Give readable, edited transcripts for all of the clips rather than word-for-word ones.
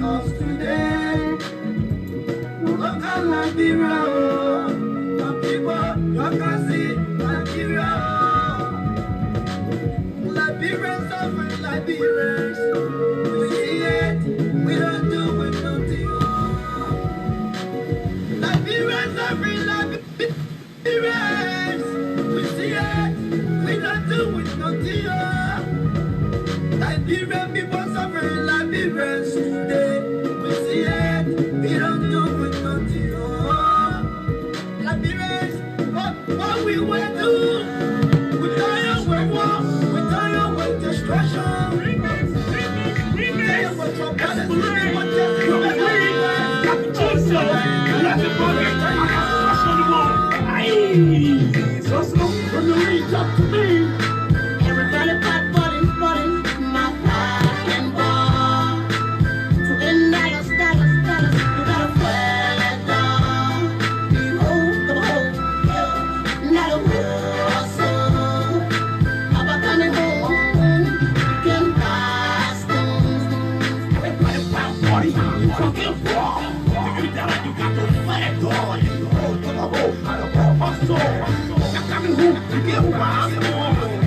us today. Look at Liberia, the people, you can see Liberia. Liberians suffering, Liberians. We see it, we don't do it, nothing. Liberians suffering, Liberians. We see it, we don't do it, nothing. Liberian people suffering, Liberians today. We see it, we don't do it, nothing. Liberians, what we will do? We tired with war, we tired with destruction. We tired with traumatic, we want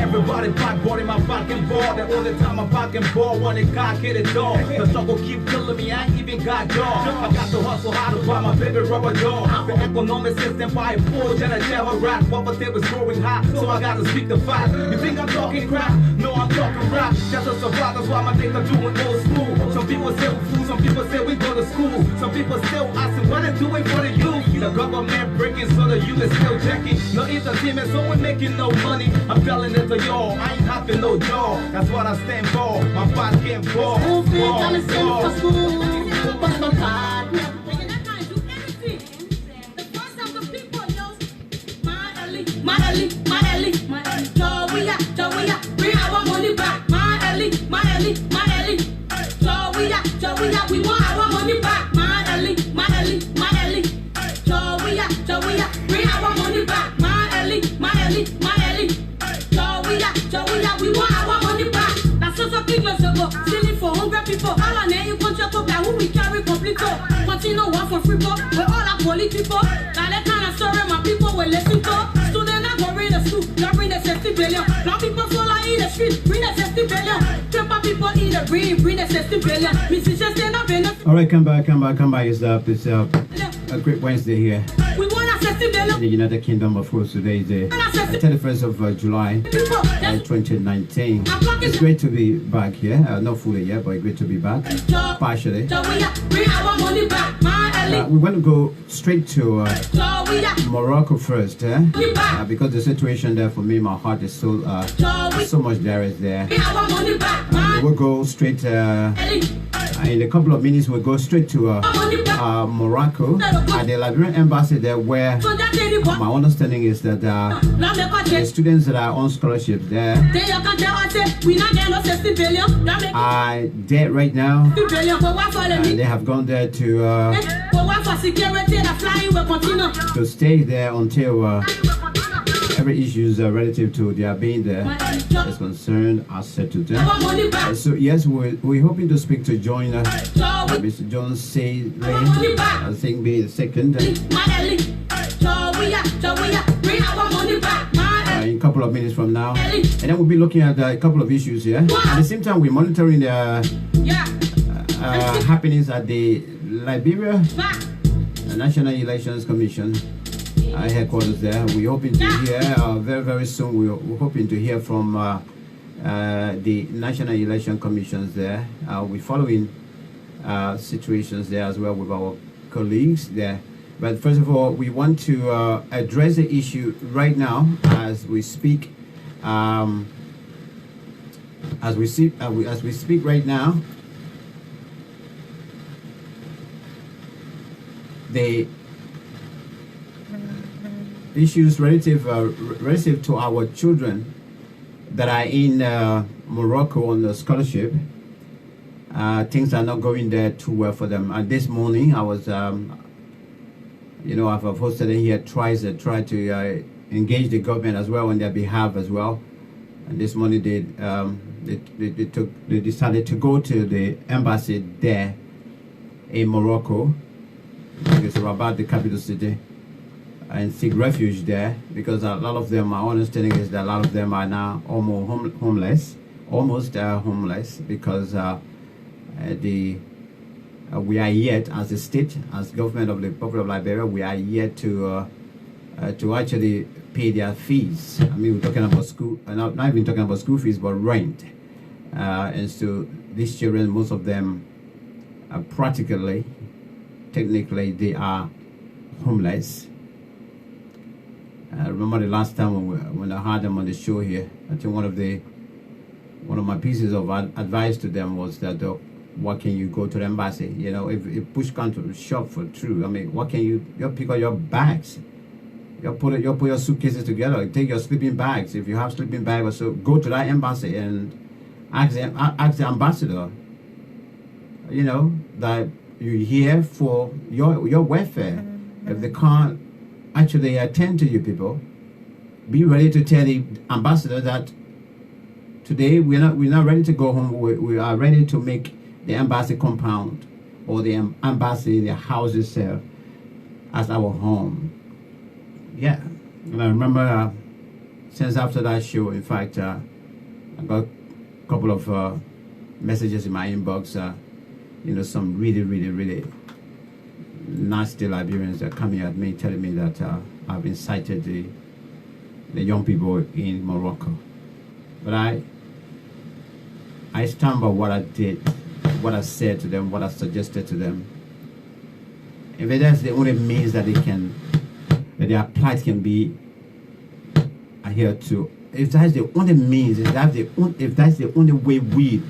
Everybody backboarding my fucking ball. That all the time I'm fucking ball. When it cock hit it door. The struggle keep killing me. I ain't even got jaw. I got to hustle hard to buy my baby rubber jaw. The economic system by a poor general rat. Poverty was growing high, so I gotta speak the fact. You think I'm talking crap? No, I'm talking rap. Just to survive, that's why my niggas are doing old school. Some people say we fool, some people say we go to school. Some people still asking what they doing for the youth. The government breaking, so the youth is still checking. No entertainment, so we're making no money. I'm telling it to y'all, I ain't having no jaw. That's what I stand for. My body can't fall. School fees gonna send for school. What's my part? They're not gonna do anything. The first time the people knows my Ali, Joia, bring our money back. My Ali, Joia, we want our money back. My Ali, Joia, bring our money back. My Ali, Joia, we want our money back. That's so people ago, stealing for hungry people. All our name, you control to who we carry complete. Continue one for free, we're all our political. That kind of story my people will listen to. Students are going to school, not bring the 60 billion. Black people fall in the street, bring the 60 billion. Paper people in the bring the 60 billion. Musicians stand up in the. All right, come back. It's a great Wednesday here. We want a 60 billion. In the United Kingdom, of course, today is the 31st of July, 2019. It's great to be back here. Not fully yet, but great to be back. Partially. We want to go straight to Morocco first, because the situation there for me, my heart is so much there is there. We'll go straight. In a couple of minutes, we'll go straight to Morocco at the Liberian embassy there, where my understanding is that the students that are on scholarships there are there right now. They have gone there to stay there until every issues relative to their being there is concerned are settled. So yes, we're hoping to speak to join Mr. John Say, I think be the second. In a couple of minutes from now, and then we'll be looking at a couple of issues here. At the same time, we're monitoring the happenings at the Liberia National Elections Commission headquarters there. We're hoping to hear very, very soon. We're hoping to hear from the National Election Commissions there. We're following situations there as well with our colleagues there. But first of all, we want to address the issue right now as we speak. As we speak right now, the issues relative to our children that are in Morocco on the scholarship. Things are not going there too well for them. And this morning, I was, I've hosted here tried to engage the government as well on their behalf as well. And this morning they decided to go to the embassy there in Morocco, because Rabat, the capital city, and seek refuge there, because a lot of them, my understanding is that a lot of them are now almost homeless, because we are yet, as a state, as government of the Republic of Liberia, we are yet to actually pay their fees. I mean, we're talking about school, not even talking about school fees, but rent. And so these children, most of them, technically, they are homeless. I remember the last time when I had them on the show here, I think one of my pieces of advice to them was that, what can you go to the embassy? You know, if push comes to shove for true, I mean, what can you pick up your bags? You put your suitcases together, take your sleeping bags. If you have sleeping bags, or so, go to that embassy and ask the ambassador, you know, that you're here for your welfare. If they can't actually attend to you people, be ready to tell the ambassador that today we're not ready to go home. We are ready to make the embassy compound or the embassy, the house itself, as our home. Yeah, and I remember since after that show, in fact, I got a couple of messages in my inbox. You know, some really nasty Liberians are coming at me, telling me that I've incited the young people in Morocco. But I stand by what I did, what I said to them, what I suggested to them. If that's the only means that that their plight can be adhered to, if that's the only means, if that's the only way we,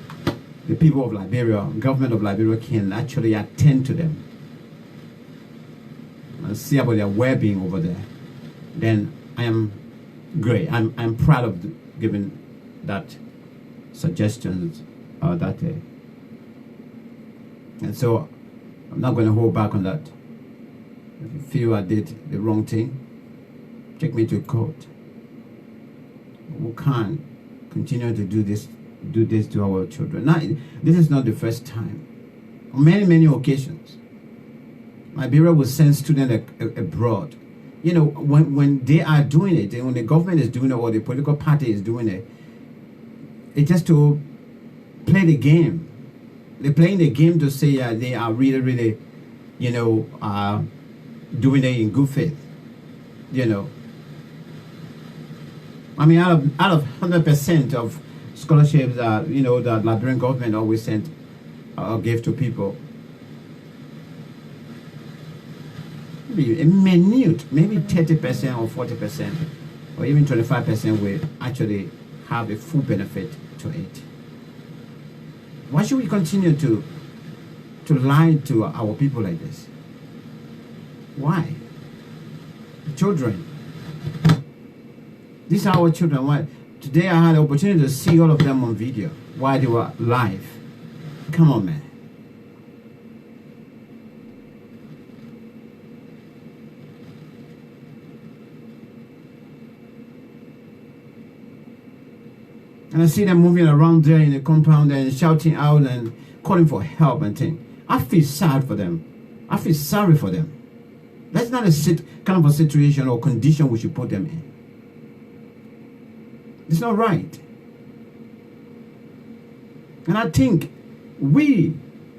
the people of Liberia, government of Liberia, can actually attend to them and see about their well-being over there, then I am great. I'm proud of giving that suggestions that day. And so I'm not going to hold back on that. If you feel I did the wrong thing, take me to court. We can't continue to do this to our children. Now, this is not the first time. On many occasions, Liberia will send students abroad. You know, when they are doing it, when the government is doing it or the political party is doing it, it's just to play the game. They're playing the game to say they are really, you know, doing it in good faith. You know, I mean, out of 100% of scholarships that, you know, the Liberian government always sent or gave to people, maybe a minute, maybe 30% or 40% or even 25% will actually have a full benefit to it. Why should we continue to lie to our people like this? Why? Children. These are our children. Why? Today I had the opportunity to see all of them on video while they were live. Come on, man. And I see them moving around there in the compound and shouting out and calling for help and things. I feel sad for them. I feel sorry for them. That's not a kind of a situation or condition we should put them in. It's not right. And I think we,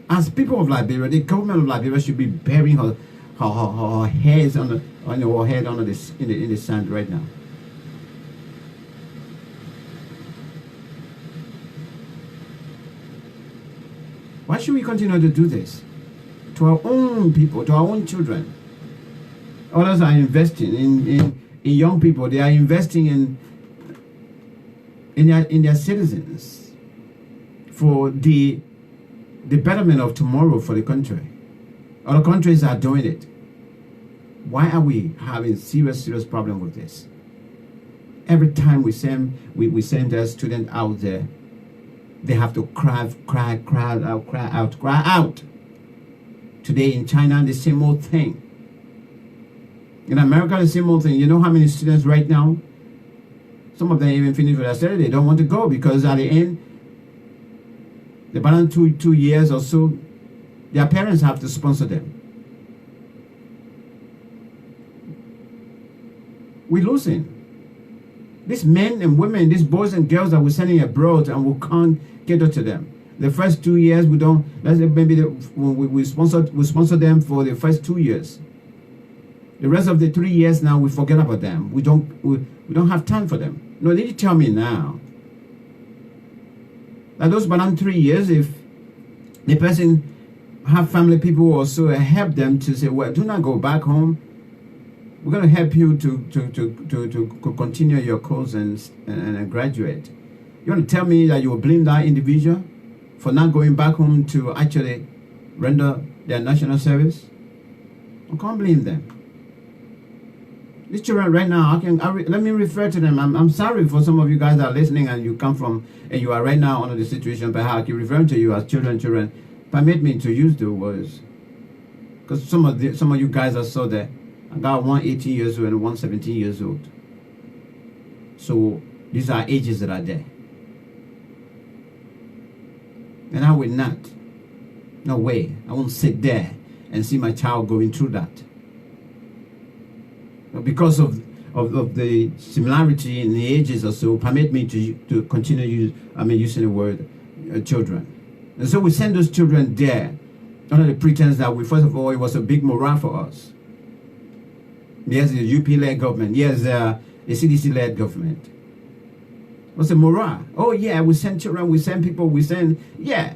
as people of Liberia, the government of Liberia should be burying her heads on her head under in the sand right now. Why should we continue to do this to our own people, to our own children? Others are investing in young people. They are investing in their citizens for the betterment of tomorrow for the country. Other countries are doing it. Why are we having serious problem with this? Every time we send a student out there, they have to cry out. Today in China, the same old thing. In America, the same old thing. You know how many students right now? Some of them even finish with their study. They don't want to go because at the end, the balance 2 years or so, Their parents have to sponsor them. We're losing. These men and women, these boys and girls that we're sending abroad, and we can't cater to them. The first 2 years we don't. Let's say maybe we sponsor them for the first 2 years. The rest of the 3 years now we forget about them. We don't have time for them. No, they tell me now that those banana 3 years, if the person have family people also help them to say, well, do not go back home. We're going to help you to continue your course and graduate. You want to tell me that you will blame that individual for not going back home to actually render their national service? I can't blame them. These children right now, let me refer to them. I'm sorry for some of you guys that are listening and you come from, and you are right now under the situation, but I keep referring to you as children. Permit me to use the words. Because some of you guys are so there. I got one 18 years old and one 17 years old. So these are ages that are there. And I will not. No way. I won't sit there and see my child going through that. But because of the similarity in the ages or so, permit me to continue using the word children. And so we send those children there under the pretense that first of all, it was a big morale for us. Yes, the UP-led government. Yes, the CDC-led government. What's the morale? Oh, yeah, we send children, we send people, yeah.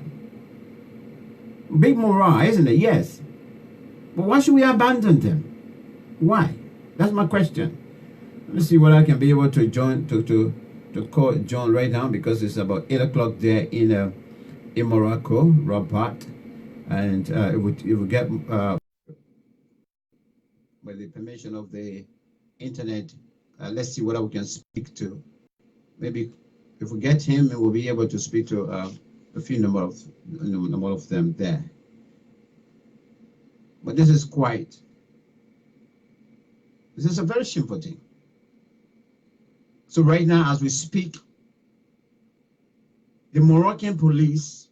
Big morale, isn't it? Yes. But why should we abandon them? Why? That's my question. Let me see what I can be able to join, to call John right now, because it's about 8 o'clock there in Morocco, Rabat. And it would get... with the permission of the internet, let's see what we can speak to. Maybe if we get him, we'll be able to speak to a few number of them there. But this is a very simple thing. So right now, as we speak, the Moroccan police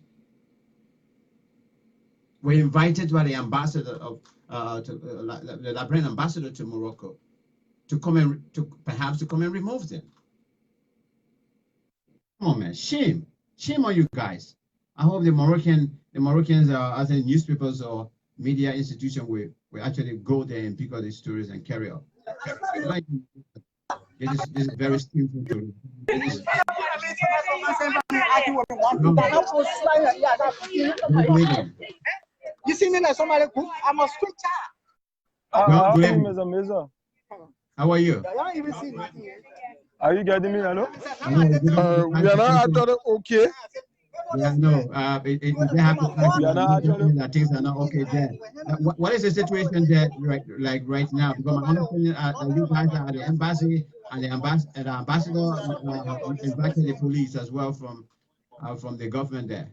were invited by the ambassador of the Liberian ambassador to Morocco to perhaps come and remove them. Oh man, shame on you guys. I hope the Moroccans as a newspapers or media institution will actually go there and pick up these stories and carry on. This is very simple to You see me like somebody cook, I'm a switcher. How are you? Are you getting me? Hello? We are not actually okay. Yeah, no. They have to that things are not okay there. What is the situation there right now? Because my understanding you guys are at the embassy, and the ambassador invited the police as well from the government there.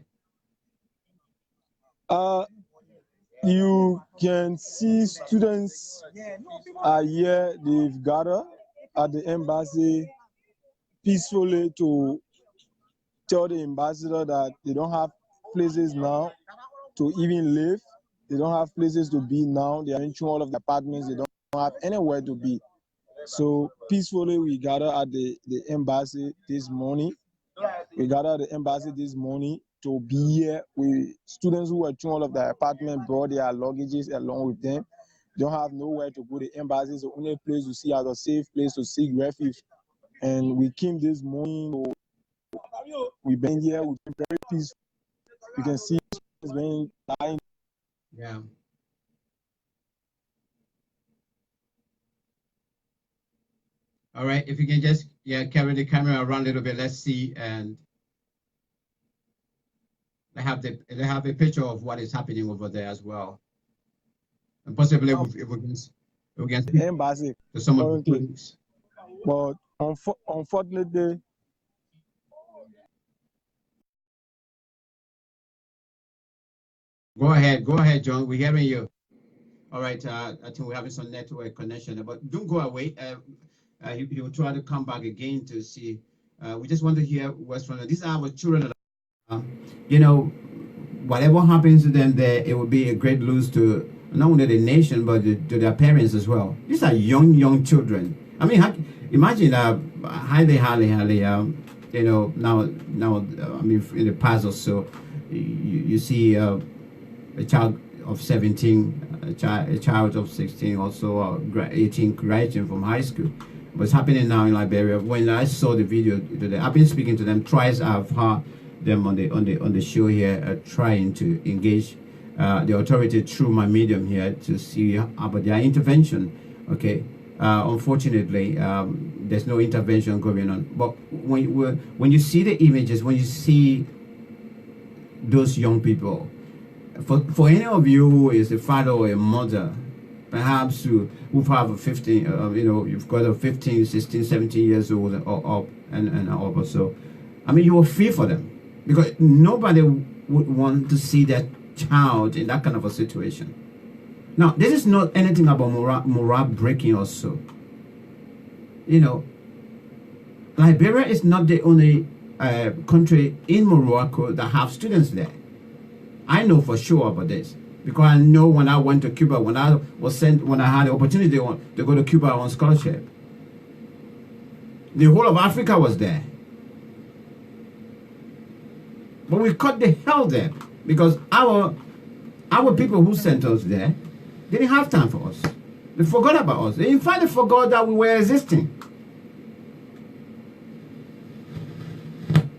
You can see students are here. They've gathered at the embassy peacefully to tell the ambassador that they don't have places now to even live. They don't have places to be now. They are in all of the apartments. They don't have anywhere to be. So peacefully we gather at the embassy this morning. We gather at the embassy this morning to be here. Students who were in all of the apartment brought their luggages along with them. They don't have nowhere to go. The embassy is the only place to see as a safe place to seek refuge. And we came this morning. We've been here. We've been very peaceful. You can see it's been dying. Yeah. All right. If you can just carry the camera around a little bit. Let's see, and they have a picture of what is happening over there as well, and possibly if we can speak the embassy to some of the police. But unfortunately. Go ahead, John. We're hearing you. All right. I think we're having some network connection, but don't go away. He will try to come back again to see. We just want to hear what's from them. These are our children. whatever happens to them there, it will be a great loss to not only the nation but to their parents as well. These are young children. I mean, imagine highly, you know, now I mean, in the past or so, you see a child of 17, a child of 16, also 18 graduating from high school. What's happening now in Liberia? When I saw the video today, I've been speaking to them twice. I've heard them on the show here, trying to engage the authority through my medium here to see about their intervention. Okay, unfortunately, there's no intervention going on. But when you see the images, when you see those young people, for any of you who is a father or a mother, perhaps who have a 15, you know, you've got a 15, 16, 17 years old or up and up or so, I mean, you will feel for them, because nobody would want to see their child in that kind of a situation. Now, this is not anything about morale breaking or so. You know, Liberia is not the only country in Morocco that have students there. I know for sure about this, because I know when I went to Cuba, when I had the opportunity to go to Cuba on scholarship, the whole of Africa was there. But we cut the hell there, because our people who sent us there didn't have time for us. They forgot about us. In fact, they forgot that we were existing.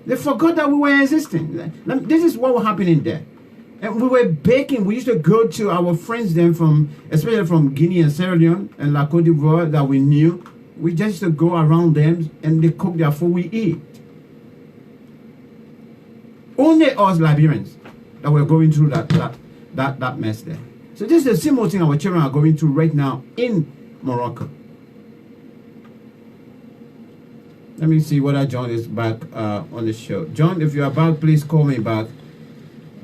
They forgot that we were existing. This is what was happening there. And we were baking. We used to go to our friends then especially from Guinea and Sierra Leone and La Côte d'Ivoire that we knew. We just used to go around them and they cook their food, we eat. Only us Liberians that were going through that mess there. So this is the same thing our children are going through right now in Morocco. Let me see whether John is back on the show. John, if you are back, please call me back.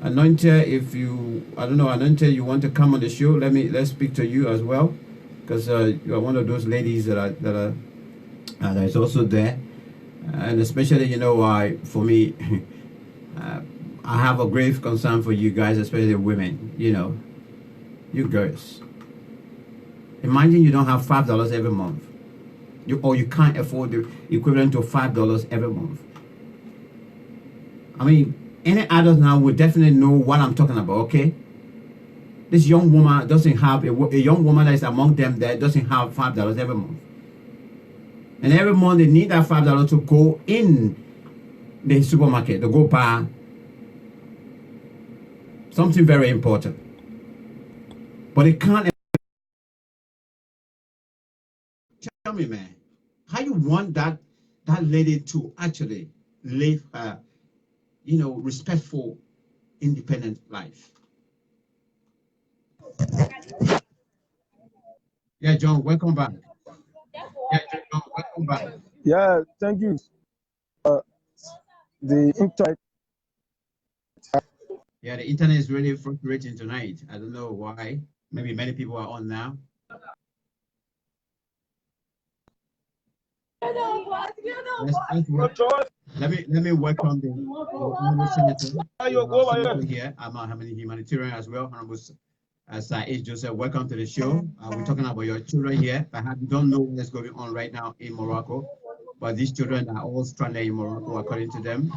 Anointed, if you, I don't know, Anointed, you want to come on the show, let's speak to you as well, because you are one of those ladies that is also there, and especially, you know, for me, I have a grave concern for you guys, especially women. You know, you girls. Imagine you don't have $5 every month, or you can't afford the equivalent to $5 every month. I mean, any adults now will definitely know what I'm talking about, okay? This young woman doesn't have, a young woman that is among them that doesn't have $5 every month. And every month they need that $5 to go in the supermarket, to go buy something very important. But it can't. Tell me, man, how you want that lady to actually live you know, respectful, independent life? Yeah, John, welcome back. Yeah, John, welcome back. Yeah, thank you. The internet. Yeah, the internet is really frustrating tonight. I don't know why. Maybe many people are on now. Let me welcome the honorable senator here. I'm a humanitarian as well. Honorable Sir H. Joseph, welcome to the show. We're talking about your children here. Perhaps you don't know what's going on right now in Morocco, but these children are all stranded in Morocco, according to them.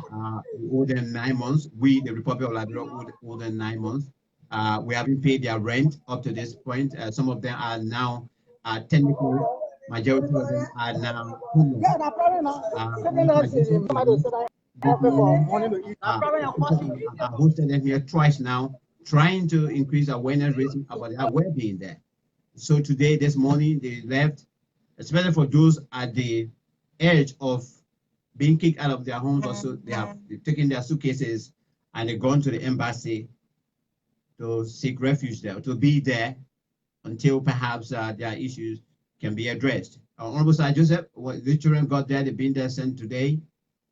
We owe them 9 months. We, the Republic of Liberia, owe them 9 months. We haven't paid their rent up to this point. Some of them are now technically, majority of them are now homeless. I hosted them here twice now, trying to increase awareness raising about their well-being there. So today, this morning, they left, especially for those at the edge of being kicked out of their homes. Also, they've taken their suitcases and they've gone to the embassy to seek refuge there, to be there until perhaps their issues can be addressed. Honorable Sir Joseph, the children got there, they've been there since today.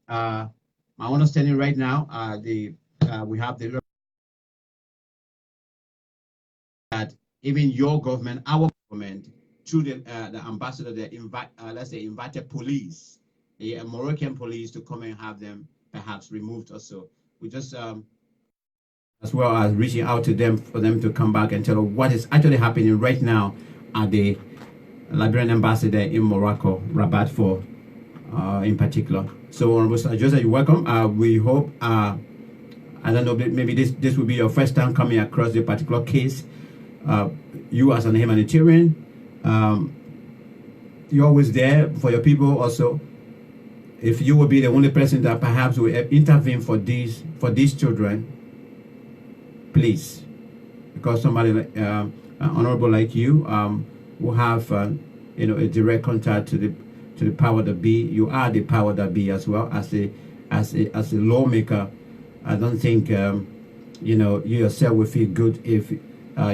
My understanding right now, we have the that even your government, our government, through the ambassador, they invited police, the Moroccan police, to come and have them perhaps removed or so. We just as well as reaching out to them for them to come back and tell us what is actually happening right now at the Liberian embassy there in Morocco, Rabat for in particular. So Honorable Sir Joseph, you're welcome. We hope, I don't know, maybe this will be your first time coming across the particular case. You as an humanitarian, you're always there for your people also. If you will be the only person that perhaps will intervene for these children, please, because somebody honorable like you will have you know, a direct contact to the power that be. You are the power that be as well as a lawmaker. I don't think you know, you yourself will feel good if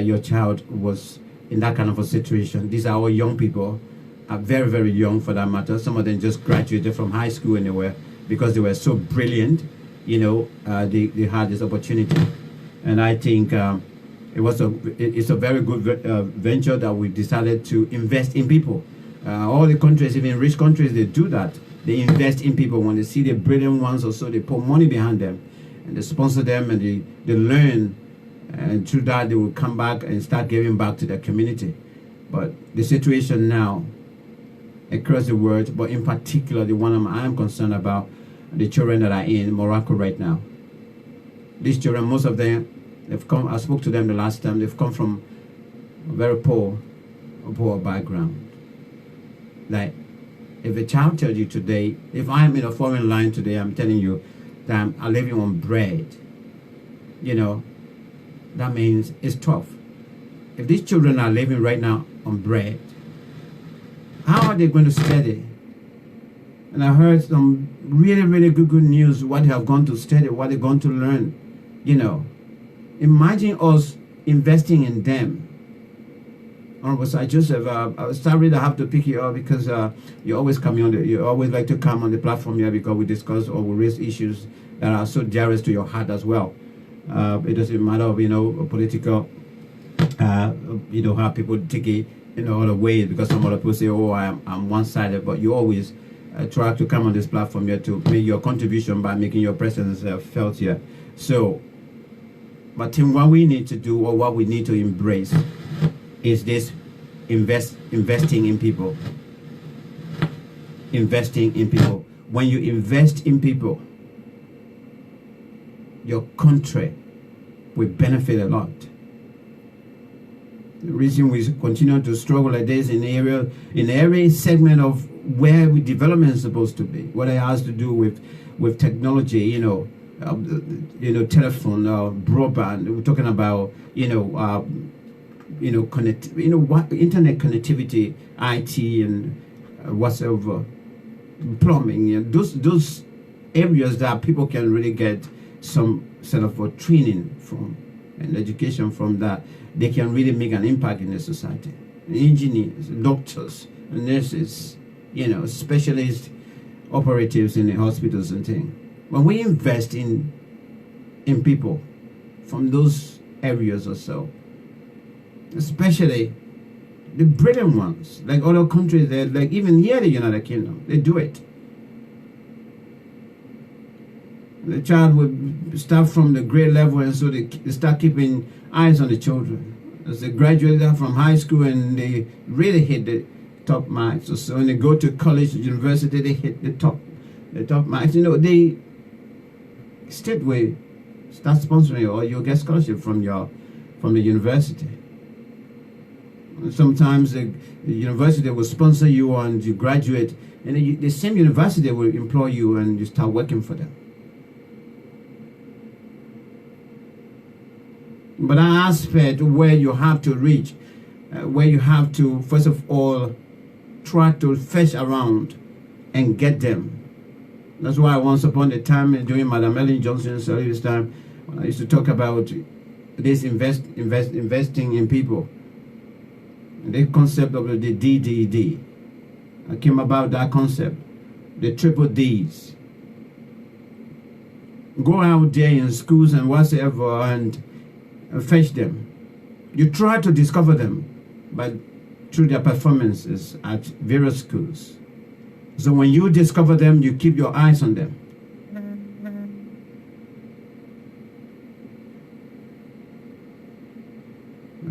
your child was in that kind of a situation. These are all young people, are very, very young for that matter. Some of them just graduated from high school anywhere because they were so brilliant, you know, they had this opportunity. And I think it's a very good venture that we decided to invest in people. All the countries, even rich countries, they do that. They invest in people. When they see the brilliant ones or so, they put money behind them and they sponsor them and they learn. And through that, they will come back and start giving back to their community. But the situation now across the world, but in particular, the one I'm concerned about, the children that are in Morocco right now. These children, most of them, they've come, I spoke to them the last time, they've come from a very poor background. Like, if a child tells you today, if I'm in a foreign land today, I'm telling you that I'm living on bread, you know, that means it's tough. If these children are living right now on bread, how are they going to study? And I heard some really, really good news, what they have gone to study, what they're going to learn, you know. Imagine us investing in them. Honorable Sir Joseph, sorry that I have to pick you up because you always come on you always like to come on the platform here because we discuss or we raise issues that are so dearest to your heart as well. It doesn't matter of, you know, political, you know, how people take it in other ways, because some other people say, oh, I'm one-sided, but you always try to come on this platform here to make your contribution by making your presence felt here. So, but Tim, what we need to do, or what we need to embrace, is this investing in people. Investing in people. When you invest in people, your country will benefit a lot. The reason we continue to struggle like this in every segment of where development is supposed to be, what it has to do with technology, you know, telephone, broadband. We're talking about, internet connectivity, IT, and whatsoever, plumbing, and those areas that people can really get some sort of a training from and education from, that they can really make an impact in the society. Engineers, doctors, nurses, you know, specialist operatives in the hospitals and things. When we invest in people from those areas or so, especially the brilliant ones, like other countries, like even here in the United Kingdom, they do it. The child will start from the grade level, and so they start keeping eyes on the children. As they graduate from high school and they really hit the top marks, so when they go to college, university, they hit the top marks. You know, they state will start sponsoring, or you'll get scholarship from the university. Sometimes the university will sponsor you and you graduate, and then the same university will employ you and you start working for them. But that aspect where you have to reach, where you have to, first of all, try to fetch around and get them. That's why once upon a time, during Madam Ellen Johnson's service time, when I used to talk about this investing in people, the concept of the DDD. I came about that concept, the triple Ds. Go out there in schools and whatsoever and fetch them. You try to discover them, but through their performances at various schools. So when you discover them, you keep your eyes on them.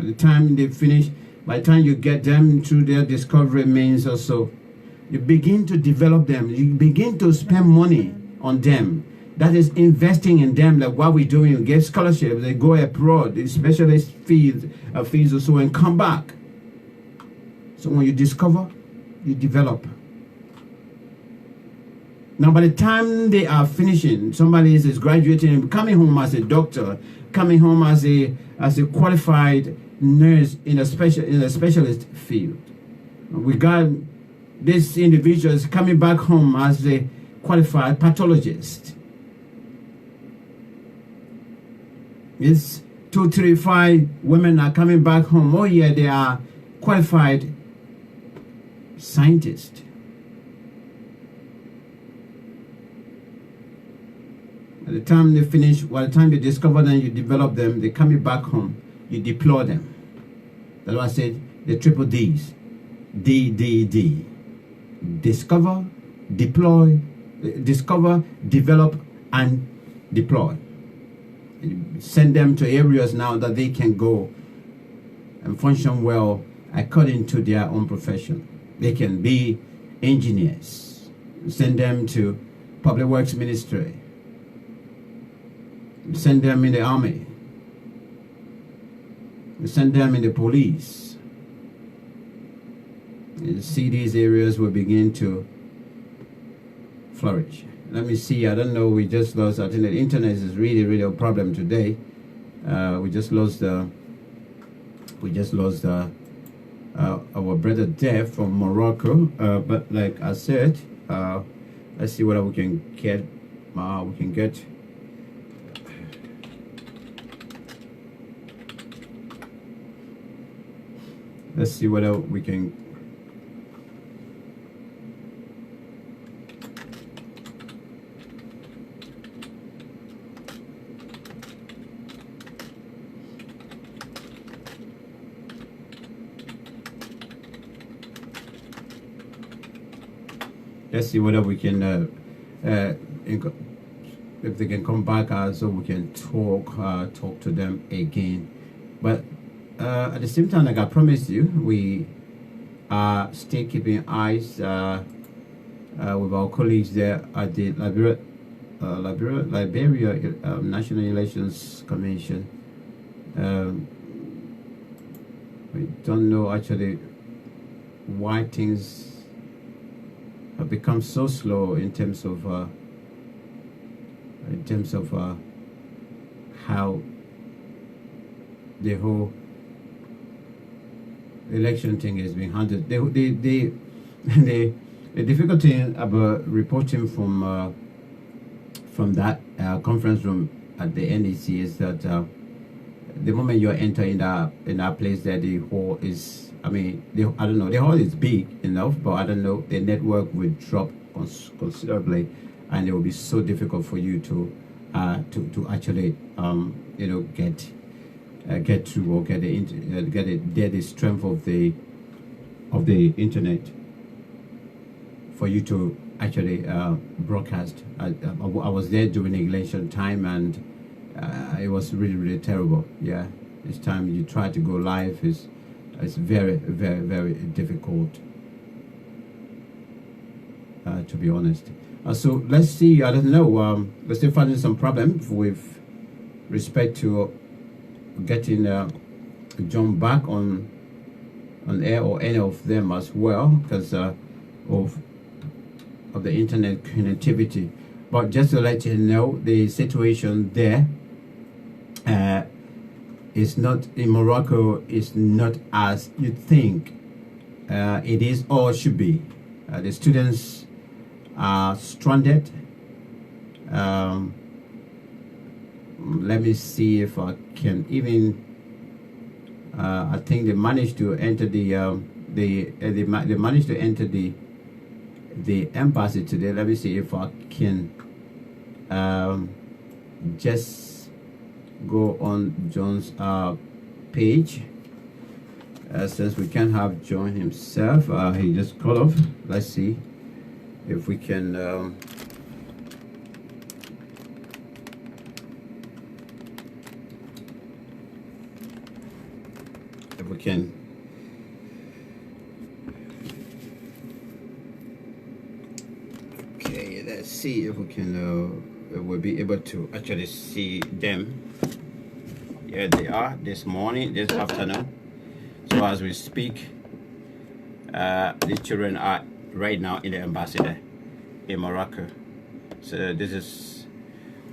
the time they finish, by the time you get them through their discovery means also, you begin to develop them. You begin to spend money on them. That is investing in them, like what we're doing. You get scholarships, they go abroad, the specialist fees or so, and come back. So when you discover, you develop. Now, by the time they are finishing, somebody is graduating and coming home as a doctor, coming home as a qualified nurse in a specialist field. We got this individual is coming back home as a qualified pathologist. It's 2, 3, 5 women are coming back home. Oh yeah, they are qualified scientists. By the time they finish, by the time you discover them, you develop them, they coming back home, you deploy them. That's why I said the triple D's. D. Discover, deploy, discover, develop, and deploy. And send them to areas now that they can go and function well according to their own profession. They can be engineers. Send them to public works ministry. Send them in the army. Send them in the police. You see, these areas will begin to flourish. Let me see. I don't know. We just lost. I think the internet is really a problem today. We just lost our brother there from Morocco. But like I said, let's see what we can get. Let's see what else we can. Let's see whether we can, if they can come back, so we can talk to them again. But at the same time, like I promised you, we are still keeping eyes with our colleagues there at the Liberia National Elections Commission. We don't know actually why things have become so slow in terms of how the whole election thing is being handled. The difficult thing about reporting from that conference room at the NEC is that the moment you enter in that place, that the hall is, I don't know, the hall is big enough, but I don't know, the network will drop considerably, and it will be so difficult for you to actually get through or get the strength of the internet for you to actually broadcast. I was there during the election time, and it was really terrible. Yeah, this time you try to go live is very difficult, to be honest. So let's see. I don't know. We're still finding some problems with respect to getting John back on air, or any of them as well, because of the internet connectivity. But just to let you know, the situation there is not in Morocco is not as you think it is or should be. The students are stranded. Let me see if I can even. I think they managed to enter they managed to enter the embassy today. Let me see if I can just go on John's page. Since we can't have John himself, he just cut off. Let's see if we can. if we can. Okay, let's see if we can. We'll be able to actually see them. Here they are this morning, this afternoon. So as we speak, the children are right now in the embassy there in Morocco. So this is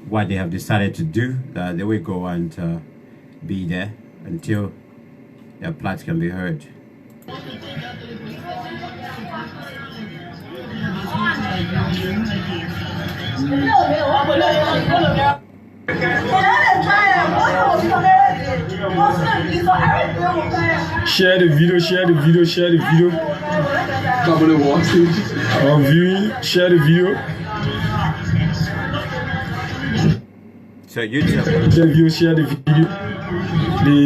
what they have decided to do. They will go and be there until their plight can be heard. Share the video, share the video, share the video. Viewing, share the video. So YouTube. Share the video, share the video. The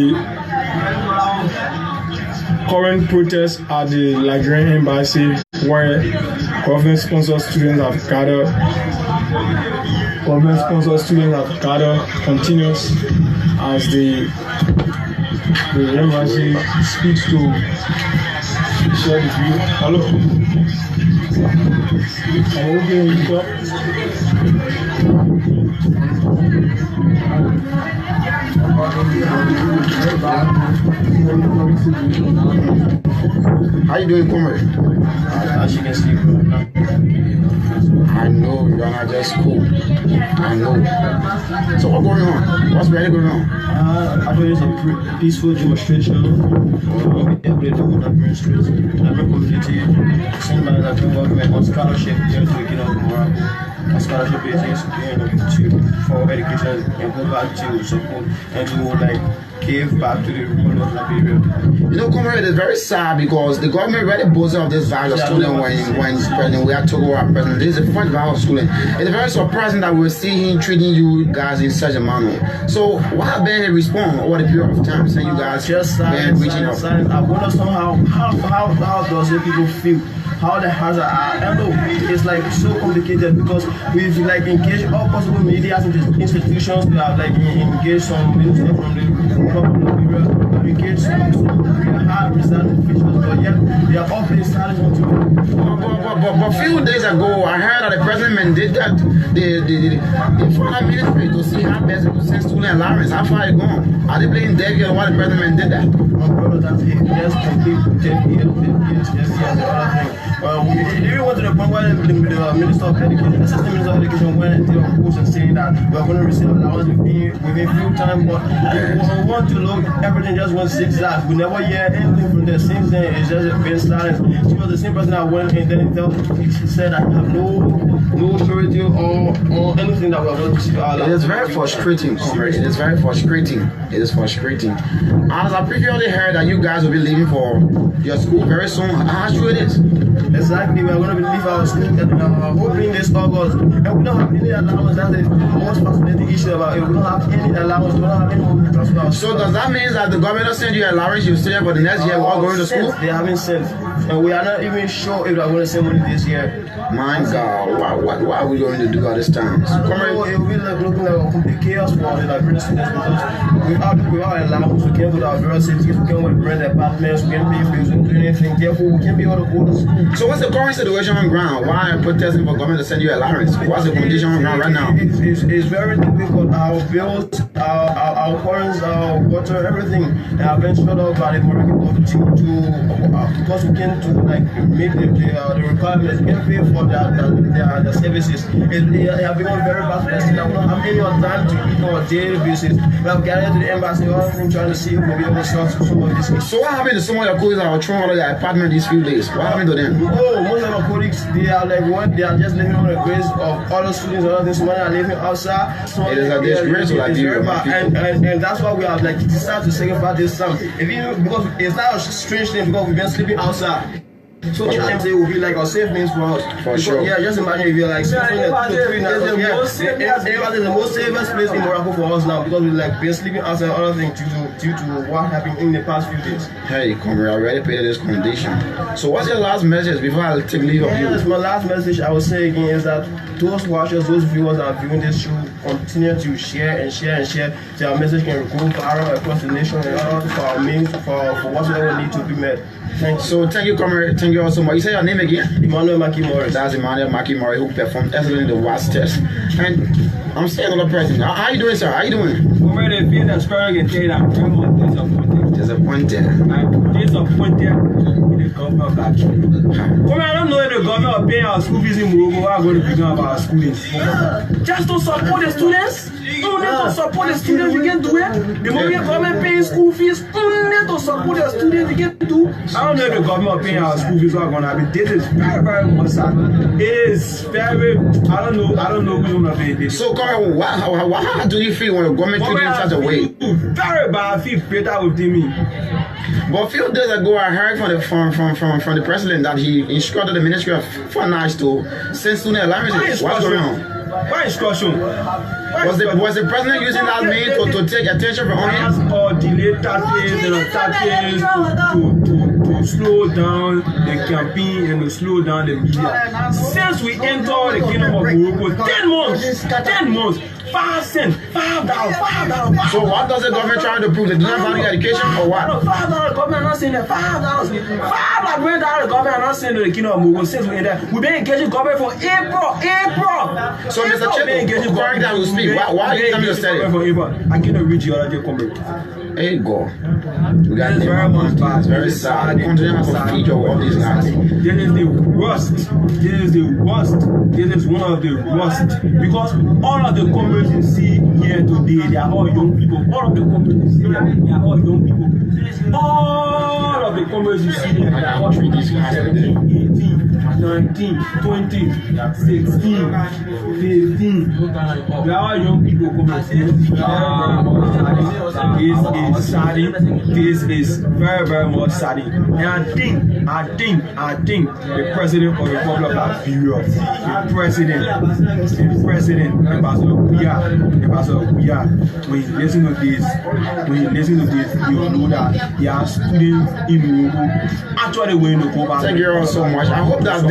current protest at the Liberian embassy, where government-sponsored students have gathered. Government-sponsored students have gathered continues as the embassy speaks to share the video. Hello. How you doing, comrade? As you can see, bro. I know you are not just cool. I know. So what's going on? What's really going on? I thought it's a peaceful demonstration. Every day with the administrators, the community, sent by the government on scholarship here to the Kingdom of Morocco. A scholarship is for education and go back to support and to like give back to the people of Liberia. You know, comrade, it's very sad because the government really boasted of this value of student when President we are talking about president. This is the first value of student. It's very surprising that we're seeing him treating you guys in such a manner. So what have been the response over the period of time since you guys just been reaching out? I wonder somehow how does it people feel? How the hazard I know it's like so complicated because we've like engaged all possible media institutions. We have like engaged some ministers from the Republic of Liberia, we engaged some real high resident officials, but yet they are all being silent on Twitter. But a few days ago, I heard that the president did that. The foreign ministry to see how best to send student allowance. How far it gone? Are they playing dead here? Why the president did that? My brother, that's it. That's complete 10 years, the other thing. We even went to the point where the Minister of Education, Assistant Minister of Education, went into a post and saying that we are going to receive allowance within few time, but we want to look, everything just went zigzag. We never hear anything from there since then. It's just been silent. She was the same person that went and then she said I have no authority or anything that we are going to see. It is very frustrating, comrade. It is very frustrating. It is frustrating. As I previously heard that you guys will be leaving for your school very soon. How true it is? Exactly, we are going to leave our school hoping this August. And we don't have any allowance. That's the most fascinating issue about it. We don't have any allowance. We don't have any more transfer. So does that mean that the government doesn't send you allowance, you stay for the next year, we're all going to school? They haven't sent. And we are not even sure if they are going to send money this year. My God, what are we going to do at this time? It will be like looking like a complete chaos for the Liberian students because without allowance, we can't go to our various cities, we can't rent apartments, we can't pay bills, we can't do anything. Therefore, we can't be able to go to school. So what's the current situation on ground? Why are you protesting for government to send you allowance? What's the condition on ground right now? It's very difficult. Our bills, our currents, our water, everything have been shut off by the Moroccan government because we can't meet the requirements. We can't pay for the services. They have become very bad places. We don't have any time to eat on a daily basis. We have gathered to the embassy, trying to see if we'll be able to solve some of this. So what happened to some of your colleagues that were thrown out of their apartment these few days? What happened to them? Oh, most of our colleagues, they are just living on the grace of other students and other things. Some are living outside. It is a disgrace to Liberia, and that's why we have decided to sacrifice this time. Because it's not a strange thing because we've been sleeping outside. So sometimes it will be like a safe means for us. For sure. Yeah, just imagine if you're like it's the most safest place in Morocco for us now because we like been sleeping outside and other things due to what happened in the past few days. Hey, come here, already paid this condition. So what's your last message before I take leave of you? Yes, my last message I will say again is that those watchers, those viewers that are viewing this show, continue to share and share and share so our message can go viral across the nation and order for our means for whatsoever need to be met. Thank you. So thank you, comrade. Thank you also much. You say your name again? Emmanuel Maki Morris. That's Emmanuel Maki Morris who performed excellently in the WAS test. And I'm saying another person. How you doing, sir? How you doing? I'm ready to feel that strong and tell you that I'm very disappointed. Disappointed. I'm disappointed with the government of that country. Come on, I don't know if the government will pay our school fees in Morocco. We're going to begin about our schooling. Just to support the students. Only to support the students you can do it. The more the government paying school fees, only to support the students you can do. I don't know if the government paying our school fees are gonna be. This is very, very much sad. It is very. I don't know who's gonna pay this. So, comrade, how do you feel when the government treats you in such a way? Very bad. I feel better with me. But a few days ago, I heard from the president that he instructed the Ministry of Finance to send student allowances. What's going on? Why instruction? Was the president using that means to take attention from him? Or delay tactics and tactics to slow down the campaign and to slow down the media. Since we entered the kingdom of Morocco, 10 months. 5 cents, $5. So what does the government try to prove? They do not value education or what? $5 government not saying that $5. $5 the government not saying to the kingdom of Morocco since we entered. We've been engaging government for April. So Mr. Chip, during that we speak, why are you coming to study? I cannot reach your other comment. Hey God, we got very much bad. It's very sad. The country has to feed all these guys. This is the worst. This is the worst. This is one of the worst because all of the comments you see here today, they are all young people. All of the comments you see here, they are all young people. All of the comments you see here, they are all 17, 18, 19, 20, 16, 15. They are all young people This is very, very much sad. And I think the president of the Republic of Liberia, the president, when you listen to this, you know that there are students in Morocco actually going to go back. Thank you all so much. I hope that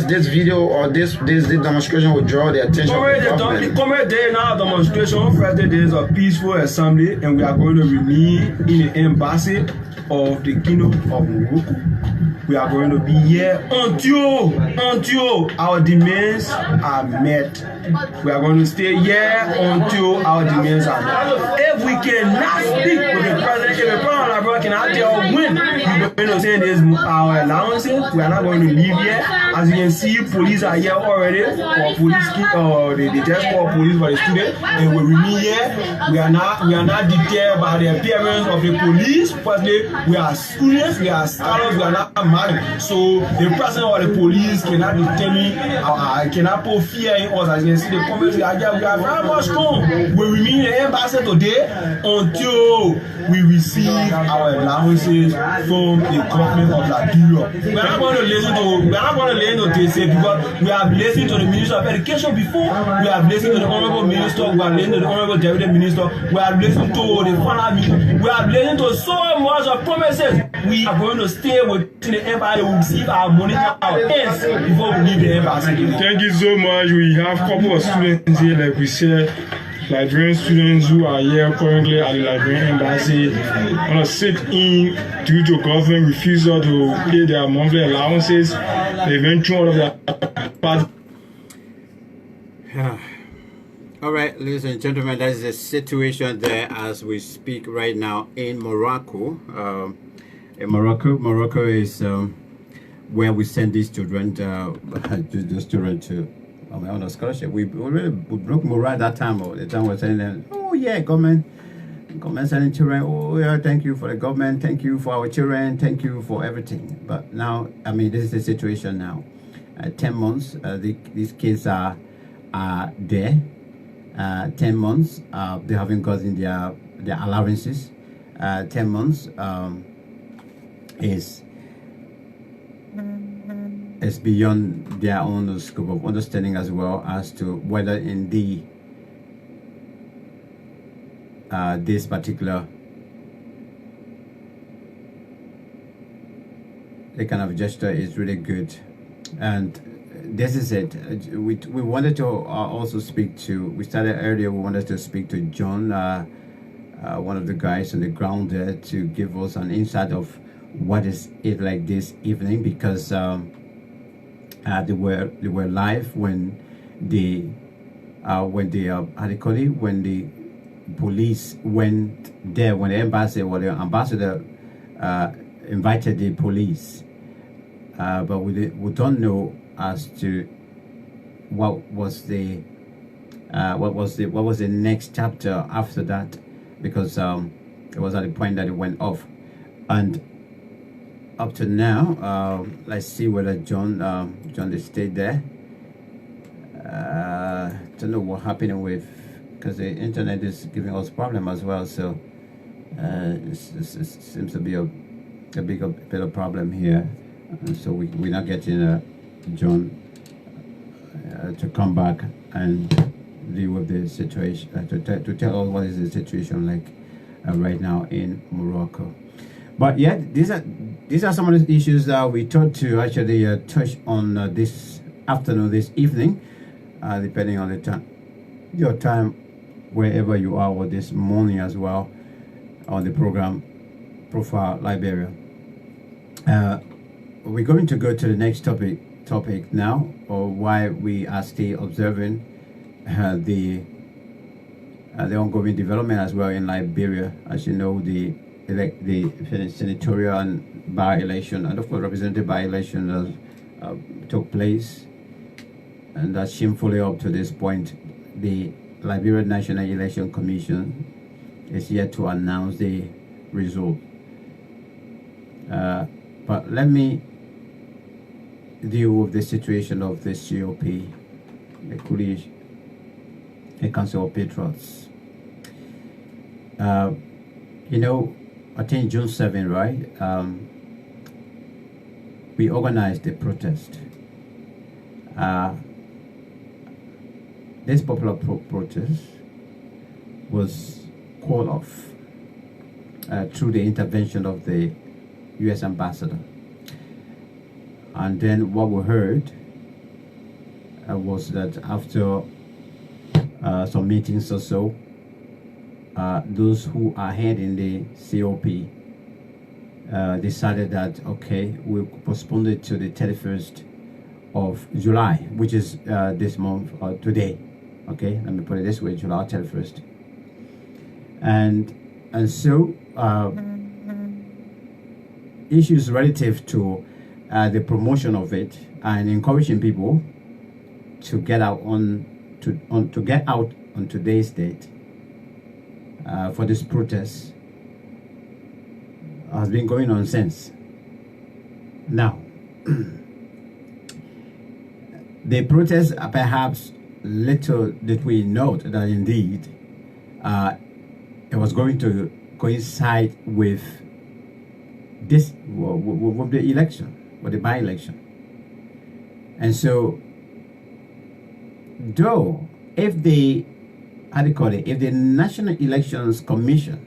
this video or this demonstration will draw the attention of the government. Come day now demonstration. Friday there is a peaceful assembly, and we are going to remain in the embassy of the kingdom of Morocco. We are going to be here until our demands are met. We are going to stay here until our demands are met. If we cannot speak with the president, if the president of cannot tell when we're going to send this our allowances, we are not going to leave here. As you can see, police are here already. They just call police for the students, and we remain here. We are not deterred by the appearance of the police. Firstly, we are students, we are scholars, we are not married. So the president or the police cannot determine, cannot put fear in us. As you can see, the comments we are very much strong. We remain in the embassy today until we receive our allowances from the government of Liberia. We are not going to listen to this because we have listened to the Minister of Education before. We have listened to the Honorable Minister. We have listened to the Honorable Deputy Minister. We have listened to the Finance Minister. We have listened to so much of promises. We are going to stay within the embassy. We will receive our money out ends before we leave the embassy. Thank you so much. We have a couple of students here, like we said. Liberian students who are here currently at the Liberian embassy want to sit in due to government refusal to pay their monthly allowances. They've been thrown out of their party. All right, ladies and gentlemen, that is the situation there as we speak right now in Morocco. Morocco is where we send these children, the students to on a scholarship. We really broke morale that time. Or the time we're saying, oh yeah, government sending children. Oh yeah, thank you for the government. Thank you for our children. Thank you for everything. But now, I mean, this is the situation now. 10 months, these kids are there. 10 months, they haven't gotten their allowances. 10 months is it's beyond their own scope of understanding as well as to whether indeed this particular kind of gesture is really good. And this is it. We wanted to also speak to, we started earlier, we wanted to speak to John, one of the guys on the ground there, to give us an insight of what is it like this evening, because they were live when the how do you call it, when the police went there, when the ambassador invited the police, but we don't know as to what was the next chapter after that, because it was at the point that it went off. And up to now, let's see whether John stayed there. Don't know what happened with, because the internet is giving us problem as well, so it seems to be a bit of problem here. So we're not getting John to come back and deal with the situation, to tell us what is the situation like right now in Morocco. But yeah, these are some of the issues that we thought to actually touch on this afternoon, this evening, depending on the time, your time, wherever you are, or this morning as well, on the program Profile Liberia. We're going to go to the next topic now, or why we are still observing the ongoing development as well in Liberia. As you know, the senatorial and by-election, and of course representative by-election took place, and that shamefully up to this point, the Liberia National Election Commission is yet to announce the result. But let me deal with the situation of the COP, the Coalition, the Council of Patriots. You know, I think June 7, right? We organized the protest. This popular protest was called off through the intervention of the U.S. ambassador. And then what we heard was that after some meetings or so, those who are heading the COP decided that, okay, we'll postpone it to the 31st of July, which is this month, today. Okay, let me put it this way, July 31st. And so issues relative to the promotion of it and encouraging people to get out on today's date for this protest has been going on since. Now, the protest, perhaps little did we note that indeed it was going to coincide with this, with the election, with the by-election. And so, though, if the, if the National Elections Commission,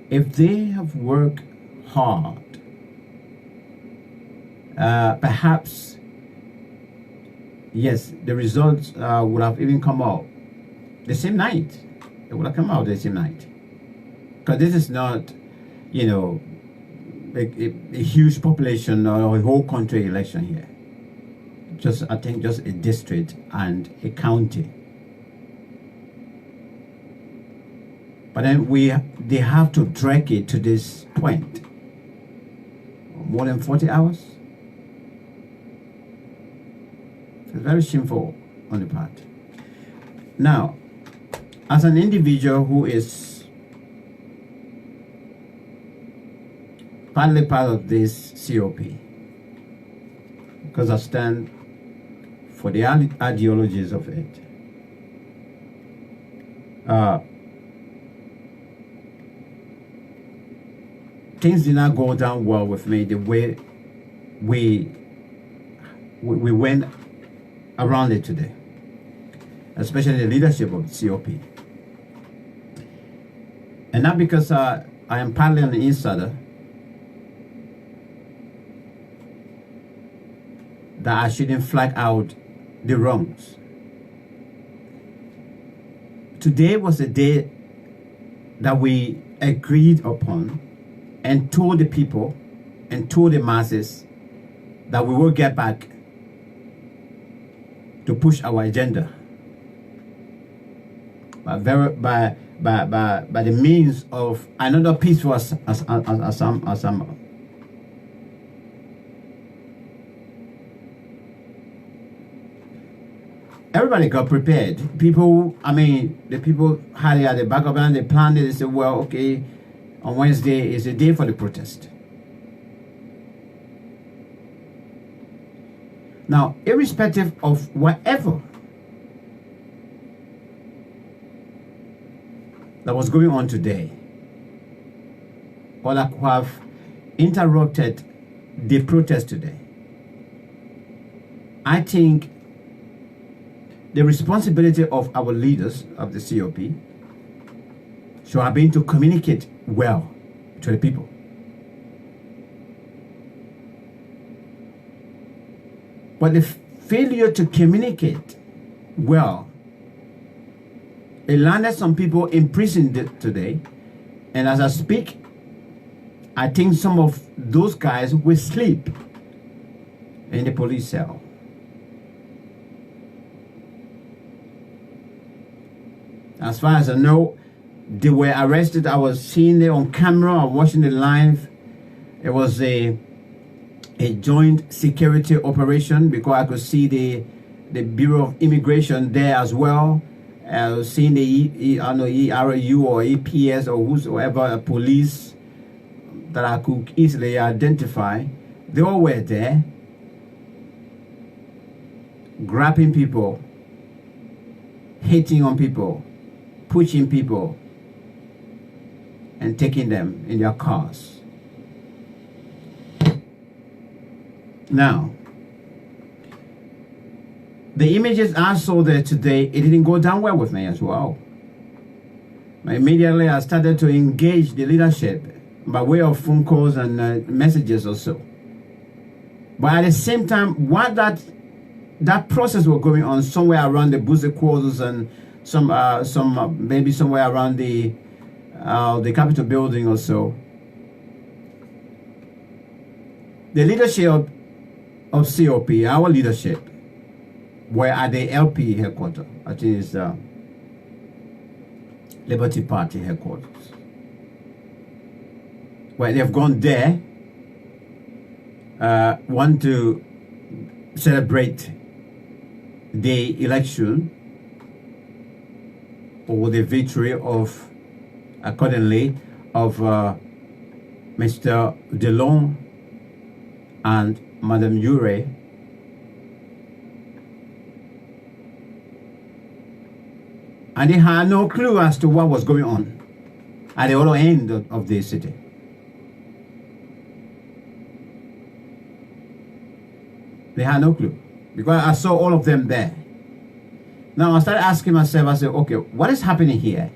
if they have worked hard, perhaps, yes, the results would have even come out the same night. It would have come out the same night. Because this is not, you know, a huge population or a whole country election here. Just, I think, just a district and a county. But then they have to drag it to this point. More than 40 hours. It's very shameful on the part. Now, as an individual who is partly part of this COP, because I stand for the ideologies of it, things did not go down well with me the way we went around it today, especially the leadership of the COP. And not because I am partly an insider that I shouldn't flag out the wrongs. Today was the day that we agreed upon and told the people and told the masses that we will get back to push our agenda by the means of another peaceful assembly. Everybody got prepared. People, the people had it at the back of them. They planned it. They said, well, okay, on Wednesday is the day for the protest. Now, irrespective of whatever that was going on today, or that could have interrupted the protest today, I think the responsibility of our leaders of the COP should have been to communicate well to the people. But the failure to communicate well, it landed some people in prison today. And as I speak, I think some of those guys will sleep in the police cell. As far as I know, they were arrested. I was seeing it on camera. I was watching it live. It was a joint security operation because I could see the Bureau of Immigration there as well. I was seeing the ERU or EPS or whosoever police that I could easily identify. They all were there, grabbing people, hitting on people, pushing people, and taking them in their cars. Now, the images I saw there today, it didn't go down well with me as well. Immediately, I started to engage the leadership by way of phone calls and messages or so. But at the same time, while that process was going on somewhere around the Boozy quarters and maybe somewhere around the Capitol building or so, the leadership of COP, our leadership, were at the LP headquarters. I think it's Liberty Party headquarters. Well, they've gone there, want to celebrate the election or the victory of, accordingly, of Mr. DeLong and Madame Ure. And they had no clue as to what was going on at the other end of the city. They had no clue because I saw all of them there. Now I started asking myself, I said, okay, what is happening here?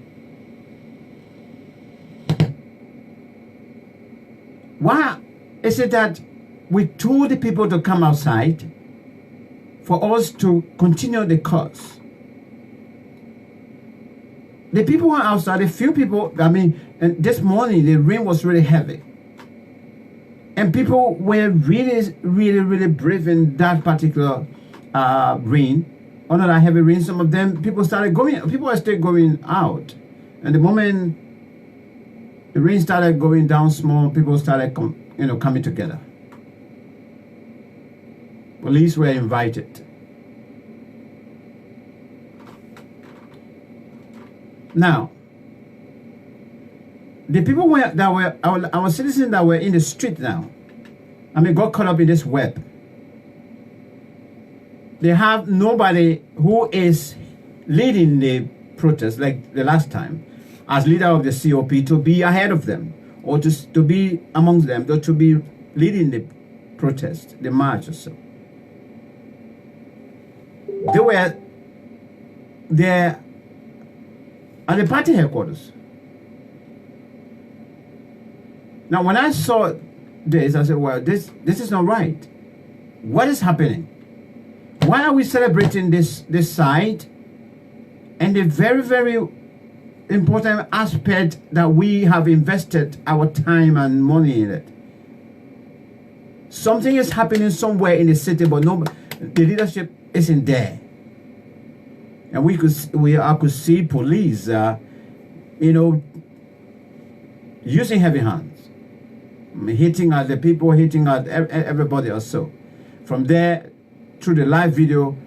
Why is it that we told the people to come outside for us to continue the cause? The people were outside, a few people, and this morning the rain was really heavy. And people were really, really, really brave in that particular rain. Under that heavy rain, some of them, people are still going out. And the moment the rain started going down small, people started coming together. Police were invited. Now, the people our citizens that were in the street now, got caught up in this web. They have nobody who is leading the protest like the last time as leader of the COP to be ahead of them or to be amongst them, or to be leading the protest, the march or so. They were there at the party headquarters. Now, when I saw this, I said, well, this is not right. What is happening? Why are we celebrating this site? And the very, very important aspect that we have invested our time and money in it. Something is happening somewhere in the city, but no, the leadership isn't there. And I could see police, using heavy hands, hitting at the people, hitting at everybody or so. From there, through the live video,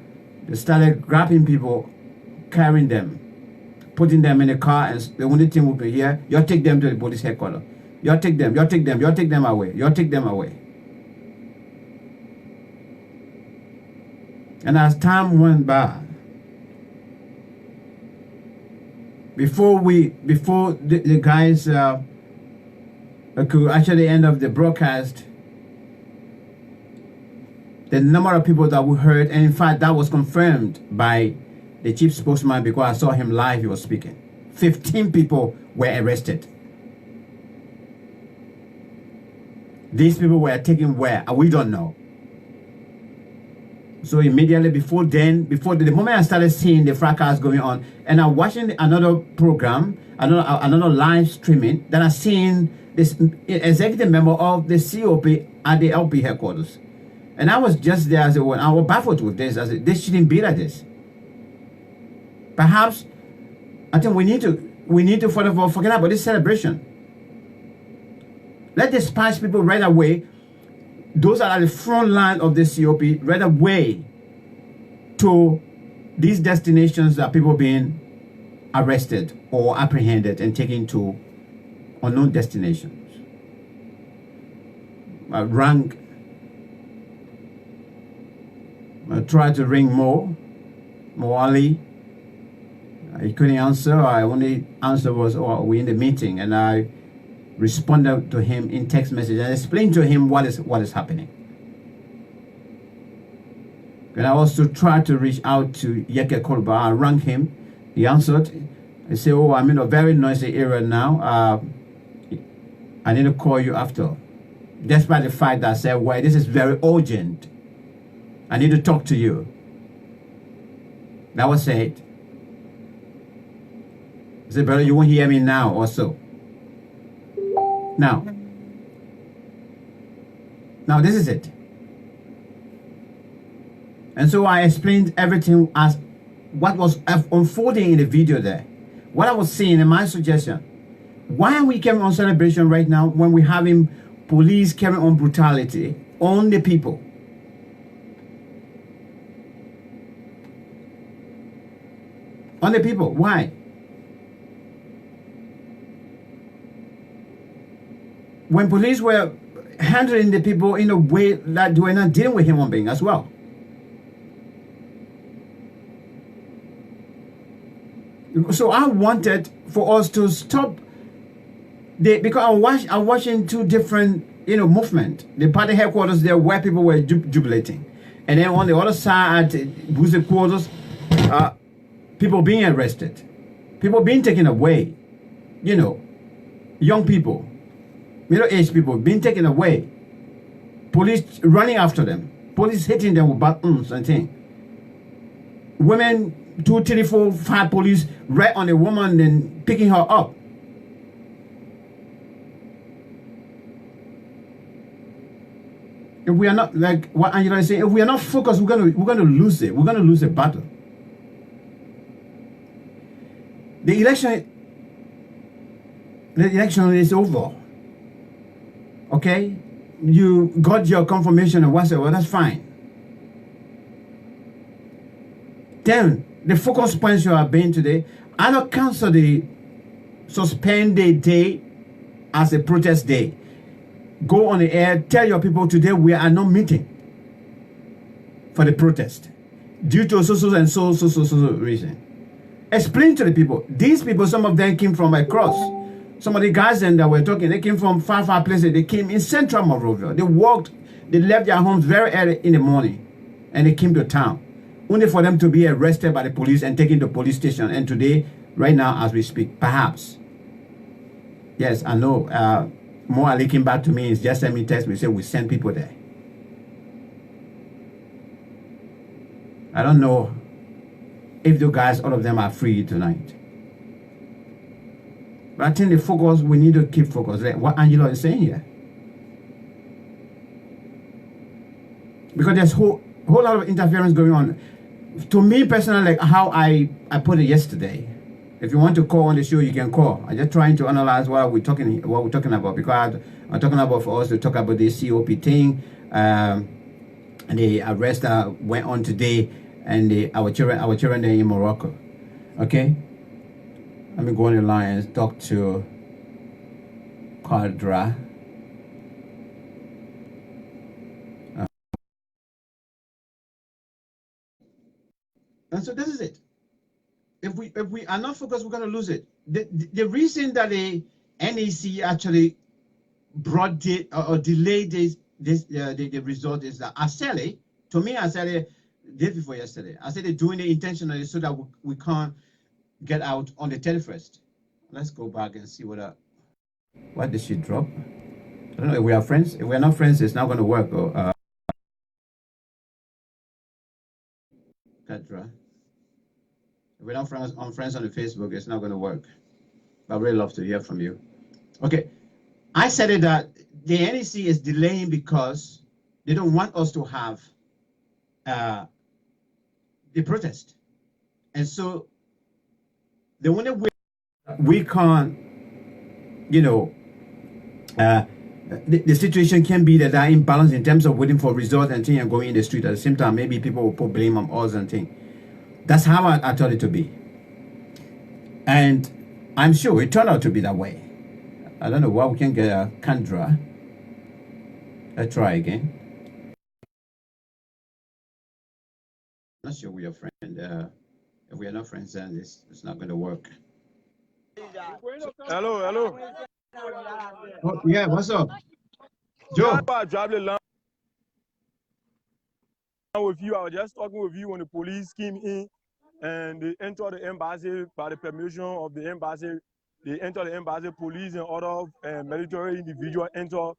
they started grabbing people, carrying them, putting them in a car, and the only thing would be here, you take them to the police headquarters. You take them away. You take them away. And as time went by, before the guys could actually end of the broadcast, the number of people that we heard, and in fact that was confirmed by the chief spokesman because I saw him live, he was speaking. 15 people were arrested. These people were taken where? We don't know. So immediately before the moment I started seeing the fracas going on, and I'm watching another program, another live streaming, then I seen this executive member of the COP at the LP headquarters. And I was just there, I said, well, I was baffled with this. I said, this shouldn't be like this. Perhaps, I think we need to first of all forget about this celebration. Let the Spanish people right away, those are at the front line of the COP, right away to these destinations that people being arrested or apprehended and taken to unknown destinations. I tried to ring Mo Ali. He couldn't answer. I only answer was, oh, we're in the meeting, and I responded to him in text message and explained to him what is happening. And I also tried to reach out to Yeke Kolba. I rang him. He answered. I said, oh, I'm in a very noisy area now. I need to call you after. Despite the fact that I said, well, this is very urgent. I need to talk to you. That was it. I said, brother, you won't hear me now also. Now, this is it. And so I explained everything as what was unfolding in the video there. What I was seeing in my suggestion. Why are we carrying on celebration right now when we're having police carrying on brutality on the people? On the people, why? When police were handling the people in a way that they were not dealing with human beings as well. So I wanted for us to stop because I'm watching two different movement. The party headquarters there where people were jubilating, and then on the other side at Boozy quarters, people being arrested, people being taken away, young people, middle-aged people being taken away, police running after them, police hitting them with batons and things. Women, 2, 3, 4, 5 police right on a woman and picking her up. If we are not, like what Angela is saying, if we are not focused, we're gonna lose it. We're gonna lose a battle. The election is over. Okay, you got your confirmation and whatsoever. Well, that's fine. Then the focus points you are being today. I don't cancel the suspend the day as a protest day. Go on the air, tell your people today we are not meeting for the protest due to so reason. Explain to the people. These people, some of them came from across. Some of the guys that were talking, they came from far places. They came in central Monrovia. They walked They left their homes very early in the morning and they came to town, only for them to be arrested by the police and taken to police station. And today, right now, as we speak, perhaps, yes, I know, Mo Ali came back to me, he's just sent me text, we said we send people there. I don't know if the guys, all of them are free tonight. But I think the focus, we need to keep focused. Like what Angelo is saying here. Because there's whole lot of interference going on. To me personally, like how I put it yesterday. If you want to call on the show, you can call. I'm just trying to analyze what we're talking about, because I'm talking about for us to talk about the COP thing, and the arrest that went on today, and our children there in Morocco. Okay, let me go on the line and talk to Quadra. And so this is it. If we are not focused, we're going to lose it. The reason that the NEC actually brought it or delayed the result is that Asele, to me, Asele did before yesterday. Asele doing it intentionally so that we can't get out on the 31st. Let's go back and see what did she drop? I don't know if we are friends. If we're not friends, it's not going to work. Katra. If we're not friends on the Facebook, it's not going to work. I'd really love to hear from you. Okay. I said it that the NEC is delaying because they don't want us to have the protest. And so the only way we can't, you know, the situation can be that they're imbalanced in terms of waiting for results and things and going in the street at the same time. Maybe people will put blame on us and things. That's how I thought it to be. And I'm sure it turned out to be that way. I don't know why we can't get a Kandra. Let's try again. I'm not sure we are friends. If we are not friends, then it's not going to work. Hello. Oh, yeah, what's up? Joe. With you, I was just talking with you when the police came in and they entered the embassy by the permission of the embassy. They entered the embassy, police and other military individuals enter,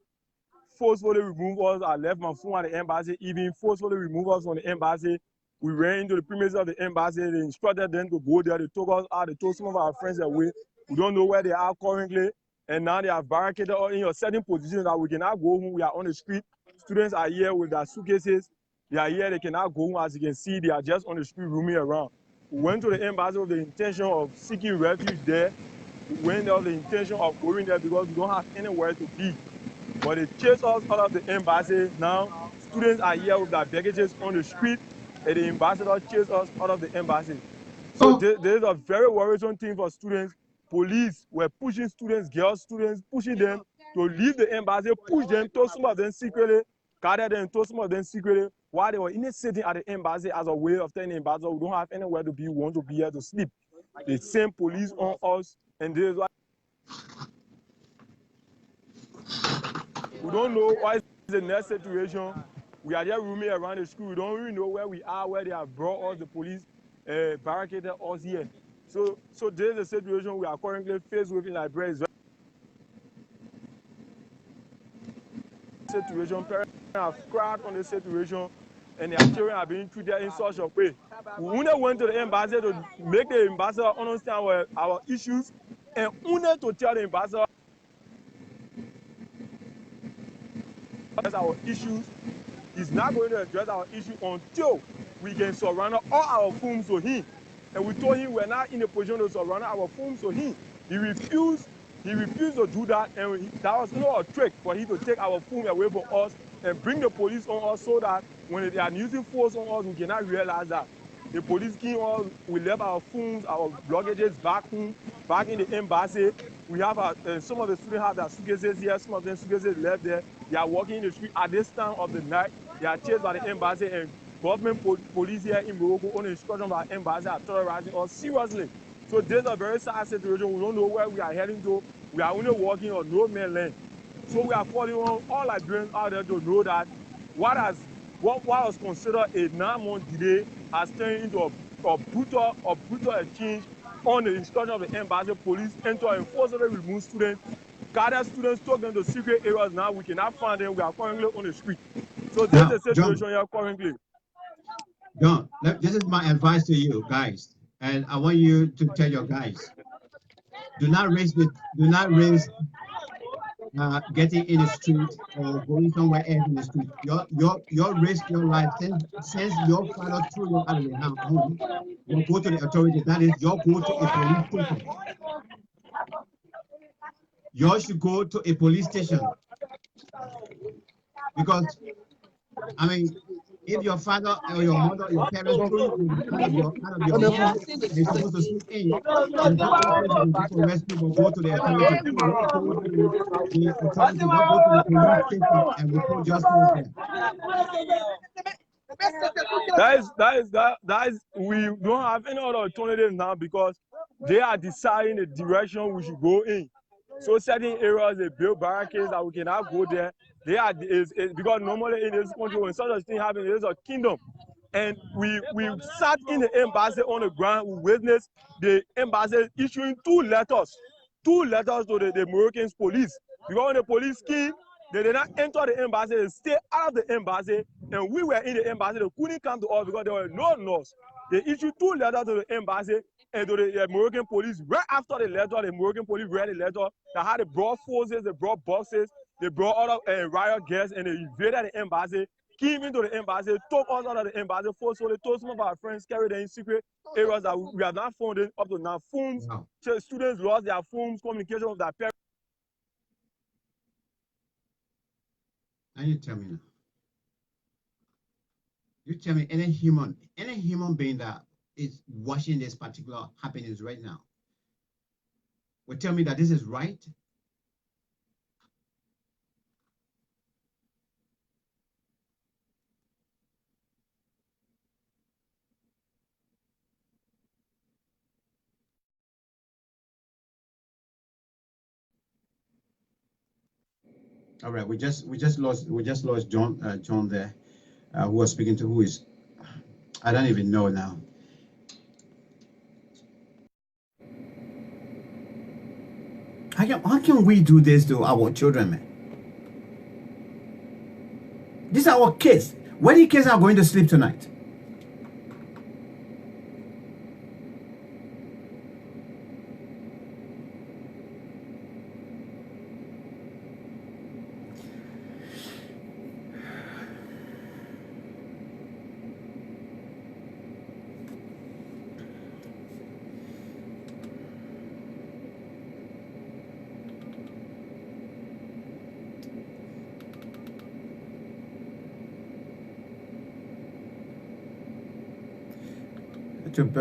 forcefully remove us. I left my phone at the embassy, even forcefully remove us from the embassy. We ran into the premises of the embassy. They instructed them to go there. They took us out. They told some of our friends away. We don't know where they are currently. And now they have barricaded us in a certain position that we cannot go home. We are on the street. Students are here with their suitcases. They are here. They cannot go home. As you can see, they are just on the street roaming around. We went to the embassy with the intention of seeking refuge there. We went there with the intention of going there because we don't have anywhere to be. But they chased us out of the embassy. Now, students are here with their baggages on the street, and the ambassador chased us out of the embassy. So this is a very worrisome thing for students. Police were pushing students, girls, students, pushing them to leave the embassy, push them, told some of them secretly, gathered them, told some of them secretly, while they were sitting at the embassy as a way of telling the ambassador, we don't have anywhere to be, we want to be here to sleep. They sent police on us, and this is why we don't know what is the next situation. We are just roaming around the school. We don't really know where we are, where they have brought us, the police barricaded us here. So this is the situation we are currently faced with in Liberia. Situation, parents have cried on the situation, and their children are being treated in such a way. We only went to the embassy to make the ambassador understand our issues, and only to tell the ambassador our issues. He's not going to address our issue until we can surrender all our funds to him. And we told him we're not in a position to surrender our funds to him. He refused to do that, and that was not a trick for him to take our funds away from us and bring the police on us so that when they are using force on us, we cannot realize that. The police came on, we left our phones, our luggages back home, back in the embassy. We have some of the students have their suitcases here, some of them suitcases left there. They are walking in the street at this time of the night. They are chased by the embassy, and government police here in Morocco on the instruction by the embassy are terrorizing us seriously. So this is a very sad situation. We don't know where we are heading to. We are only walking on no man's land. So we are calling on all Liberians out there to know that what was considered a 9-month delay has turned into a brutal exchange on the instruction of the embassy police and to enforcefully remove students, gather students, took them to secret areas. Now we cannot find them. We are currently on the street. So this is the situation here currently. John, this is my advice to you guys, and I want you to tell your guys: do not risk getting in the street or going somewhere else in the street. Your risk your life since your father threw you out of the home. You go to the authorities. That is, you go to a police station. You should go to a police station because, I mean, if your father or your mother or your parents threw you out of your home, you're supposed to sleep in. And go to rescue, but go to the authorities. The authorities, not go to the police station and report justice there. That is, we don't have any other alternative now because they are deciding the direction we should go in. So certain areas they build barricades that we cannot go there. They are because normally in this country when such a thing happens, it is a kingdom. And we sat in the embassy on the ground. We witnessed the embassy issuing two letters to the Moroccan police. Because when the police came, they did not enter the embassy, they stayed out of the embassy, and we were in the embassy. They couldn't come to us because there were no laws. They issued two letters to the embassy and to the Moroccan police. Right after the letter, the Moroccan police read the letter that had they brought forces, they brought boxes, they brought other riot gears, and they invaded the embassy, came into the embassy, took us out of the embassy, forcefully told some of our friends, carried them in secret areas that we have not found in up to now. Phones, so students lost their phones, communication with their parents. And you tell me now. You tell me any human being that is watching this particular happenings right now will tell me that this is right. All right, we just lost John there, who was speaking to, who is, I don't even know now. How can we do this to our children, man? These are our kids. Where the kids are going to sleep tonight?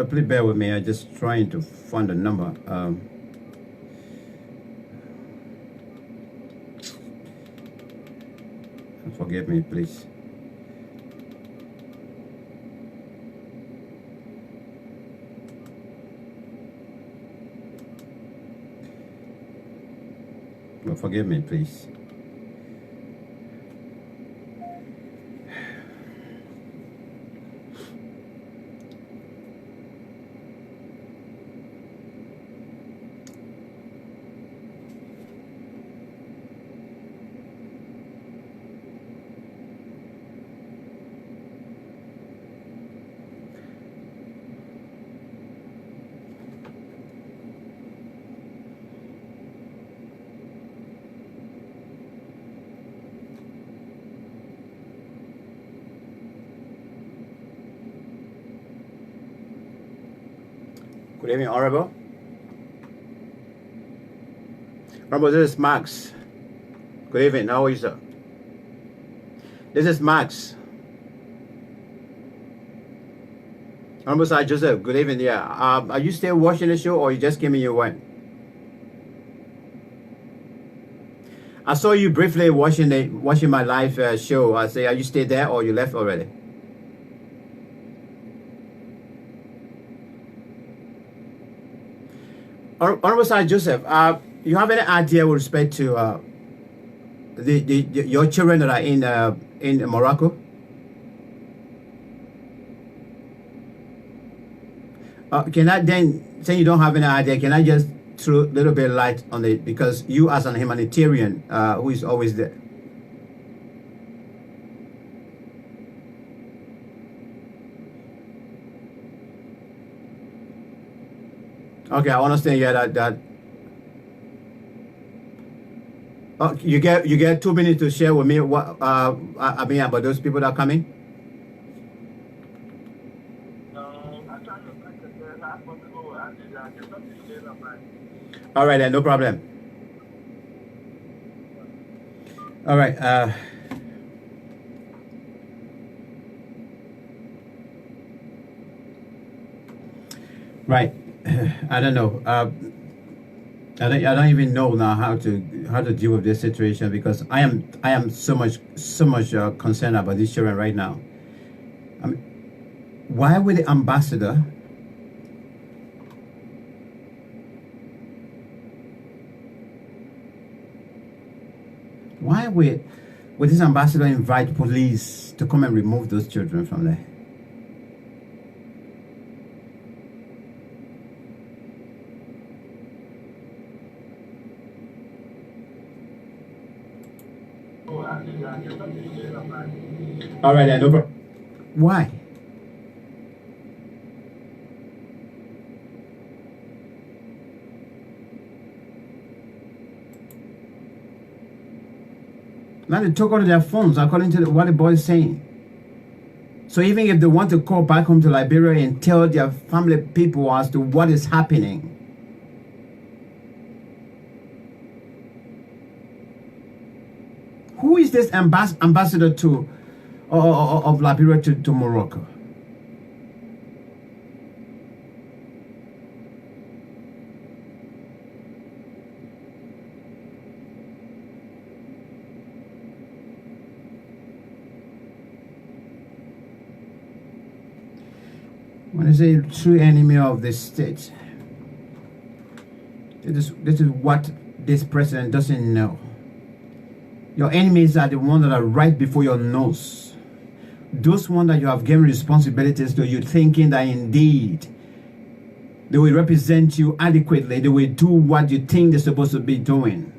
Please bear with me. I'm just trying to find a number. Forgive me, please. Forgive me, please. Good evening, Honorable. Honorable, this is Max. Good evening, how are you, sir? This is Max. Honorable Sir Joseph, good evening, yeah. Are you still watching the show or you just came in your went? I saw you briefly watching my live show. I say, are you still there or you left already? Honorable Sir Joseph, you have any idea with respect to your children that are in Morocco? Can I then, say you don't have any idea, can I just throw a little bit of light on it? Because you as an humanitarian who is always there. Okay, I understand. Yeah, that. Oh, you get 2 minutes to share with me what I mean about those people that are coming. All right, then, no problem. All right. Right. I don't know. I don't even know now how to deal with this situation, because I am so much concerned about these children right now. I mean, why would the ambassador would this ambassador invite police to come and remove those children from there? All right, then, no problem. Why? Now they took out their phones, according to what the boy is saying. So even if they want to call back home to Liberia and tell their family people as to what is happening, who is this ambassador to of Liberia to Morocco? When I say true enemy of the state, this is what this president doesn't know. Your enemies are the ones that are right before your nose. Those ones that you have given responsibilities to, you thinking that indeed they will represent you adequately, they will do what you think they're supposed to be doing.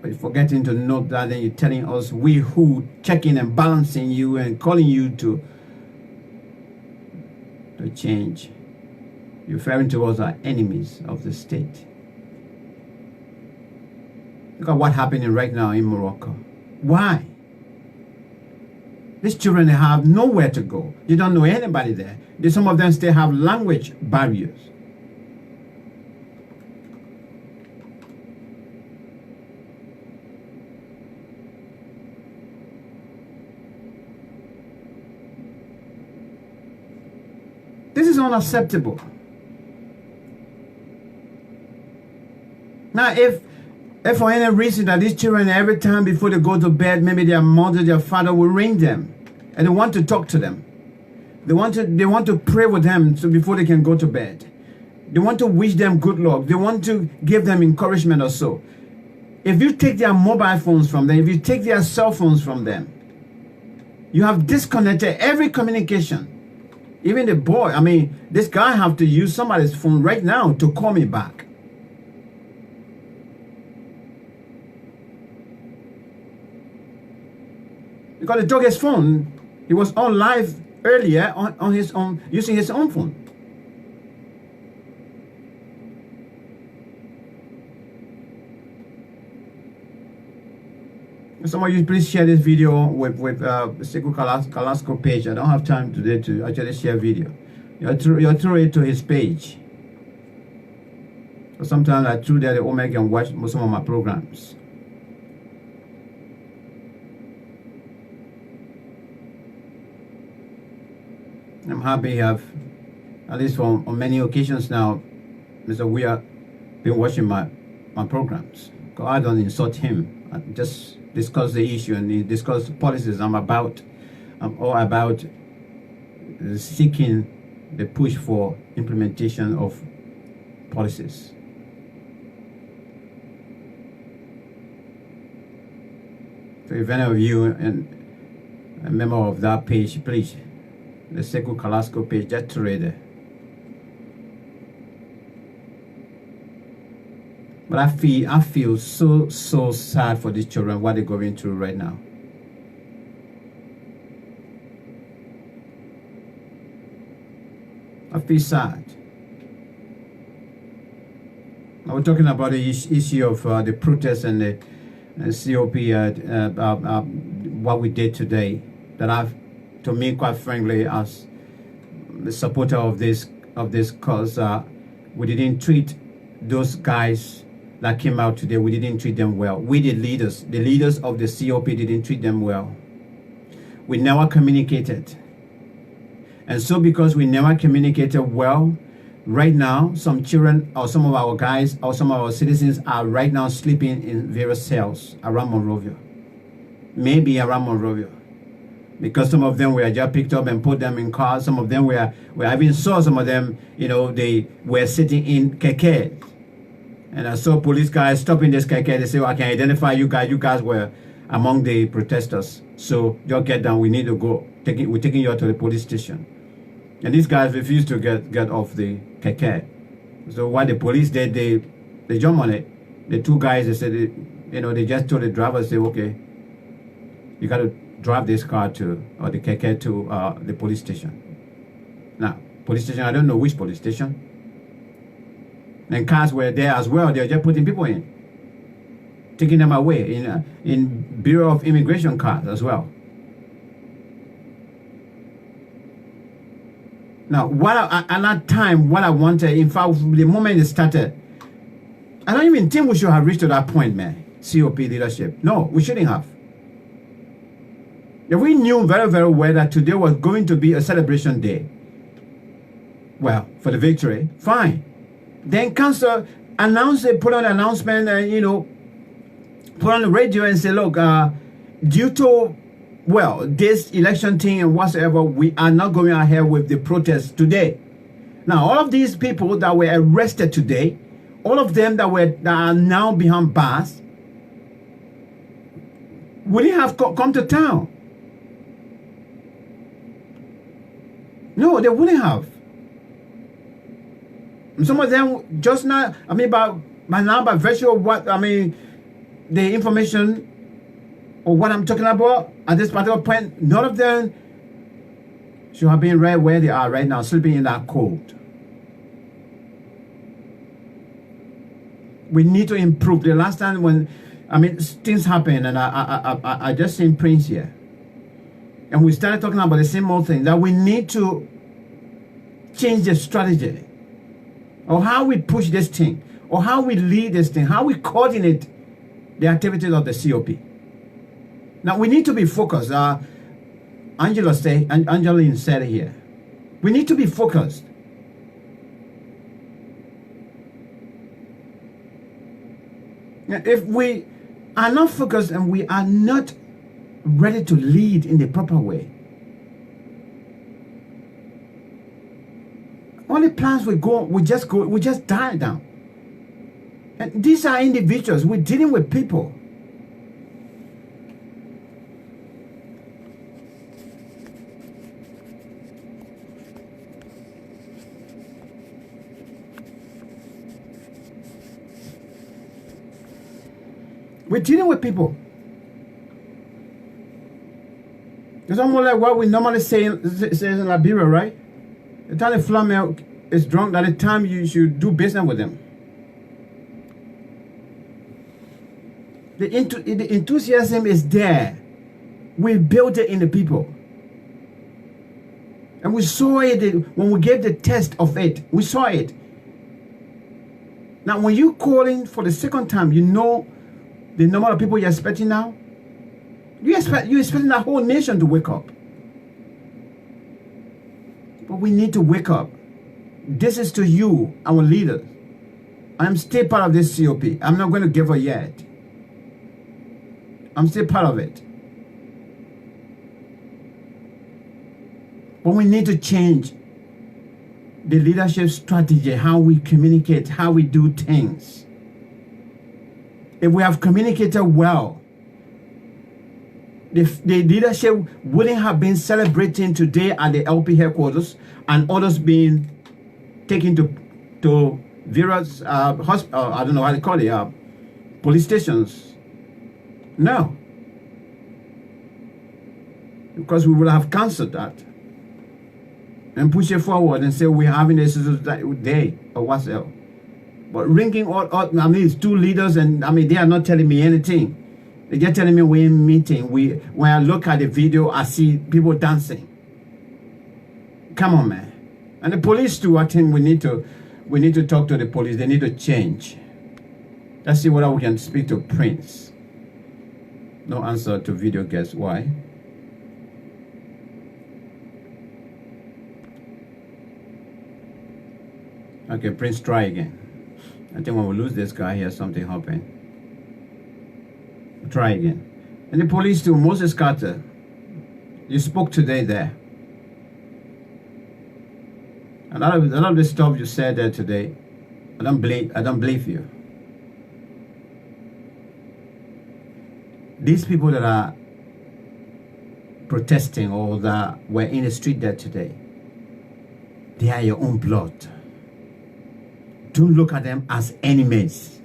But forgetting to note that, then you're telling us we who checking and balancing you and calling you to change. You're referring to us as enemies of the state. Look at what's happening right now in Morocco. Why? These children have nowhere to go. You don't know anybody there. Some of them still have language barriers. This is unacceptable. Now, if for any reason that these children, every time before they go to bed, maybe their mother, their father will ring them and they want to talk to them. They want to pray with them so before they can go to bed. They want to wish them good luck. They want to give them encouragement or so. If you take their mobile phones from them, if you take their cell phones from them, you have disconnected every communication. Even the boy, I mean, this guy have to use somebody's phone right now to call me back. Because he took his phone, he was on live earlier on his own, using his own phone. Some of you please share this video with Sekou Carrasco page. I don't have time today to actually share video. You throw it to his page. So sometimes I through there the Omega can watch some of my programs. I'm happy you have, at least on many occasions now, Mr. Weir been watching my programs. Because I don't insult him. I just discuss the issue and discuss policies. I'm all about seeking the push for implementation of policies. So if any of you and a member of that page, please, the Sekou Carrasco page, just read it. But I feel so sad for these children, what they're going through right now. I feel sad. I was talking about the issue of the protests and the COP, what we did today. That to me, quite frankly, as the supporter of this cause, we didn't treat those guys that came out today. We didn't treat them well. We the leaders of the COP didn't treat them well. We never communicated. And so because we never communicated well, right now, some children or some of our guys or some of our citizens are right now sleeping in various cells around Monrovia. Maybe around Monrovia. Because some of them were just picked up and put them in cars. Some of them we even saw some of them, they were sitting in keke. And I saw police guys stopping this keke. They say, I can identify you guys. You guys were among the protesters. So just get down. We need to go. We're taking you out to the police station. And these guys refused to get off the keke. So what the police did, they jumped on it. The two guys, they said, they just told the driver, say, okay, you got to drive this car or the keke to the police station. Now, police station, I don't know which police station. And cars were there as well. They're just putting people in, taking them away in Bureau of Immigration cars as well. Now, at that time, what I wanted, in fact, the moment it started, I don't even think we should have reached to that point, man. COP leadership. No, we shouldn't have. If we knew very, very well that today was going to be a celebration day, well, for the victory, fine. Then council announce it, put on an announcement, put on the radio and say, look, due to this election thing and whatsoever, we are not going ahead with the protest today. Now, all of these people that were arrested today, all of them that are now behind bars, wouldn't have come to town. No, they wouldn't have. And some of them just now, by virtue of the information or what I'm talking about at this particular point, none of them should have been right where they are right now, sleeping in that cold. We need to improve. The last time when, things happen, and I just seen Prince here, and we started talking about the same old thing, that we need to change the strategy, or how we push this thing, or how we lead this thing, how we coordinate the activities of the COP. Now, we need to be focused. Angeline said here, we need to be focused. Now, if we are not focused and we are not ready to lead in the proper way, all the plans we just die down. And these are individuals. We're dealing with people. We're dealing with people. It's almost like what we normally say in Liberia, right? The time the flamme is drunk, at the time you should do business with them. The enthusiasm is there. We built it in the people. And we saw it when we gave the test of it. We saw it. Now, when you calling for the second time, you know the number of people you're expecting now. You're expecting the whole nation to wake up. But we need to wake up. This is to you, our leaders. I'm still part of this COP. I'm not going to give up yet. I'm still part of it. But we need to change the leadership strategy, how we communicate, how we do things. If we have communicated well, the leadership wouldn't have been celebrating today at the LP headquarters and others being taken to various hospital, I don't know how to call it, police stations. No. Because we would have cancelled that and push it forward and say we're having this day or what's else. But ringing all, I mean, it's two leaders, and I mean, they are not telling me anything. They're just telling me we're in meeting. When I look at the video, I see people dancing. Come on, man. And the police too. I think we need to talk to the police. They need to change. Let's see whether we can speak to Prince. No answer to video. Guess why? Okay, Prince, try again. I think when we lose this guy here, something happened. Try again. And the police too, Moses Carter, you spoke today there. A lot of the stuff you said there today, I don't believe you. These people that are protesting or that were in the street there today, they are your own blood. Don't look at them as enemies.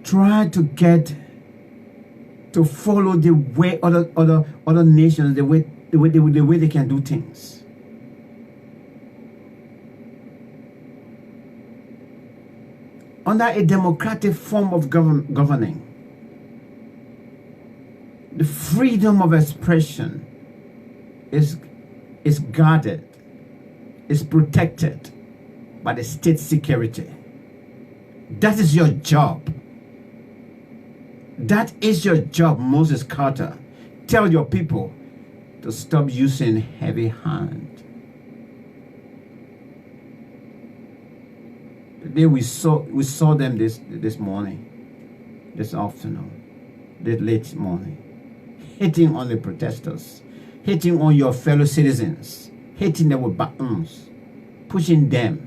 Try to get to follow the way other nations, the way they can do things. Under a democratic form of governing, the freedom of expression is guarded, is protected by the state security. That is your job. That is your job, Moses Carter. Tell your people to stop using heavy hand. Today we saw them this morning, this afternoon, this late morning, hitting on the protesters, hitting on your fellow citizens, hitting them with batons, pushing them.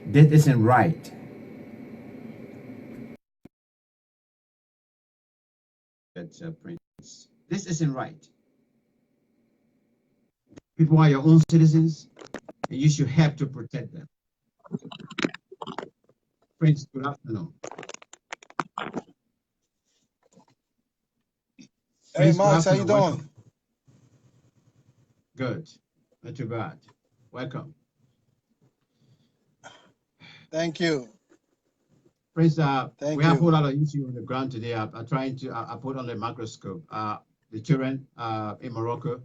This isn't right. Prince. This isn't right. People are your own citizens, and you should help to protect them. Prince, good afternoon. Hey, Max, how you doing? Welcome. Good. Not too bad. Welcome. Thank you. Prince, we have a whole lot of issues on the ground today. I'm trying to put on the microscope. The children in Morocco,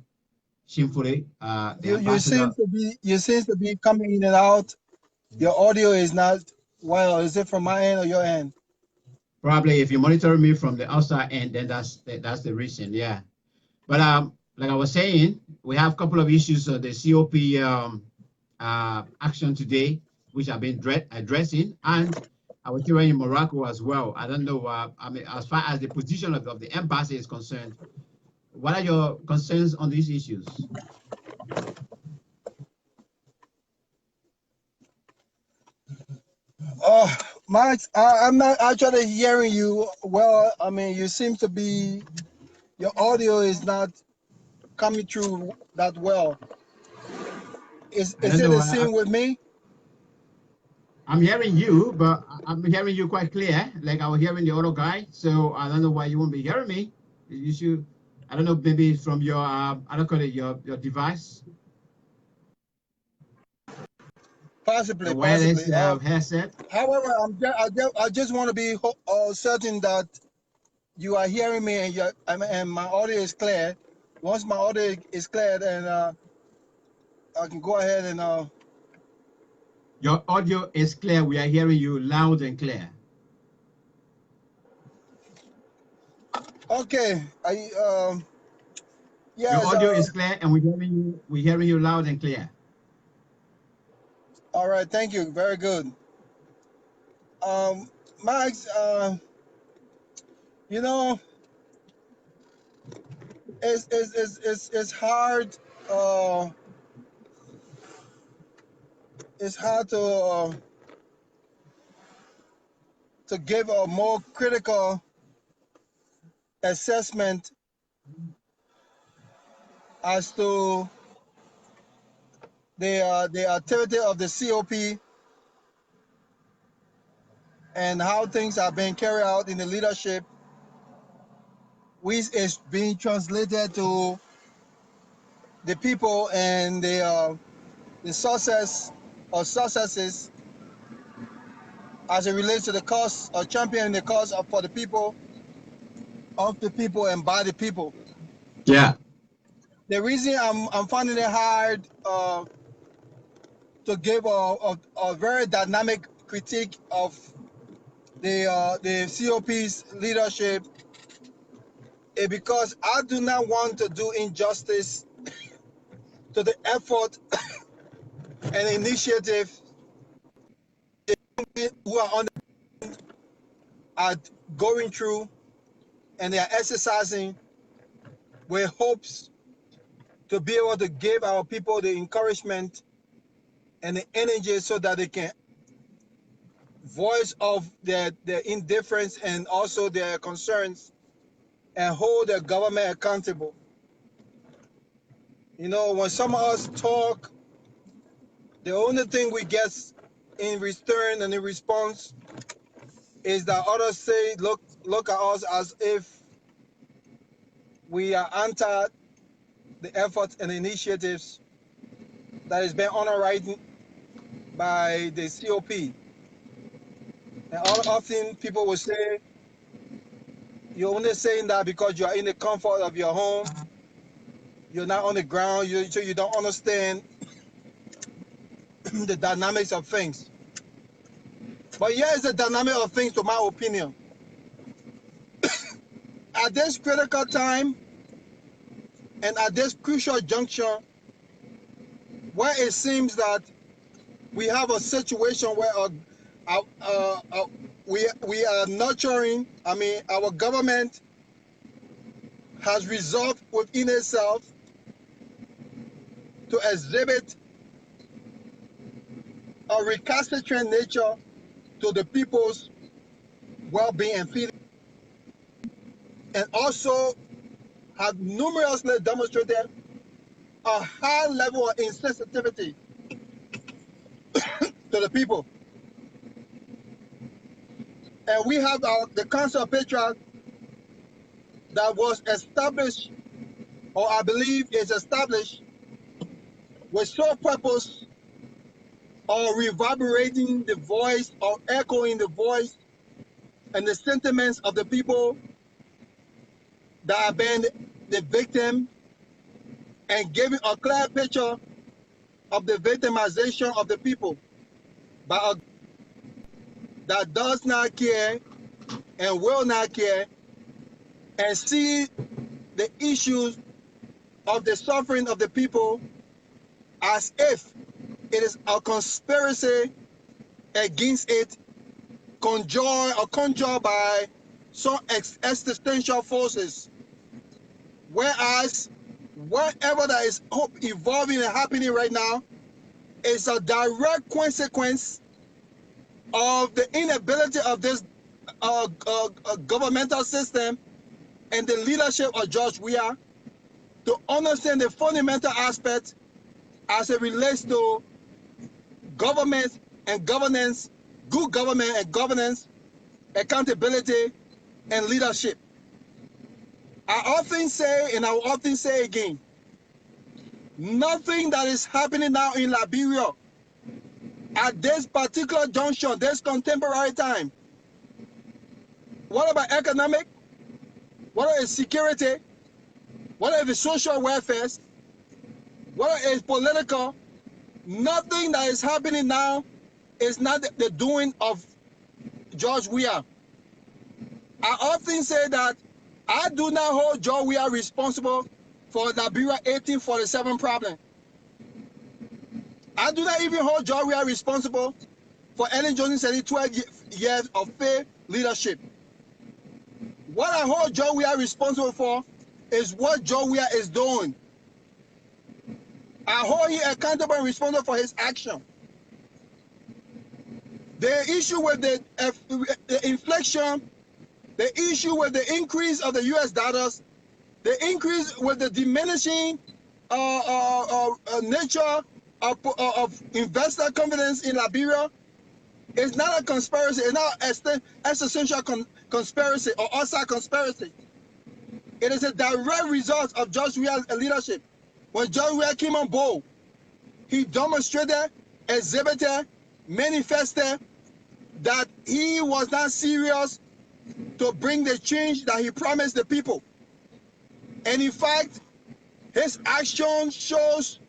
shamefully. You seem to be coming in and out. Your audio is not well. Is it from my end or your end? Probably if you monitor me from the outside end, then that's the reason. Yeah. But like I was saying, we have a couple of issues of the COP action today, which I've been addressing, and I was hearing in Morocco as well. I don't know. I mean, as far as the position of the embassy is concerned, what are your concerns on these issues? Max, I'm not actually hearing you well. I mean, you seem to be, your audio is not coming through that well. Is it the same with me? I'm hearing you, but I'm hearing you quite clear, like I was hearing the other guy. So I don't know why you won't be hearing me. You should, I don't know, maybe from your, I don't call it your device. Possibly, wireless, possibly. headset. However, I just want to be certain that you are hearing me and my audio is clear. Once my audio is clear, then I can go ahead and. Your audio is clear. We are hearing you loud and clear. Okay. Yes, your audio is clear, and we're hearing you loud and clear. All right. Thank you. Very good. Max, you know, it's hard. It's hard to to give a more critical assessment as to the activity of the COP and how things are being carried out in the leadership, which is being translated to the people and the success or successes as it relates to the cause or championing the cause for the people, of the people, and by the people. Yeah. The reason I'm finding it hard to give a very dynamic critique of the COP's leadership is because I do not want to do injustice to the effort and initiative who are going through, and they are exercising with hopes to be able to give our people the encouragement and the energy so that they can voice of their indifference and also their concerns and hold their government accountable. You know, when some of us talk, the only thing we get in return and in response is that others say, look at us as if we are anti the efforts and initiatives that is being underwritten by the COP. And often people will say, you're only saying that because you are in the comfort of your home, you're not on the ground, so you don't understand the dynamics of things. But here is the dynamic of things, to my opinion. At this critical time and at this crucial juncture, where it seems that we have a situation where we are nurturing, our government has resolved within itself to exhibit a recalcitrant nature to the people's well-being and feeling, and also have numerously demonstrated a high level of insensitivity to the people. And we have the Council of Patriots that was established, or I believe is established, with sole purpose of reverberating the voice, or echoing the voice and the sentiments of the people that have been the victim, and giving a clear picture of the victimization of the people by a that does not care and will not care, and see the issues of the suffering of the people as if it is a conspiracy against it, conjured by some existential forces. Whereas whatever that is evolving and happening right now is a direct consequence of the inability of this governmental system and the leadership of George Weah to understand the fundamental aspects as it relates to government and governance, good government and governance, accountability, and leadership. I often say, and I will often say again, nothing that is happening now in Liberia at this particular junction, this contemporary time, what about economic, what is security, what is social welfare, what is political, nothing that is happening now is not the doing of George Weah. I often say that I do not hold George Weah responsible for Liberia 1847 problem. I do not even hold George Weah responsible for Ellen Johnson 12 years of failed leadership. What I hold George Weah responsible for is what George Weah is doing. I hold him accountable and responsible for his action. the issue with the inflation, the issue with the increase of the US dollars, the increase with the diminishing nature of investor confidence in Liberia is not a conspiracy, it's not an existential conspiracy or outside conspiracy. It is a direct result of George Weah's leadership. When George Weah came on board, he demonstrated, exhibited, manifested that he was not serious to bring the change that he promised the people. And in fact, his action shows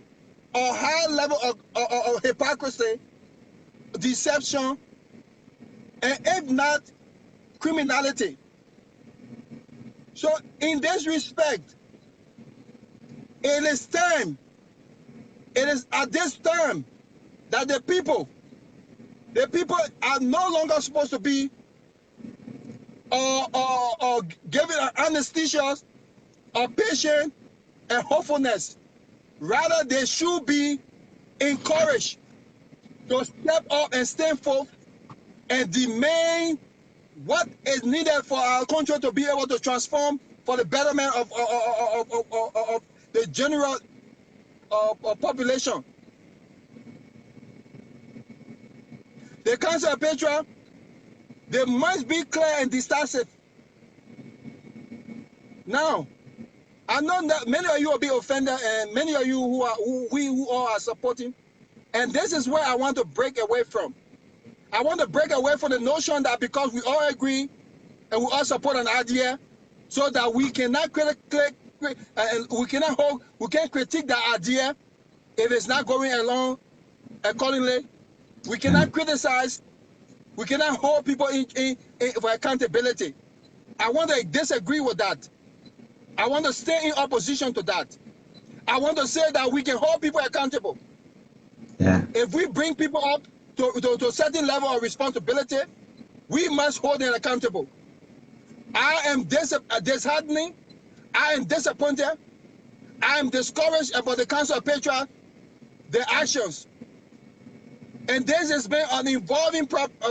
a high level of hypocrisy, deception, and if not, criminality. So in this respect, it is time, it is at this time that the people are no longer supposed to be given anesthesia or patience and hopefulness. Rather, they should be encouraged to step up and stand forth and demand what is needed for our country to be able to transform for the betterment of the general population. The Council of Petra, they must be clear and decisive. Now, I know that many of you will be offended, and many of you who all are supporting, and this is where I want to break away from. I want to break away from the notion that because we all agree and we all support an idea, so that we cannot we can't critique the idea if it's not going along accordingly. We cannot criticize. We cannot hold people in for accountability. I want to disagree with that. I want to stay in opposition to that. I want to say that we can hold people accountable. Yeah. If we bring people up to a certain level of responsibility, we must hold them accountable. I am disheartening. I am disappointed. I am discouraged about the Council of Petra, their actions. And this has been an evolving proposition.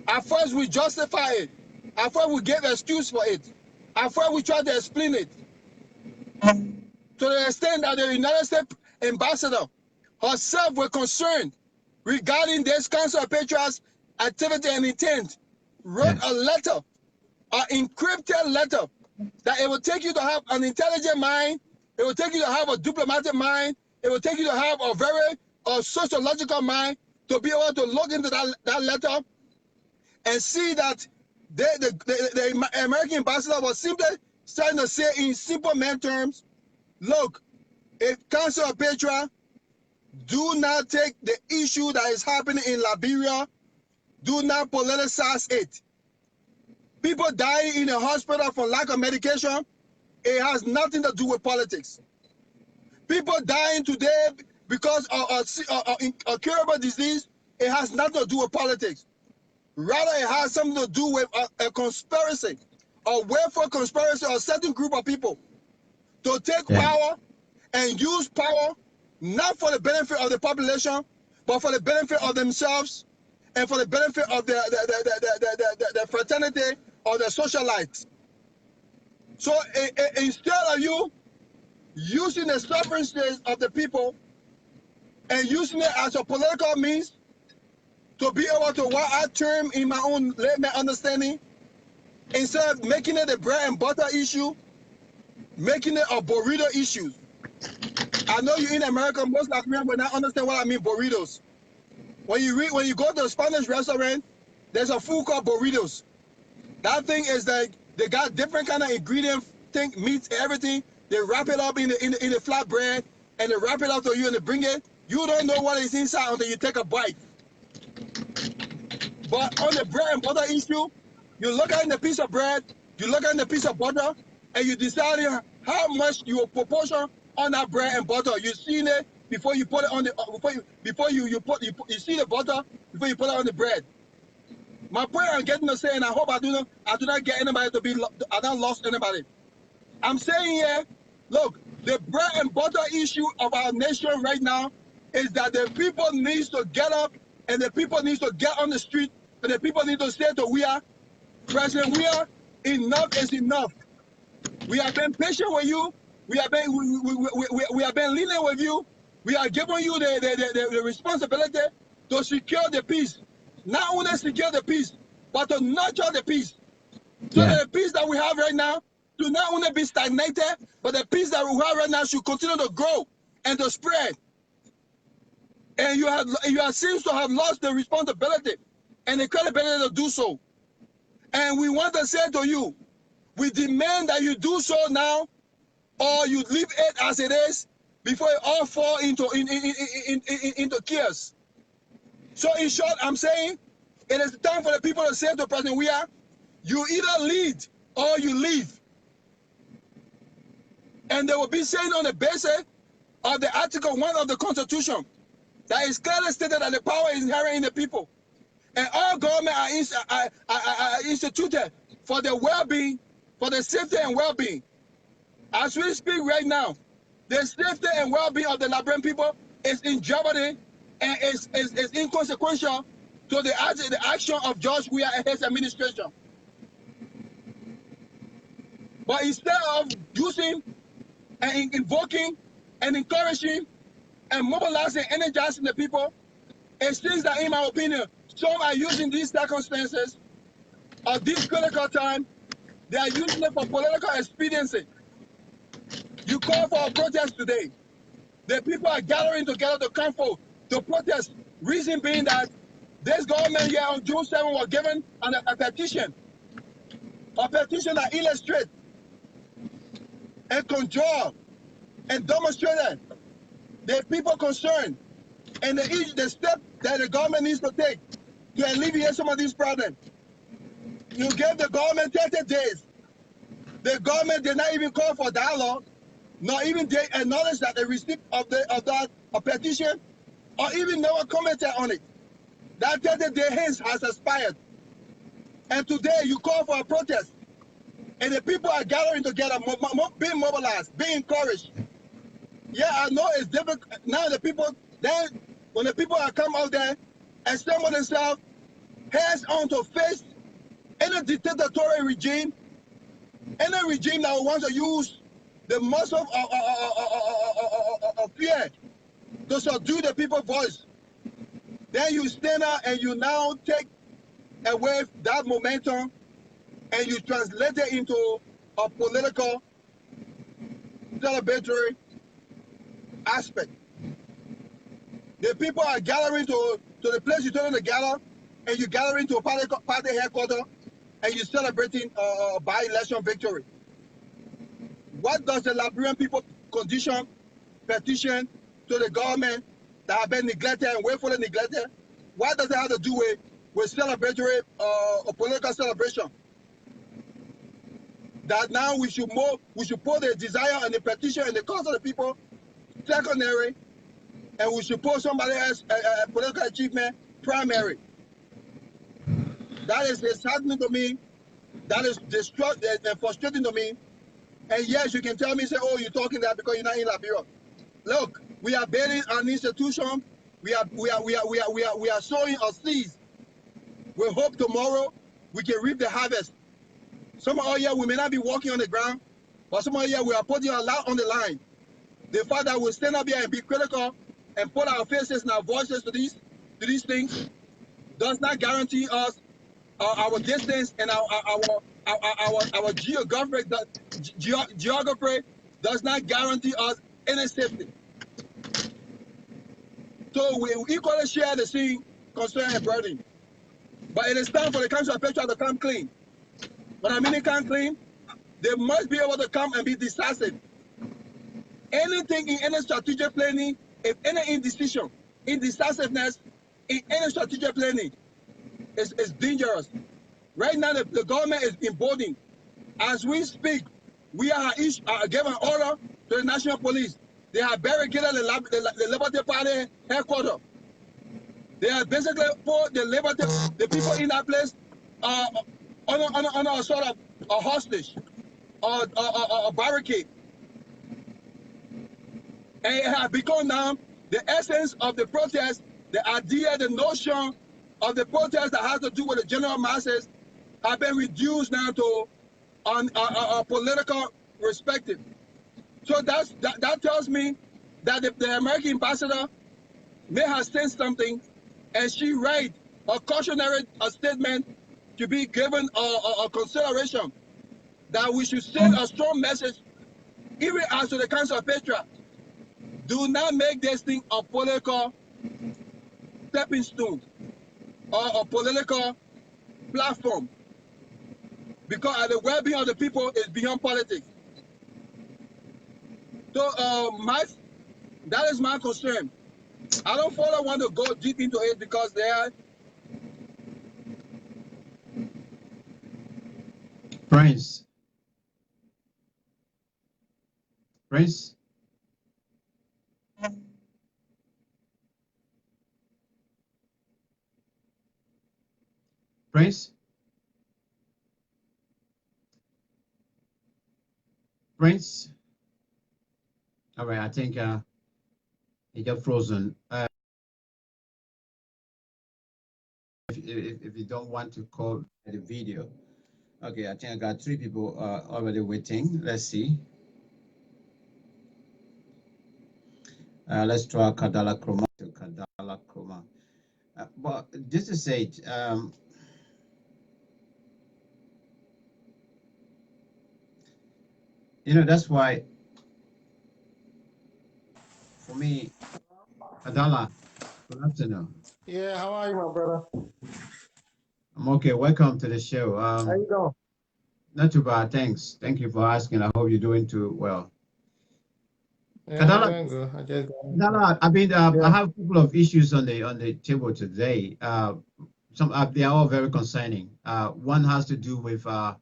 At first we justify it. At first we gave excuse for it. At first we try to explain it. To the extent that the United States ambassador herself were concerned regarding this Council of Petra's activity and intent, wrote a letter, an encrypted letter, that it will take you to have an intelligent mind, it will take you to have a diplomatic mind, it will take you to have a very sociological mind to be able to look into that letter and see that the American ambassador was simply trying to say in simple man terms, look, if Council of Petra do not take the issue that is happening in Liberia, do not politicize it. People dying in the hospital for lack of medication, it has nothing to do with politics. People dying today because of a curable disease, it has nothing to do with politics. Rather, it has something to do with a conspiracy, a welfare conspiracy of a certain group of people to take power and use power not for the benefit of the population, but for the benefit of themselves and for the benefit of the fraternity or the socialites. So instead of you using the sovereignty of the people and using it as a political means to be able to, what I term in my own layman understanding, instead of making it a bread and butter issue, making it a burrito issue. I know you in America, most Liberians will not understand what I mean burritos. When you go to a Spanish restaurant, there's a food called burritos. That thing is like they got different kind of ingredient, meats, everything. They wrap it up in the flat bread and they wrap it up to you and they bring it. You don't know what is inside until you take a bite. But on the bread and butter issue, you look at the piece of bread, you look at the piece of butter, and you decide how much you will proportion on that bread and butter. You seen it before you put it on the you see the butter before you put it on the bread. My point I'm getting to say, and I hope I do not get anybody to be I don't lost anybody. I'm saying here, look, the bread and butter issue of our nation right now is that the people needs to get up and the people needs to get on the street and the people need to say to President enough is enough. We have been patient with you. We have been lenient with you. We are giving you the responsibility to secure the peace. Not only secure the peace, but to nurture the peace. So the peace that we have right now to not only be stagnated, but the peace that we have right now should continue to grow and to spread. And you have seems to have lost the responsibility and the credibility to do so. And we want to say to you, we demand that you do so now, or you leave it as it is before it all fall into chaos. So in short, I'm saying it is time for the people to say to President Weah, you either lead or you leave. And they will be saying on the basis of the Article 1 of the Constitution that is clearly stated that the power is inherent in the people. And all government are instituted for the well-being, for the safety and well-being. As we speak right now, the safety and well-being of the Liberian people is in jeopardy and is inconsequential to the action of Judge Weah and his administration. But instead of using and invoking and encouraging and mobilizing and energizing the people, it seems that, in my opinion, some are using these circumstances of this critical time, they are using it for political expediency. You call for a protest today. The people are gathering together to come for to protest. Reason being that this government here on June 7 was given a petition that illustrates and conjure and demonstrated the people concerned and the step that the government needs to take to alleviate some of these problems. You gave the government 30 days. The government did not even call for dialogue, nor even they acknowledge that the receipt of that petition, or even never commented on it. That 30-day hence has expired. And today you call for a protest. And the people are gathering together, being mobilized, being encouraged. Yeah, I know it's difficult. Now the people, then when the people are come out there and assemble themselves, heads on to face any dictatorial regime, any regime that wants to use the muscle of fear to subdue the people's voice. Then you stand up and you now take away that momentum and you translate it into a political celebratory aspect. The people are gathering to the place you told them to gather, and you gathering to a party headquarters, and you're celebrating a by-election victory. What does the Liberian people petition to the government that have been neglected and willfully neglected? What does it have to do with celebratory or political celebration? That now we should put the desire and the petition and the cause of the people secondary, and we should put somebody else a political achievement primary. That is disheartening to me. That is destructive and frustrating to me. And yes, you can tell me, say, oh, you're talking that because you're not in Liberia. Look, we are building an institution. We are sowing our seeds. We hope tomorrow we can reap the harvest. Some of us here, we may not be walking on the ground, but some of us here, we are putting a lot on the line. The fact that we stand up here and be critical and put our faces and our voices to these things does not guarantee us our distance and our geography does not guarantee us any safety. So we equally share the same concern and burden. But it is time for the country of Petra to come clean. When I mean it come clean, they must be able to come and be decisive. Anything in any strategic planning, if any indecisiveness in any strategic planning is dangerous. Right now, the government is emboldened. As we speak, we are given order to the National Police. They have barricaded the Liberty Party headquarters. They have basically put the people in that place on a sort of a hostage or a barricade. And it has become now the essence of the protest, the idea, the notion of the protest that has to do with the general masses have been reduced now to a political perspective. So that tells me that the American ambassador may have said something, and she write a cautionary statement to be given a consideration that we should send a strong message, even as to the Council of Patriots. Do not make this thing a political stepping stone or a political platform, because the well-being of the people is beyond politics. So that is my concern. I don't fully want to go deep into it because they are. Prince. Prince. Prince. Prince. All right, I think he got frozen. If you don't want to call the video. Okay, I think I got 3 people already waiting. Let's see. Let's try Kadala Chroma to Kadala Chroma. But just to say it, you know, that's why for me, Kadala, good afternoon. Yeah, how are you, my brother? I'm okay. Welcome to the show. How you doing? Not too bad, thanks. Thank you for asking. I hope you're doing too well. Yeah, I'm doing good. Kadala, I mean, I have a couple of issues on the table today. They are all very concerning. One has to do with our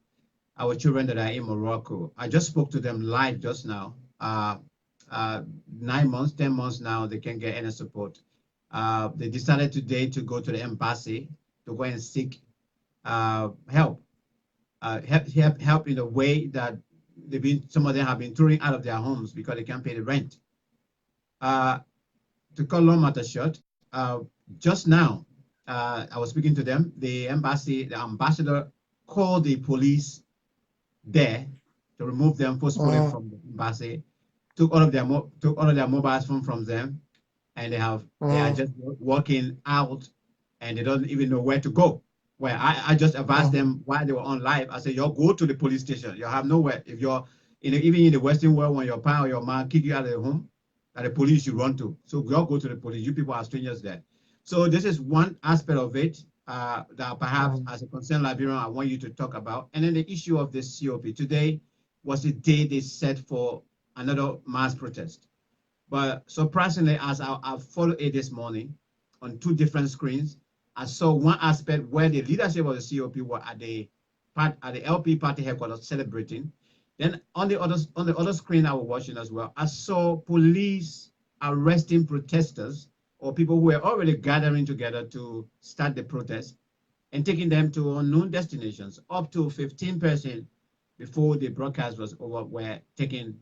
children that are in Morocco. I just spoke to them live just now. 9 months, 10 months now, they can't get any support. They decided today to go to the embassy to go and seek help in a way that some of them have been thrown out of their homes because they can't pay the rent. To cut long matter short, just now, I was speaking to them. The ambassador called the police there to remove them forcefully from the embassy, took all of their mobile phones from them, and they are just walking out, and they don't even know where to go. Well, I just advised them while they were on live. I said, y'all go to the police station. You have nowhere. If you're even in the Western world, when your pa or your mom kick you out of the home, that the police should run to. So y'all go to the police. You people are strangers there. So this is one aspect of it that perhaps as a concerned Liberian, I want you to talk about. And then the issue of this COP. Today was the day they set for another mass protest. But surprisingly, as I followed it this morning on 2 different screens, I saw one aspect where the leadership of the COP were at the LP party headquarters celebrating. Then on the other screen I was watching as well, I saw police arresting protesters or people who were already gathering together to start the protest and taking them to unknown destinations. Up to 15 persons before the broadcast was over were taken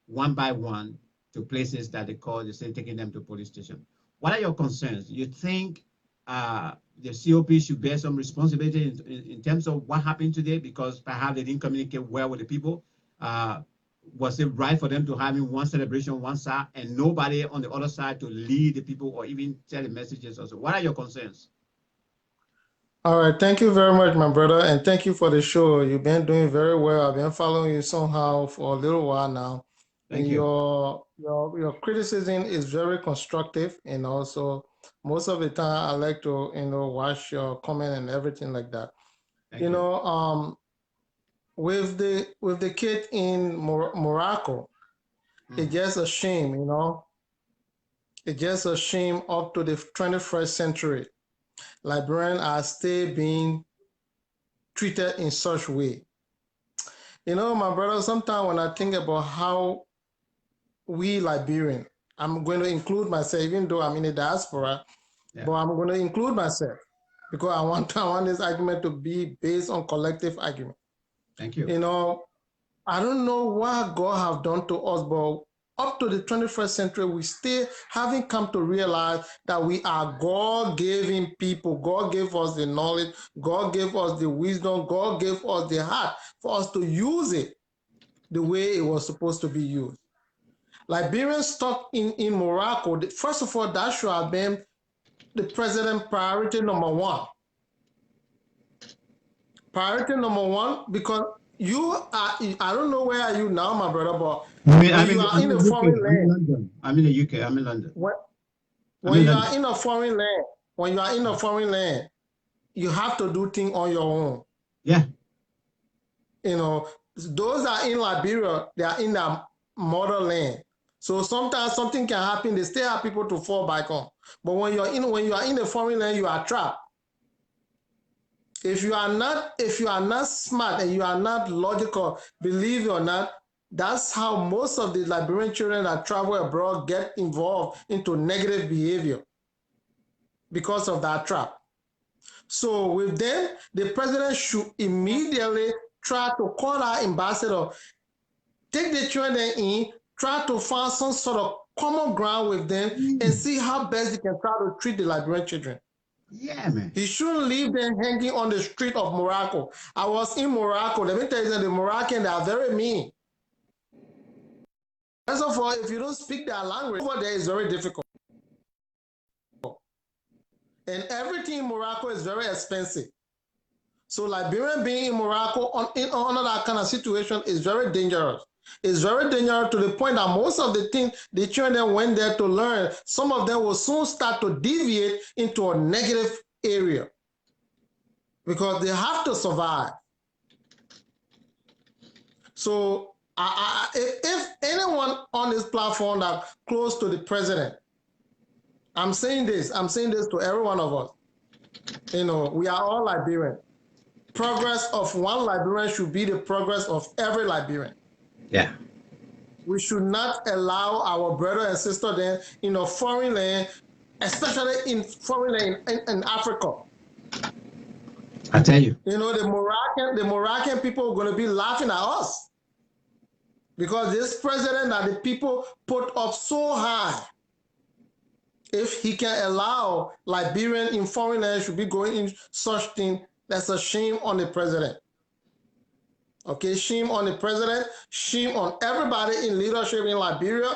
one by one to places that they say taking them to police station. What are your concerns? You think the COP should bear some responsibility in terms of what happened today because perhaps they didn't communicate well with the people? Was it right for them to have one celebration on one side and nobody on the other side to lead the people or even tell the messages also? What are your concerns? All right, thank you very much, my brother, and thank you for the show. You've been doing very well. I've been following you somehow for a little while now. Thank you. Your criticism is very constructive, and also most of the time I like to watch your comment and everything like that. Thank you. With the kid in Morocco, it's just a shame, It's just a shame up to the 21st century. Liberians are still being treated in such way. My brother, sometimes when I think about how we Liberian, I'm going to include myself, even though I'm in the diaspora, but I'm going to include myself because I want this argument to be based on collective argument. Thank you. I don't know what God have done to us, but up to the 21st century, we still haven't come to realize that we are God-given people. God gave us the knowledge, God gave us the wisdom, God gave us the heart for us to use it the way it was supposed to be used. Liberians stuck in Morocco, first of all, that should have been the president's priority number one. Priority number one, because you are, I don't know where are you now, my brother, but I'm in a foreign land. I'm in the UK. I'm in London. When you are in a foreign land, you have to do things on your own. Yeah. You know, those that are in Liberia, they are in their motherland. So sometimes something can happen. They still have people to fall back on. But when you are in a foreign land, you are trapped. If you are not smart and you are not logical, believe it or not, that's how most of the Liberian children that travel abroad get involved into negative behavior because of that trap. So with them, the president should immediately try to call our ambassador, take the children in, try to find some sort of common ground with them and see how best he can try to treat the Liberian children. Yeah, man. He shouldn't leave them hanging on the street of Morocco. I was in Morocco. Let me tell you that the Moroccans, they are very mean. First of all, if you don't speak their language, over there is very difficult. And everything in Morocco is very expensive. So Liberian being in Morocco under that kind of situation is very dangerous. It's very dangerous to the point that most of the things the children went there to learn, some of them will soon start to deviate into a negative area because they have to survive. So if anyone on this platform that close to the president, I'm saying this to every one of us. You know, we are all Liberian. Progress of one Liberian should be the progress of every Liberian. Yeah. We should not allow our brother and sister there in a foreign land, especially in foreign land in Africa. I tell you. You know, the Moroccan people are going to be laughing at us because this president that the people put up so high, if he can allow Liberian in foreign land should be going in such thing, that's a shame on the president. Okay, shame on the president, shame on everybody in leadership in Liberia.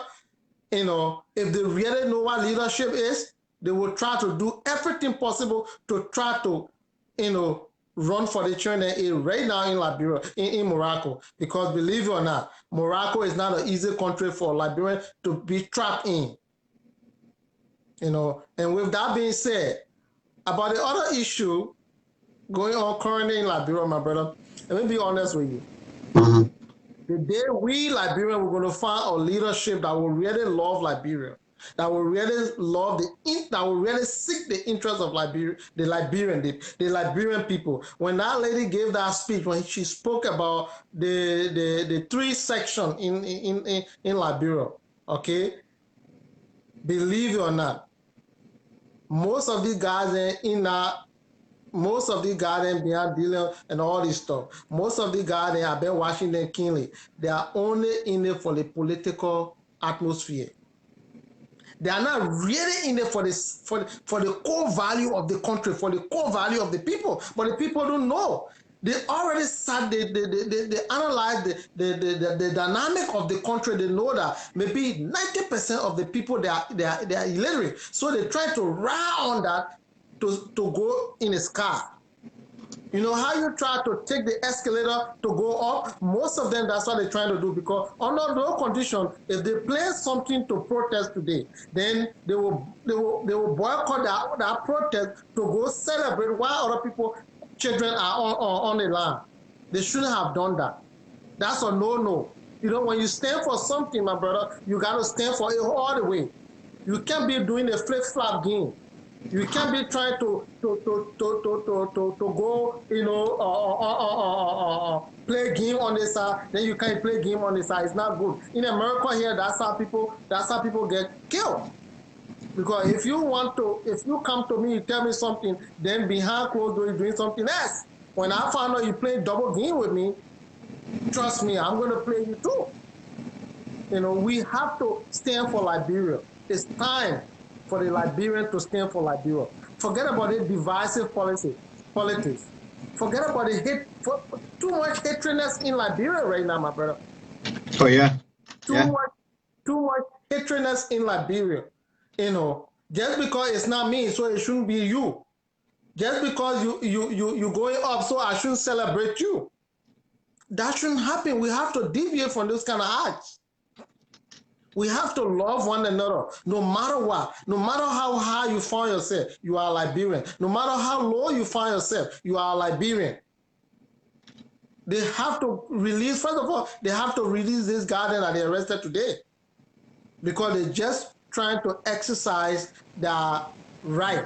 You know, if they really know what leadership is, they will try to do everything possible to try to, you know, run for the children right now in Liberia, in Morocco. Because believe it or not, Morocco is not an easy country for Liberian to be trapped in. You know, and with that being said, about the other issue going on currently in Liberia, my brother, let me be honest with you. The day we Liberians were going to find a leadership that will really love Liberia, that will really love that will really seek the interests of Liberia, the Liberian people. When that lady gave that speech, when she spoke about the three sections in Liberia, okay, believe it or not, most of these guys in that. Most of these guys behind dealing and all this stuff. Most of these guys have been watching them keenly. They are only in it for the political atmosphere. They are not really in it for the core value of the country, for the core value of the people. But the people don't know. They already sat. They analyze the dynamic of the country. They know that maybe 90% of the people they are illiterate. So they try to ride on that. To go in a car. You know how you try to take the escalator to go up? Most of them, that's what they're trying to do, because under no condition, if they plan something to protest today, then they will boycott that protest to go celebrate while other people, children are on the land. They shouldn't have done that. That's a no-no. You know, when you stand for something, my brother, you got to stand for it all the way. You can't be doing a flip-flop game. You can't be trying to go, you know, play game on this side, then you can't play game on this side. It's not good. In America here, that's how people get killed. Because if you come to me, you tell me something, then behind closed doors, you're doing something else. When I found out you playing double game with me, trust me, I'm going to play you too. You know, we have to stand for Liberia. It's time for the Liberians to stand for Liberia. Forget about the divisive politics. Forget about the hate. Too much hatredness in Liberia right now, my brother. Oh yeah. Too much hatredness in Liberia. You know, just because it's not me, so it shouldn't be you. Just because you going up, so I shouldn't celebrate you. That shouldn't happen. We have to deviate from those kind of acts. We have to love one another, no matter what. No matter how high you find yourself, you are a Liberian. No matter how low you find yourself, you are a Liberian. They have to release, first of all, they have to release this guy that they arrested today, because they're just trying to exercise their right.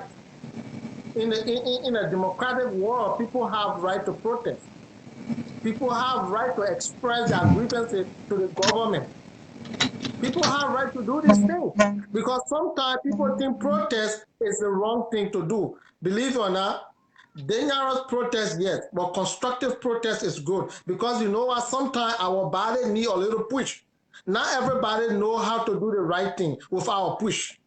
In a democratic world, people have right to protest. People have right to express their grievances to the government. People have right to do these things, because sometimes people think protest is the wrong thing to do. Believe it or not, dangerous protest, yes, but constructive protest is good, because you know what, sometimes our body need a little push. Not everybody know how to do the right thing without a push.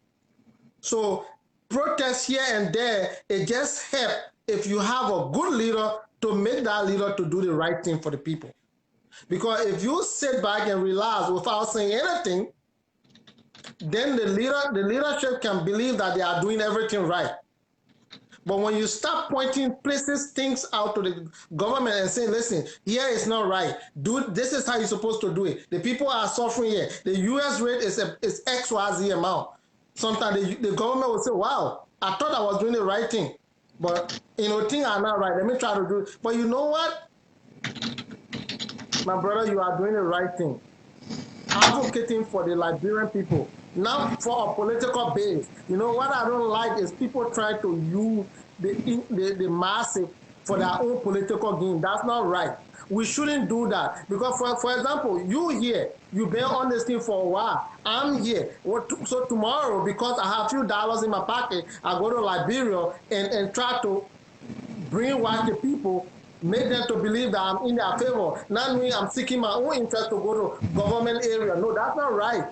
So protest here and there, it just helps if you have a good leader to make that leader to do the right thing for the people. Because if you sit back and relax without saying anything, then the leadership can believe that they are doing everything right. But when you start pointing things out to the government and saying, listen, here is not right. This is how you're supposed to do it. The people are suffering here. The US rate is XYZ amount. Sometimes the government will say, wow, I thought I was doing the right thing. But, you know, things are not right. Let me try to do it. But you know what? My brother, you are doing the right thing. Advocating for the Liberian people, not for a political base. You know what I don't like is people trying to use the masses for their own political gain. That's not right. We shouldn't do that. Because, for example, you here, you've been on this thing for a while. I'm here. So tomorrow, because I have a few dollars in my pocket, I go to Liberia and try to brainwash the people, make them to believe that I'm in their favor. Not me, I'm seeking my own interest to go to government area. No, that's not right.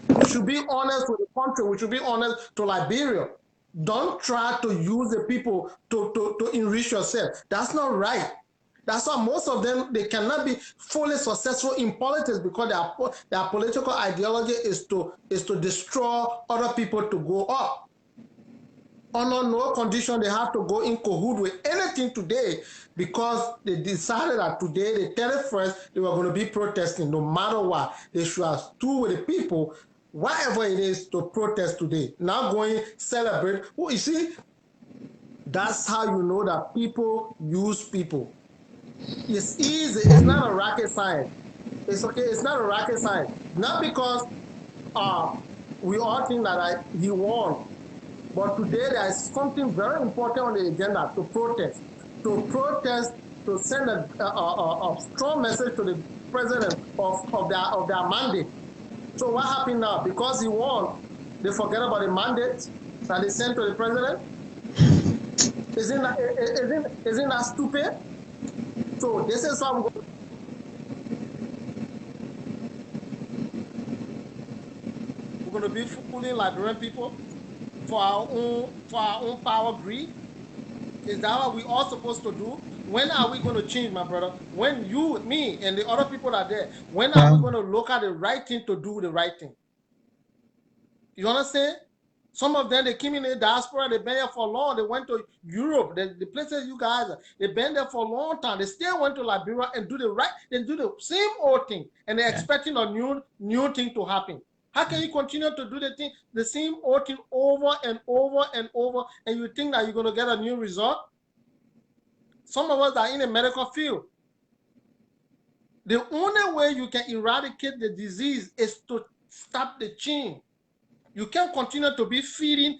We should be honest with the country. We should be honest to Liberia. Don't try to use the people to enrich yourself. That's not right. That's why most of them, they cannot be fully successful in politics, because their political ideology is to destroy other people to go up. Under no condition they have to go in cahoot with anything today, because they decided that today, the 31st, they were going to be protesting no matter what. They should have stood with the people, whatever it is, to protest today. Not going celebrate. Well, you see, that's how you know that people use people. It's easy. It's not a rocket science. It's okay. It's not a rocket science. Not because we all think that he won. But today there is something very important on the agenda: to protest, to send a strong message to the president of their mandate. So what happened now? Because he won, they forget about the mandate that they sent to the president. Isn't that stupid? So this is how we're going to be fooling Liberian people for our own power greed. Is that what we all supposed to do? When are we going to change, my brother? When you, me, and the other people are there, when are we going to look at the right thing to do the right thing? You understand? Some of them, they came in the diaspora, they've been here for long. They went to Europe, the places you guys are. They've been there for a long time. They still went to Liberia and do the same old thing. And they're expecting a new thing to happen. How can you continue to do the same old thing over and over and over, and you think that you're going to get a new result? Some of us are in the medical field. The only way you can eradicate the disease is to stop the chain. You can't continue to be feeding,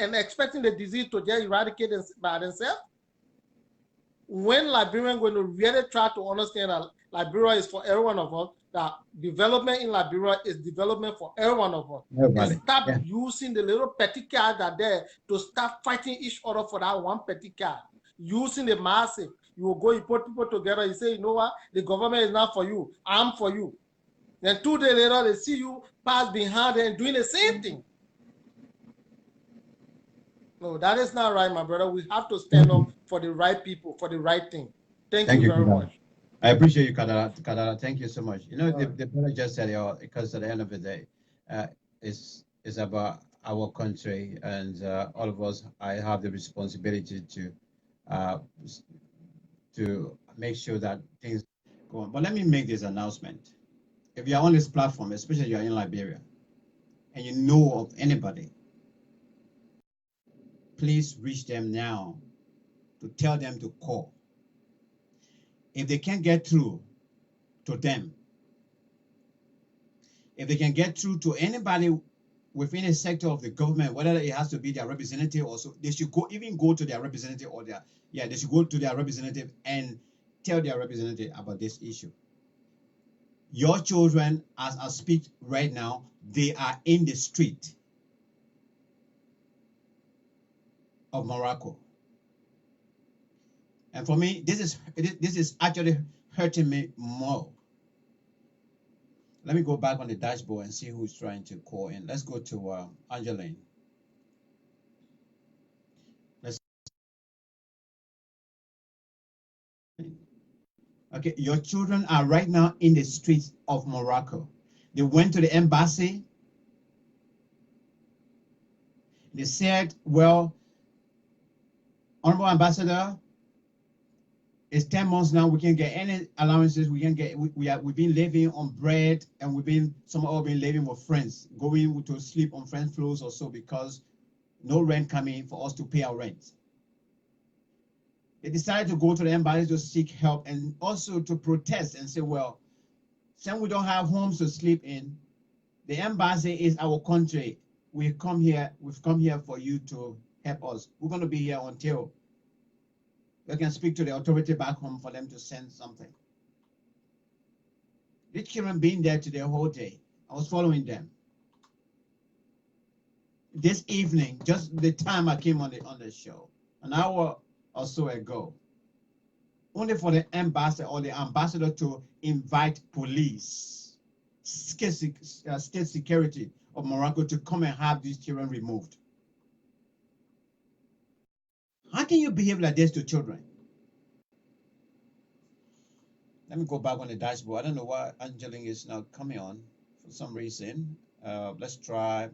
and expecting the disease to get eradicated by themselves. When Liberians going to really try to understand that Liberia is for every one of us, that development in Liberia is development for every one of us. And stop using the little petty cards that are there to start fighting each other for that one petty card. Using the massive. You will go, you put people together, you say, you know what, the government is not for you, I'm for you. Then 2 days later, they see you pass behind and doing the same thing. No, that is not right, my brother. We have to stand up for the right people, for the right thing. Thank you very much. I appreciate you, Kadara. Thank you so much. You know, the brother just said, because at the end of the day, it's about our country, and all of us, I have the responsibility to make sure that things go on. But let me make this announcement. If you're on this platform, especially you're in Liberia, and you know of anybody, please reach them now to tell them to call. If they can't get through to them, if they can get through to anybody within a sector of the government, whether it has to be their representative or so, they should go to their representative or they should go to their representative and tell their representative about this issue. Your children, as I speak right now, they are in the street of Morocco. And for me, this is actually hurting me more. Let me go back on the dashboard and see who's trying to call in. Let's go to Angeline. Okay, your children are right now in the streets of Morocco. They went to the embassy. They said, well, Honorable Ambassador, it's 10 months now. We can't get any allowances. We can get. We've been living on bread, and some of us been living with friends, going to sleep on friends' floors or so because no rent coming for us to pay our rent. They decided to go to the embassy to seek help and also to protest and say, well, since we don't have homes to sleep in, the embassy is our country. We've come here for you to help us. We're going to be here until we can speak to the authority back home for them to send something. These children being there today the whole day. I was following them. This evening, just the time I came on the show, an hour or so ago, only for the embassy or the ambassador to invite police, state security of Morocco to come and have these children removed. How can you behave like this to children? Let me go back on the dashboard. I don't know why Angeline is now coming on for some reason. Let's try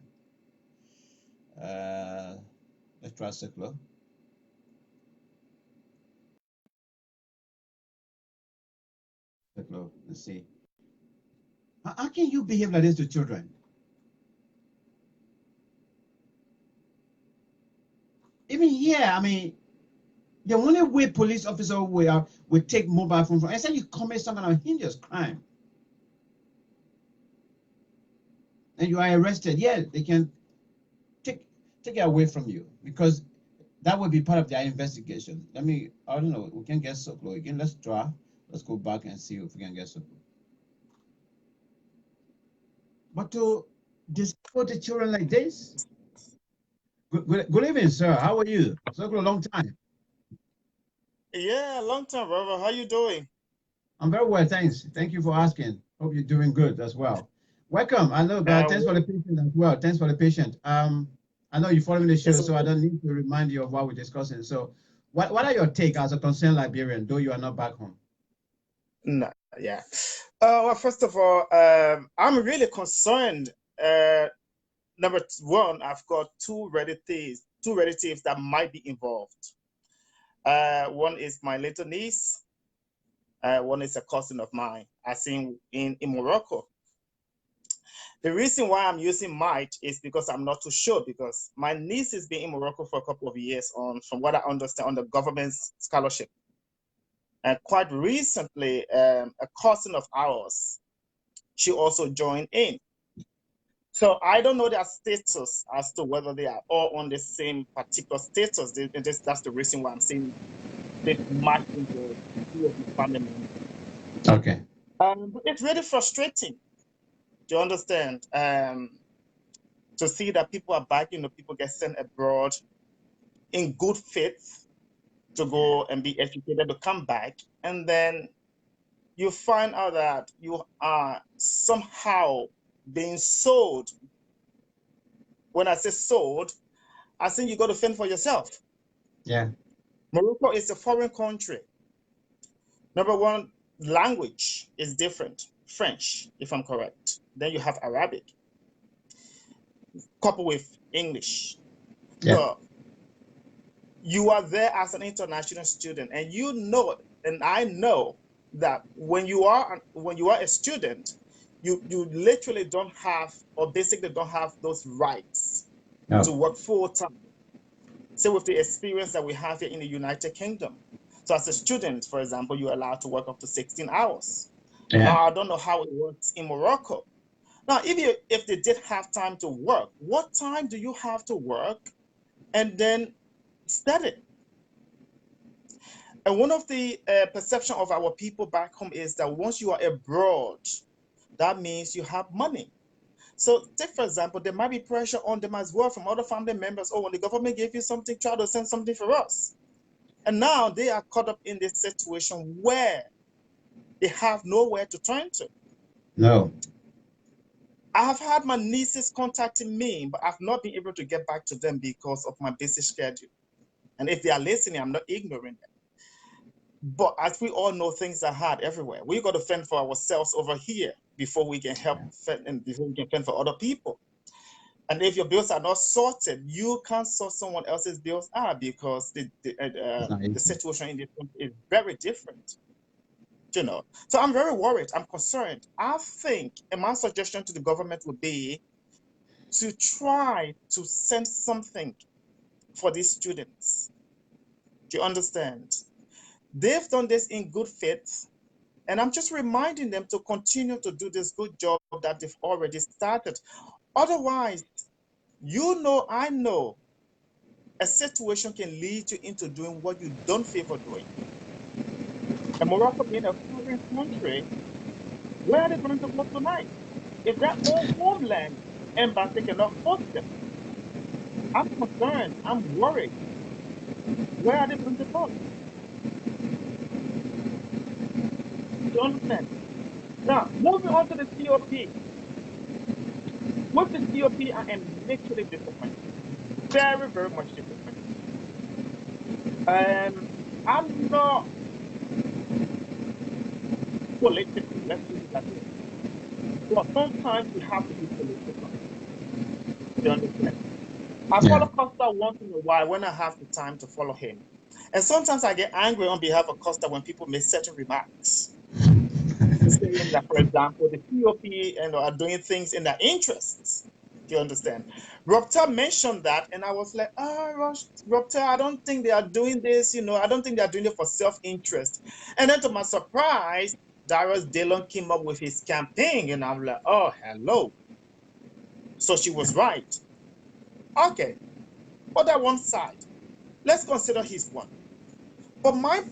Circular. Let's see. How can you behave like this to children? Even here, I mean, the only way police officer will take mobile phone from, and say you commit some kind of heinous crime, and you are arrested, yeah, they can take it away from you because that would be part of their investigation. I don't know, we can get Circular again. Let's try. Let's go back and see if we can get Circular. But to discover the children like this. Good evening, sir. How are you? Circular, a long time. Yeah, long time, brother. How you doing? I'm very well, thanks. Thank you for asking. Hope you're doing good as well. Welcome. I know, thanks for the patience as well. Thanks for the patience. I know you're following the show, so I don't need to remind you of what we're discussing. So, what are your take as a concerned Liberian, though you are not back home? No, yeah. Well, first of all, I'm really concerned. Number one, I've got two relatives that might be involved. One is my little niece. One is a cousin of mine, as in Morocco. The reason why I'm using might is because I'm not too sure, because my niece has been in Morocco for a couple of years from what I understand, on the government's scholarship. And quite recently, a cousin of ours, she also joined in. So I don't know their status as to whether they are all on the same particular status. That's the reason why I'm saying they might involve two of the family members. Okay. But it's really frustrating. Do you understand? To see that people are back, people get sent abroad in good faith to go and be educated, to come back, and then you find out that you are somehow being sold. When I say sold, I think you got to fend for yourself. Yeah. Morocco is a foreign country. Number one, language is different. French, if I'm correct. Then you have Arabic, coupled with English. Yeah. So you are there as an international student, and you know, and I know that when you are a student, you literally don't have, or basically don't have those rights to work full time. So with the experience that we have here in the United Kingdom. So as a student, for example, you're allowed to work up to 16 hours. Yeah. Now, I don't know how it works in Morocco. Now, if they did have time to work, what time do you have to work and then study? And one of the perception of our people back home is that once you are abroad, that means you have money. So take, for example, there might be pressure on them as well from other family members. Oh, when the government gave you something, try to send something for us. And now they are caught up in this situation where they have nowhere to turn to. No. I have had my nieces contacting me, but I've not been able to get back to them because of my busy schedule. And if they are listening, I'm not ignoring them. But as we all know, things are hard everywhere. We got to fend for ourselves over here before we can help fend, and before we can fend for other people. And if your bills are not sorted, you can't sort someone else's bills out because the situation in this country is very different. You know, so I'm very worried. I'm concerned. I think, and my suggestion to the government would be to try to send something for these students. Do you understand? They've done this in good faith, and I'm just reminding them to continue to do this good job that they've already started. Otherwise, you know, I know, a situation can lead you into doing what you don't favor doing. And Morocco being a foreign country, where are they going to go tonight? If their own homeland embassy cannot host them, I'm concerned. I'm worried. Where are they going to go? You understand? Now, moving on to the COP. With the COP, I am literally disappointed. Very, very much disappointed. I'm not political, let's put it that way. But sometimes you have to be political. You understand? I follow Costa once in a while when I have the time to follow him. And sometimes I get angry on behalf of Costa when people make certain remarks. Saying that, for example, the COP and are doing things in their interests. Do you understand? Robta mentioned that, and I was like, Robta, I don't think they are doing this, you know, I don't think they are doing it for self-interest. And then to my surprise, Darius Dillon came up with his campaign, and I'm like, oh, hello. So she was right. Okay, put that one side. Let's consider his one. But my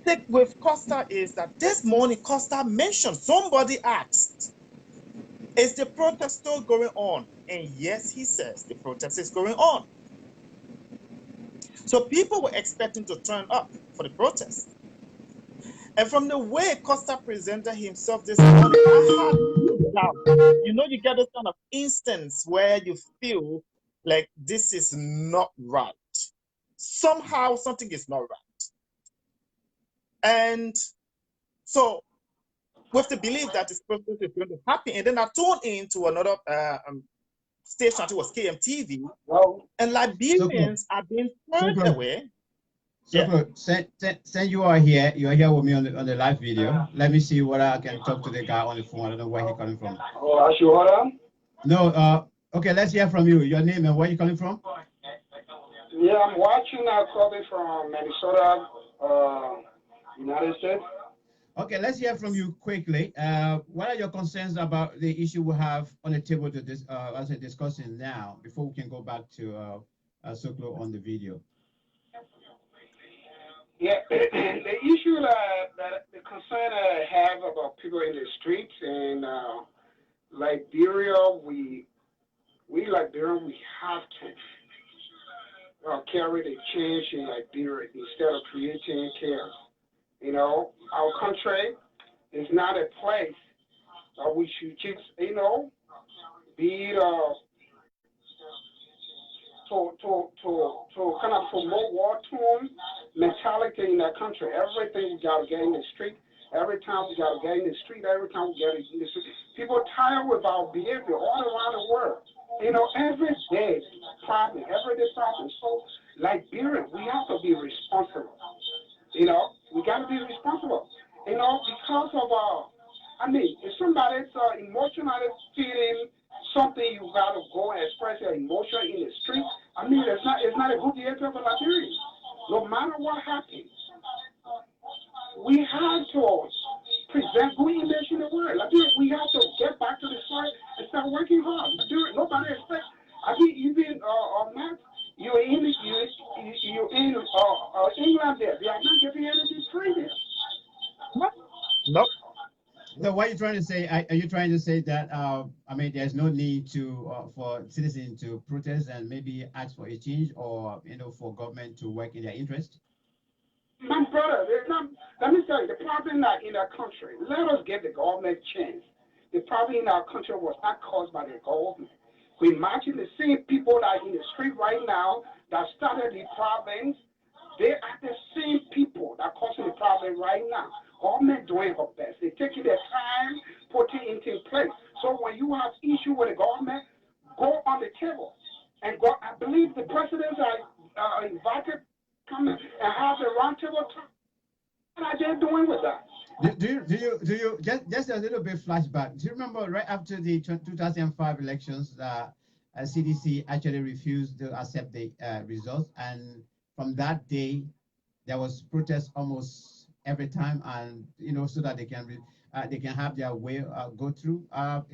take with Costa is that this morning Costa mentioned, somebody asked, is the protest still going on? And yes, he says the protest is going on. So people were expecting to turn up for the protest. And from the way Costa presented himself this morning, I had doubt. You know, you get this kind of instance where you feel like this is not right. Somehow something is not right. And so with the belief that this process is going to happen, and then I tuned into another station, it was KMTV, and Liberians are being turned away. So since you are here with me on the live video. Let me see what I can talk to the guy on the phone. I don't know where he's coming from. No, okay, let's hear from you. Your name and where you calling from? Yeah, I'm watching calling from Minnesota, United States. Okay, let's hear from you quickly. What are your concerns about the issue we have on the table to this as we're discussing now, before we can go back to Soklo on the video? Yeah, the issue that the concern I have about people in the streets in Liberia, we Liberians, we have to carry the change in Liberia instead of creating chaos. You know, our country It's not a place that we should just, you know, be to kind of promote war-torn mentality in that country. Everything we got to get in the street. Every time we got to get in the street, every time we get in the street. People are tired with our behavior all around the world. You know, every day problem, everyday problem. So, Liberia, we have to be responsible. You know, we got to be responsible. You know, because of I mean, if somebody's emotionally feeling something, you got to go and express your emotion in the street. I mean, it's not a good behavior for Liberians. No matter what happens, we have to present good image in the world. We have to get back to the soil and start working hard. Nobody expects. I mean, even Matt, you're in England there. They are not giving anything free there. Nope. So what are you trying to say? Are you trying to say that I mean, there's no need to for citizens to protest and maybe ask for a change, or for government to work in their interest? My brother, let me tell you, the problem not in our country. Let us give the government chance. The problem in our country was not caused by the government. We imagine the same people that are in the street right now that started the problems. They are the same people that are causing the problem right now. Government doing her best. They're taking their time, putting it in place. So when you have issue with the government, go on the table. And go. I believe the presidents are invited come and have the roundtable talk. What are they doing with that? Do you just a little bit flashback? Do you remember right after the 2005 elections, CDC actually refused to accept the results, and from that day, there was protest almost every time, and so that they can have their way go through.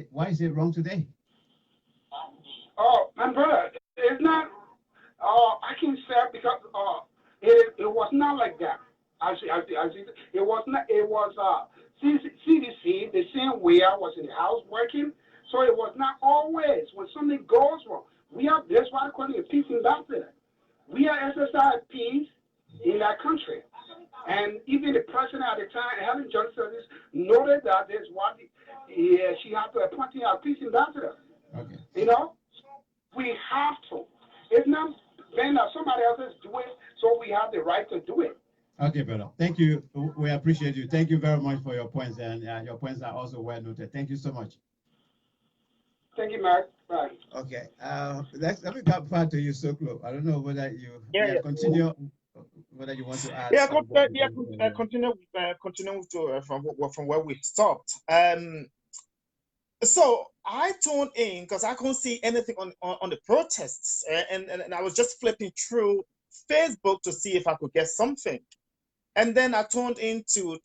Why is it wrong today? Oh, my brother, it's not. I can say because it was not like that. It was not. It was CDC the same way I was in the house working. So it was not always when something goes wrong. That's why I call it a peace ambassador. We are exercising peace in that country. And even the president at the time, Helen Johnson, noted that there's what she had to appoint a peace ambassador. Okay. We have to. It's not then that somebody else is doing, so we have the right to do it. Okay, brother. Thank you. We appreciate you. Thank you very much for your points, and your points are also well noted. Thank you so much. Thank you, Mark. Bye. Okay. Let me come back to you, Soklo. I don't know whether you continue, whether you want to add. Continue to from where we stopped. So I tuned in because I couldn't see anything on the protests, and I was just flipping through Facebook to see if I could get something, and then I tuned into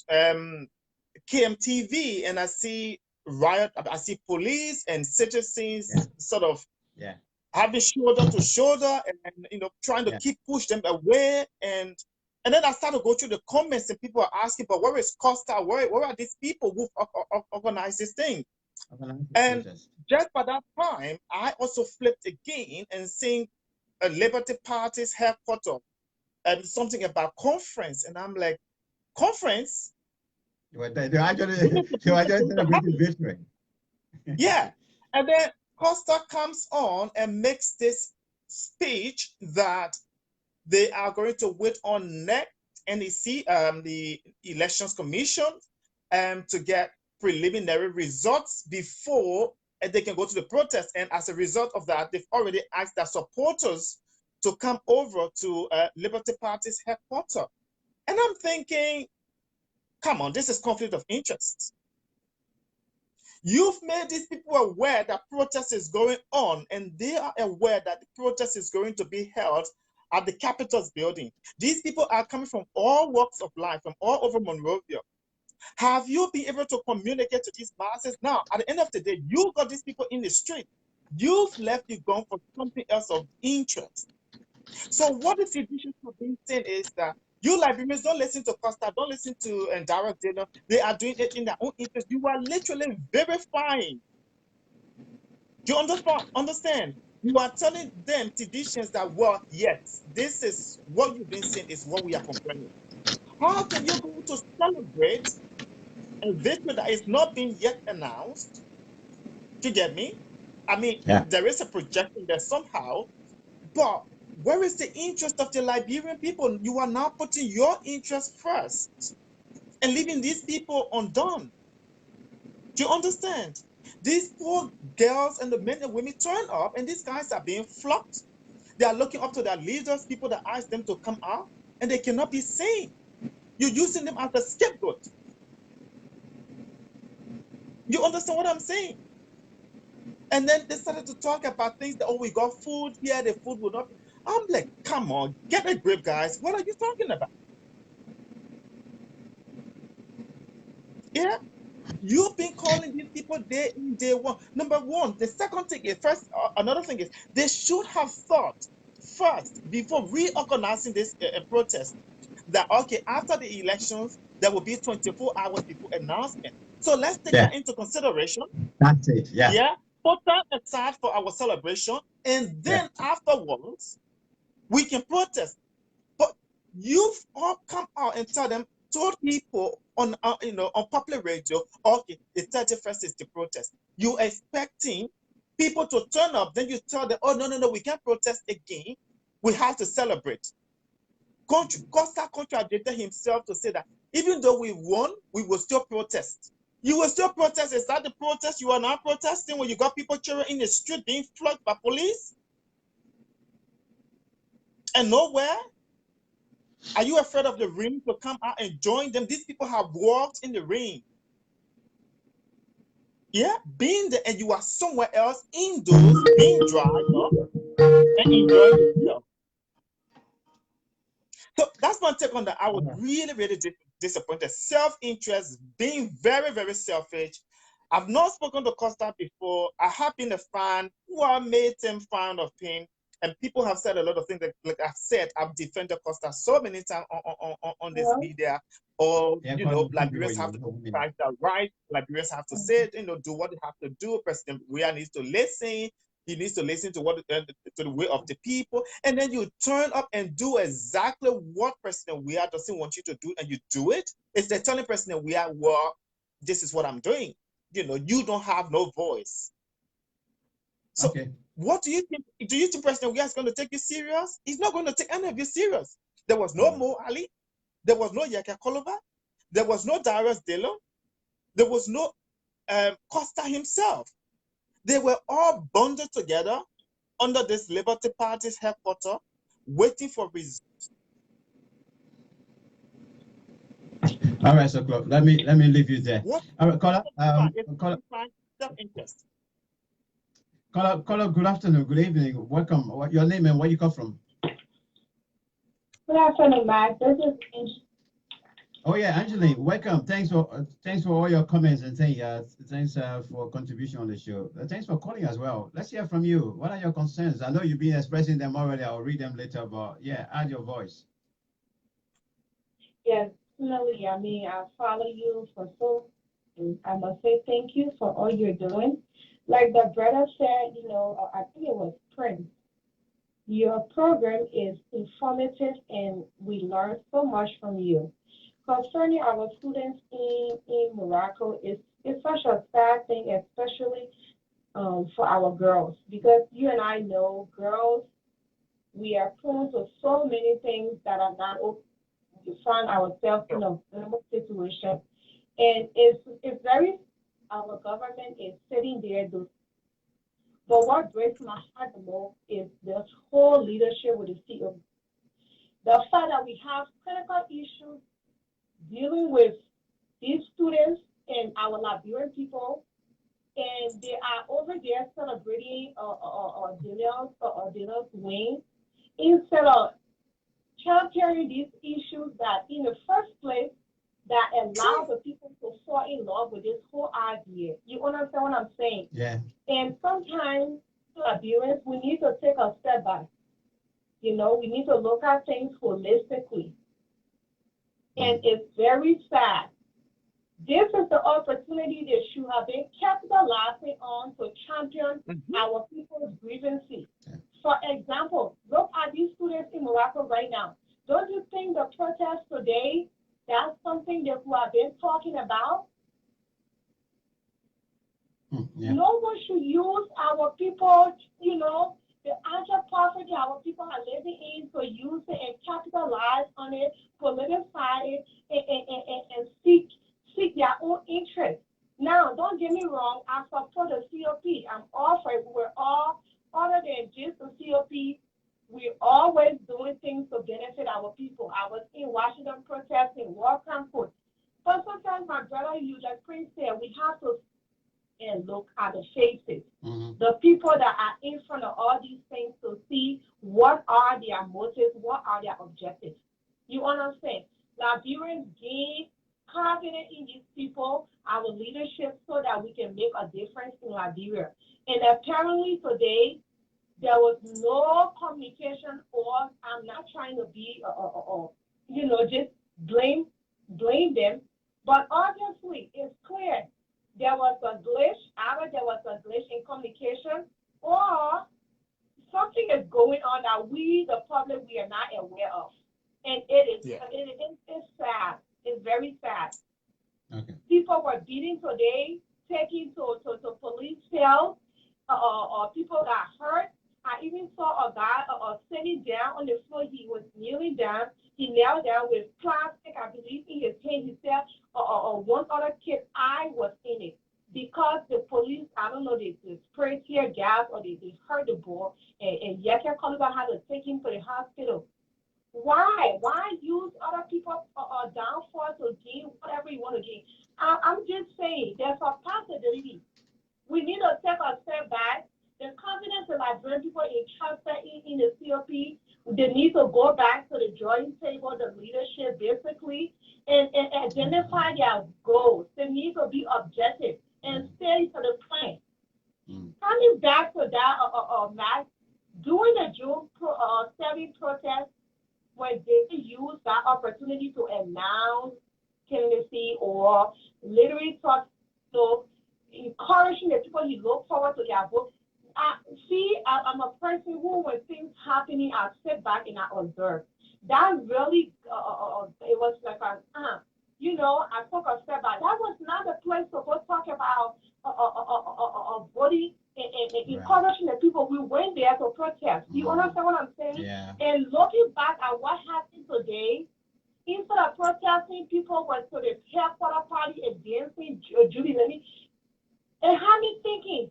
KMTV, and I see riot. I see police and citizens sort of having shoulder to shoulder, and trying to keep push them away, and then I started to go through the comments, and people are asking, but where is Costa? Where are these people who organized this thing? And just by that time, I also flipped again and seen a Liberty Party's headquarters and something about conference, and I'm like, conference? They actually celebrating victory. Yeah, and then Costa comes on and makes this speech that they are going to wait on NEC, the Elections Commission, to get preliminary results before they can go to the protest. And as a result of that, they've already asked their supporters to come over to Liberty Party's headquarters. And I'm thinking, come on, this is conflict of interest. You've made these people aware that protest is going on, and they are aware that the protest is going to be held at the Capitol's building. These people are coming from all walks of life, from all over Monrovia. Have you been able to communicate to these masses? Now, at the end of the day, you got these people in the street. You've left it gone for something else of interest. So what the physicians have been saying is that you Liberians don't listen to Costa, don't listen to Darrell Dillon. They are doing it in their own interest. You are literally verifying. Do you understand? You are telling them, physicians, that, well, yes, this is what you've been saying is what we are complaining. How can you go to celebrate a victory that is not being yet announced. Do you get me? I mean, there is a projection there somehow, but where is the interest of the Liberian people? You are now putting your interest first and leaving these people undone. Do you understand? These poor girls and the men and women turn up, and these guys are being flocked. They are looking up to their leaders, people that ask them to come out, and they cannot be seen. You're using them as a scapegoat. You understand what I'm saying? And then they started to talk about things that, oh, we got food here, the food will not be. I'm like, come on, get a grip, guys. What are you talking about? Yeah. You've been calling these people day in, day one. Number one. The second thing is, another thing is, they should have thought first, before reorganizing this protest, that, okay, after the elections, there will be 24 hours before announcement. So let's take that into consideration. That's it, Yeah. Put that aside for our celebration, and then afterwards, we can protest. But you've all come out and told people on on popular radio, okay, the 31st is the protest. You expecting people to turn up, then you tell them, oh no, we can't protest again. We have to celebrate. Costa contradicted himself to say that even though we won, we will still protest. You will still protest. Is that the protest you are now protesting when you got people cheering in the street being flogged by police? And nowhere? Are you afraid of the rain to come out and join them? These people have walked in the rain. Yeah, being there, and you are somewhere else indoors, being dried up and enjoying yourself. So that's my take on that. I was really disappointed. Self-interest, being very, very selfish. I've not spoken to Costa before. I have been a fan who have made him fan of him. And people have said a lot of things that, like I've said, I've defended Costa so many times on this media. Or, Liberians have to fight their right. Liberians have to say, do what they have to do. President Weah needs to listen. He needs to listen to to the way of the people. And then you turn up and do exactly what President Weah doesn't want you to do, and you do it. It's like telling President Weah, well, this is what I'm doing. You don't have no voice. So what do you think? Do you think President Weah is going to take you serious? He's not going to take any of you serious. There was no Mo Ali. There was no Yaka Kolova. There was no Darius Dillon. There was no Costa himself. They were all bundled together under this Liberty Party's headquarters, waiting for results. All right, so let me leave you there. All right, caller. Self-interest. Caller, good afternoon, good evening, welcome. What your name and where you come from? Good afternoon, Matt. This is Angeline. Oh yeah, Angeline, welcome. Thanks for all your comments and thanks for contribution on the show. Thanks for calling as well. Let's hear from you. What are your concerns? I know you've been expressing them already. I'll read them later, but yeah, add your voice. Yes, definitely. I mean, I follow you for and I must say thank you for all you're doing. Like the brother said, I think it was Prince. Your program is informative and we learn so much from you. Concerning our students in Morocco, it's such a sad thing, especially for our girls, because you and I know girls, we are prone to so many things that are not okay. We find ourselves in a vulnerable situation. And it's very, our government is sitting there. But what breaks my heart the most is this whole leadership with the CEO. The fact that we have critical issues dealing with these students and our Liberian people, and they are over there celebrating Daniel's win, instead of championing these issues that in the first place that allow the people to fall in love with this whole idea. You understand what I'm saying? Yeah. And sometimes Liberians, we need to take a step back. We need to look at things holistically. And it's very sad. This is the opportunity that you have been capitalizing on to champion our people's grievances. For example, look at these students in Morocco right now. Don't you think the protest today, that's something that we have been talking about? No one should use our people, you know, the actual property our people are living in to use it and capitalize on it, politicize it, and seek their own interest. Now, don't get me wrong, I support the COP. I'm all for it. We're all, other than just the COP, we're always doing things to benefit our people. I was in Washington protesting, war campus. But sometimes, my brother, you like Prince said, we have to and look at the faces. The people that are in front of all these things to see what are their motives, what are their objectives. You understand? Liberians gain confidence in these people, our leadership, so that we can make a difference in Liberia. And apparently today, there was no communication, or I'm not trying to be, you know, just blame them. But obviously, it's clear there was a glitch, either there was a glitch in communication, or something is going on that we, the public, we are not aware of. And it is it's sad. It's very sad. Okay. People were beaten today, taken to police cells, or people got hurt. I even saw a guy sitting down on the floor. He was kneeling down. He knelt down with plastic, I believe, in his hand. He said, one other kid, I was in it. Because the police, I don't know, they sprayed tear gas or they hurt the boy, and Yaka Kaliba had to take him to the hospital. Why? Why use other people's downfall to gain whatever you want to gain? I'm just saying, there's a possibility. We need to take a step back. The confidence in Liberian people entrusted in the COP, they need to go back to the drawing table, the leadership, basically, and identify their goals. They need to be objective and stay to the plan. Coming back to that, Matt, during the June 7 protest, when they used that opportunity to announce candidacy or literally talk to encouraging the people he look forward to their vote. I'm a person who, when things happening, I sit back and I observe. That really, it was like you know, I took a step back. That was not the place to go talk about voting and encouraging the people. We went there to protest. You understand what I'm saying? Yeah. And looking back at what happened today, instead of protesting, people went to the headquarters party and dancing, jubilating. It had me thinking,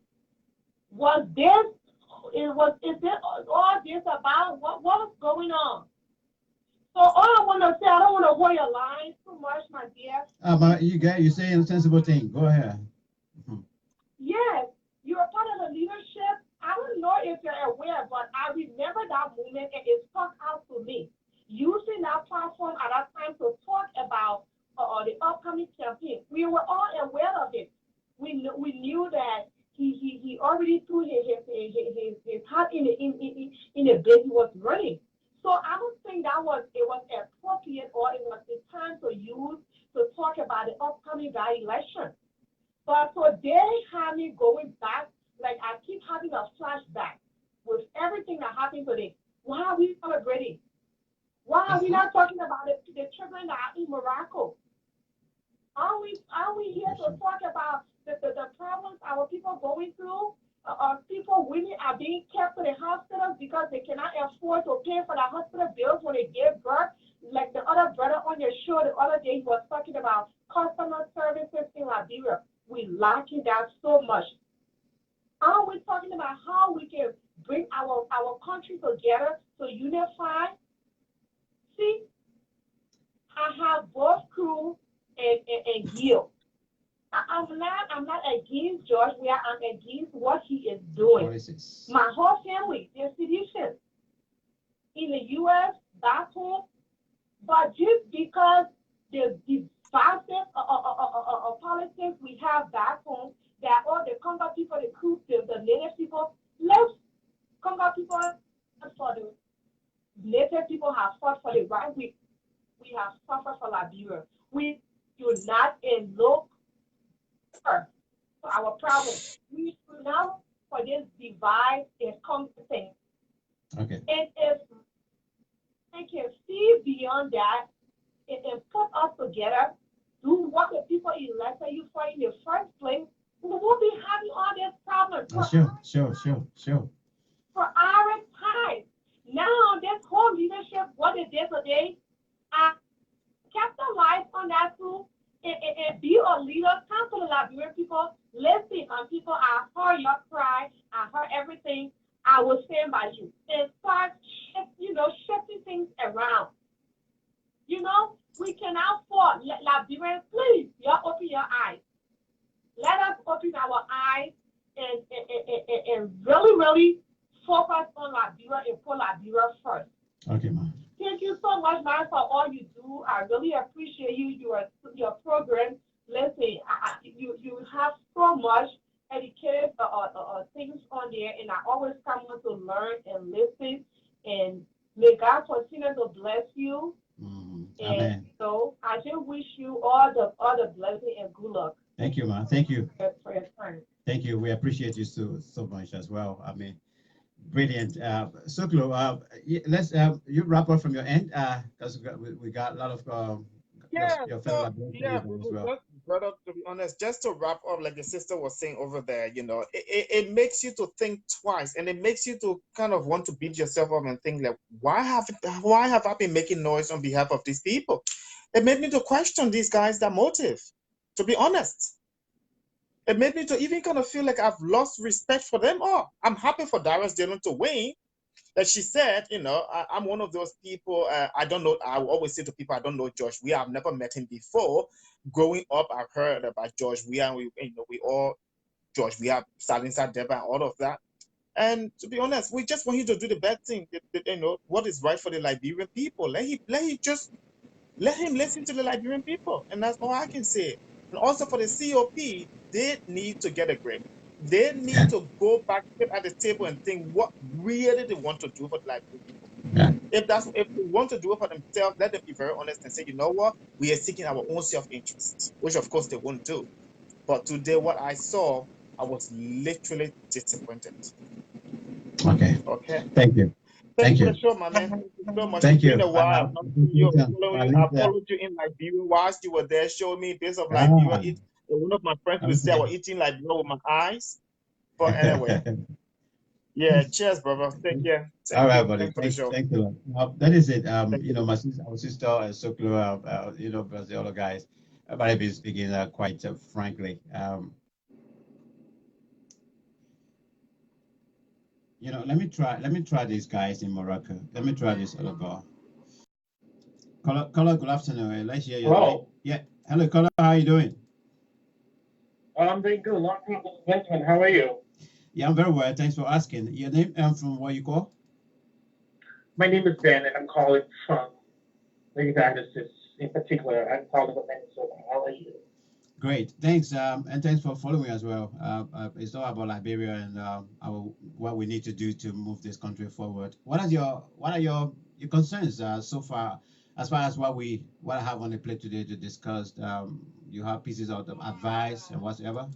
is this all this about what's going on? So all I want to say, I don't want to hold your line too much, my dear. But you're saying a sensible thing. Go ahead. Yes, you're a part of the leadership. I don't know if you're aware, but I remember that moment and it stuck out to me. Using that platform at that time to talk about the upcoming campaign. We were all aware of it. We knew that he already threw his heart in the bed he was running. So I don't think it was appropriate or it was the time to use to talk about the upcoming by-election. But today had me going back, like I keep having a flashback with everything that happened today. Why are we celebrating? Why are we not talking about the children that are in Morocco? Are we here to talk about the problems our people going through? Women are being kept in the hospitals because they cannot afford to pay for the hospital bills when they give birth. Like the other brother on your show the other day, he was talking about customer services in Liberia. We lacking that so much. Are we talking about how we can bring our country together to unify? See, I have both Crew and Gil. I'm not against George. I'm against what he is doing. My whole family, they're citizens in the U.S., back home, but just because the divisive politics we have back home, that all the Congo people, the Crew, the native people, let's Congo people for the native people have fought for the right. We have suffered for Liberia. We do not look for our problem. We do not for this divide and conquer. Okay. And if I can see beyond that and put us together, do what the people elected you for in the first place, we won't be having all this Sure. For our time. Now, this whole leadership, what it did today, I capitalize on that too and be a leader, come to the Liberian people, listen, people, I heard your cry, I heard everything, I will stand by you. And start, shifting things around. We cannot afford, Liberians, please, y'all open your eyes. Let us open our eyes and really, really focus on Liberia and put Liberia first. Okay, ma'am. Thank you so much, man, for all you do. I really appreciate you, your program. Listen, you have so much educated things on there, and I always come on to learn and listen. And may God continue to bless you. Amen. So I just wish you all the blessing and good luck. Thank you, ma'am. Thank you. For your time. Thank you. We appreciate you so much as well. I mean, brilliant. Soklo, let's you wrap up from your end because we got a lot of your fellow Liberians as well. Brother, to be honest, just to wrap up, like the sister was saying over there, it makes you to think twice, and it makes you to kind of want to beat yourself up and think like, why have I been making noise on behalf of these people? It made me to question these guys' their motive. To be honest, it made me to even kind of feel like I've lost respect for them all. I'm happy for Darius Dillon to win. That she said, I'm one of those people, I don't know, I always say to people, I don't know George Weah, I've never met him before. Growing up, I've heard about George Weah, and we all, George Weah, Salinsa Deba, and all of that. And to be honest, we just want him to do the best thing, what is right for the Liberian people. Let him listen to the Liberian people, and that's all I can say. And also for the COP, they need to get a grip. They need to go back, sit at the table, and think what really they want to do for the Liberian people. If they want to do it for themselves, let them be very honest and say, you know what, we are seeking our own self-interest, which of course they won't do. But today, what I saw, I was literally disappointed. Okay. Thank you. Thank you for the show, my man. Thank you so much. Thank you. It's been a while. I followed you in Liberia whilst you were there, showing me bits of Liberia. One of my friends would say I was eating Liberia with my eyes. But anyway, yeah, cheers, brother. Take care. All right, buddy. Thank you. That is it. Our sister Soklo, plus the other guys, but I've been speaking quite frankly. Let me try these guys in Morocco. Let me try this other girl. Caller, good afternoon. Let's hear you. Hello. Yeah. Hello, caller. How are you doing? I'm doing good. Long time, gentlemen. How are you? Yeah, I'm very well. Thanks for asking. Your name and from where you call? My name is Ben, and I'm calling from the United States. In particular, I'm calling from Minnesota. How are you? Great, thanks, and thanks for following as well. It's all about Liberia and what we need to do to move this country forward. What are your concerns so far, as far as what I have on the plate today to discuss? You have pieces of advice and whatever.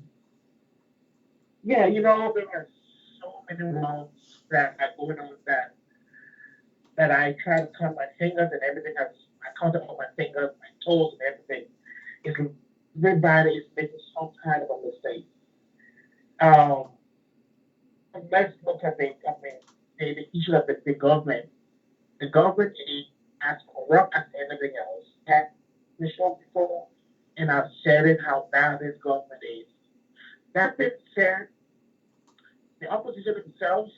Yeah, there are so many wrongs that are going on that I try to count my fingers and everything. I count on my fingers, my toes, and everything. Everybody is making some kind of a mistake. Let's look at the issue of the government. The government is as corrupt as anything else. Had the show before, and I've said it how bad this government is. That being said, the opposition themselves,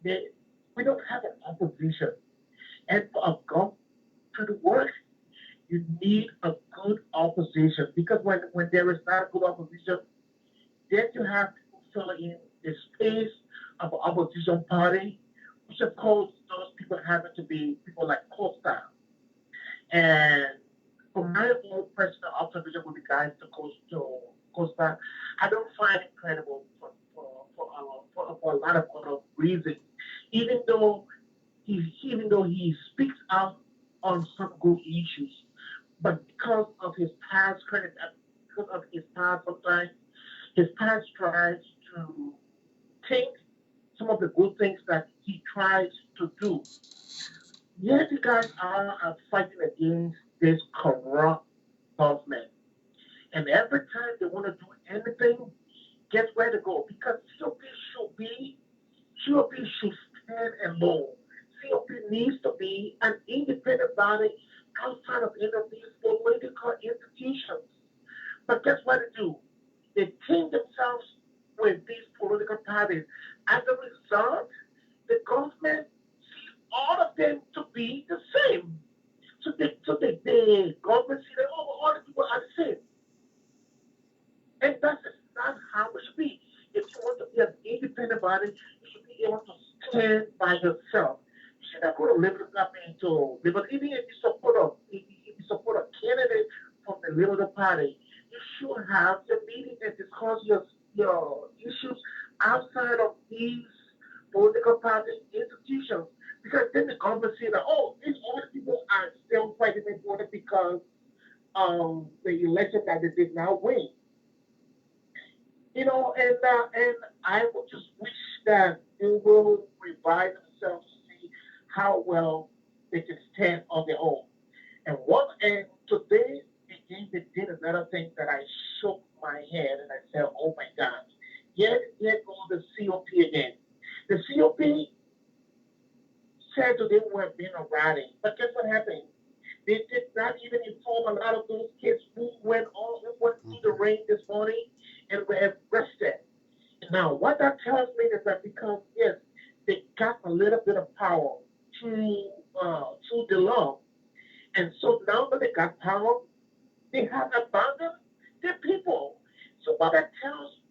we don't have an opposition. And for a government to work, you need a good opposition, because when there is not a good opposition, then you have people filling in the space of an opposition party, which of course those people happen to be people like Costa. And from my own personal observation with regards to Costa, I don't find it credible for a lot of other reasons. Even though he speaks out on some good issues, but because of his past credit, because of his past, sometimes his past tries to take some of the good things that he tries to do. Yes, you guys are fighting against this corrupt government. And every time they want to do anything, guess where to go? Because COP should stand alone. COP needs to be an independent body outside of any of these political institutions. But guess what they do? They team themselves with these political parties. As a result, the government sees all of them to be the same. So the government sees that all the people are the same. And that's not how it should be. If you want to be an independent body, you should be able to stand by yourself. You should not go to Liberal government to Liberal. Even if you support a candidate from the Liberal Party, you should have the meeting and discuss your issues outside of these political party institutions. Because then the government say that, oh, these other people are still fighting for it because the election that they did not win. You know, and I would just wish that they will revive themselves to see how well they can stand on their own. And today again they did another thing that I shook my head and I said, oh my God, here goes the COP again. The COP said today we have been a rally, but guess what happened? They did not even inform a lot of those kids who went through the rain this morning and were arrested. Now, what that tells me is that because, yes, they got a little bit of power through the law. And so now that they got power, they have abandoned their people. So what that tells,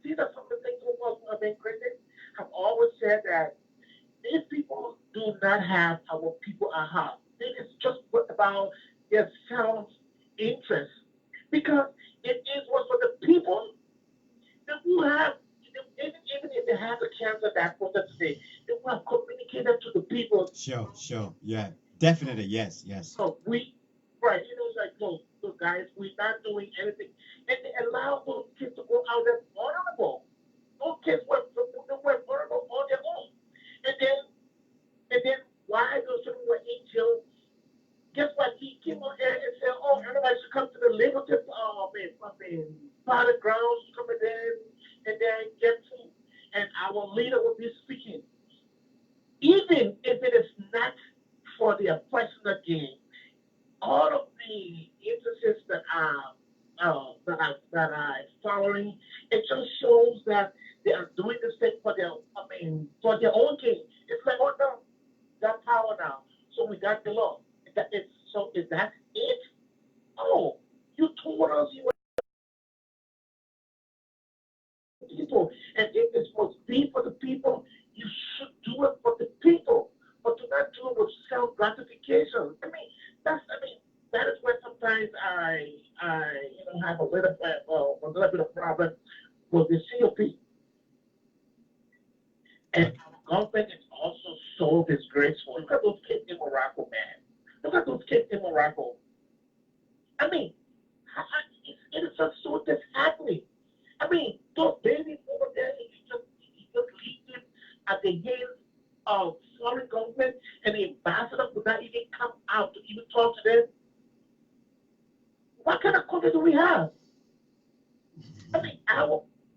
these are some of the things who have been critical. I've always said that these people do not have our people at heart. It is just about their self-interest. Because it is what for the people that who have, even if they have the cancer that protest today, they will have communicated to the people. Sure. Yeah, definitely, yes. So right, it's like, look, guys, we're not doing anything. And they allow those kids to go out there vulnerable. Those kids were vulnerable on their own. And then why those children were in jail? Guess what? He came on air and said, oh, everybody should come to the Liberty Party grounds, come in there and then get food. And our leader will be speaking. Even if it is not for their personal gain, all of the interests that are following, it just shows that they are doing this thing for their own gain. It's like, oh no, got power now, so we got the law. So is that it? Oh, you told us you were people, and if this must be for the people, you should do it for the people, but do not do it with self gratification. That is where sometimes I have a little bit of problem with the COP. And our government is also so disgraceful. Look at those kids in Morocco, man. Look at those kids in Morocco. It is just so disheartening. Those babies over there, you just leave them at the hands of foreign government, and the ambassador would not even come out to even talk to them. What kind of country do we have?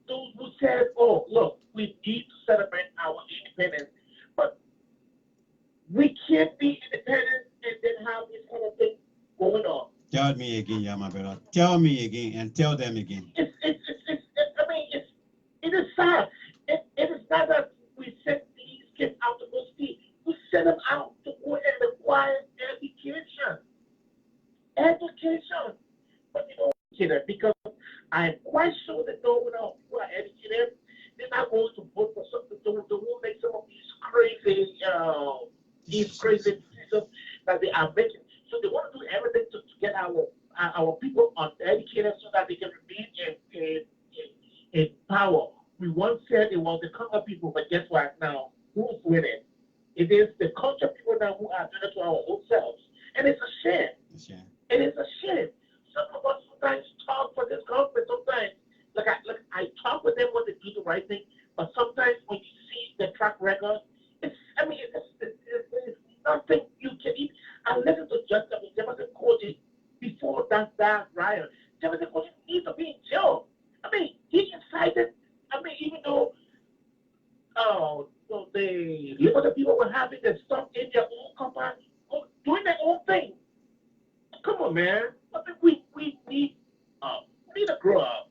Those who said, oh, look, we need to celebrate our independence, but we can't be independent and then have this kind of thing going on. Tell me again, my brother. Tell me again and tell them again. It is sad. It is not that we send these kids out to go ski. We send them out to go and acquire education. But because I'm quite sure that those who are educated, they're not going to vote for something. They will make some of these crazy decisions that they are making. So they want to do everything to get our people uneducated so that they can remain in power. We once said it was the Congo people, but guess what now? Who's winning? It is the culture people now who are doing it to our own selves. And it's a shame. It is a shame. Some of us sometimes talk for this government. Sometimes, I talk with them when they do the right thing, but sometimes when you see the track record, it's nothing you can eat. I listened to Jefferson Koji before that riot. Jefferson Koji needs to be in jail. He incited I mean, even though the Liberia people were having their stuff in their own compound, doing their own thing. Come on, man. I think we need to grow up.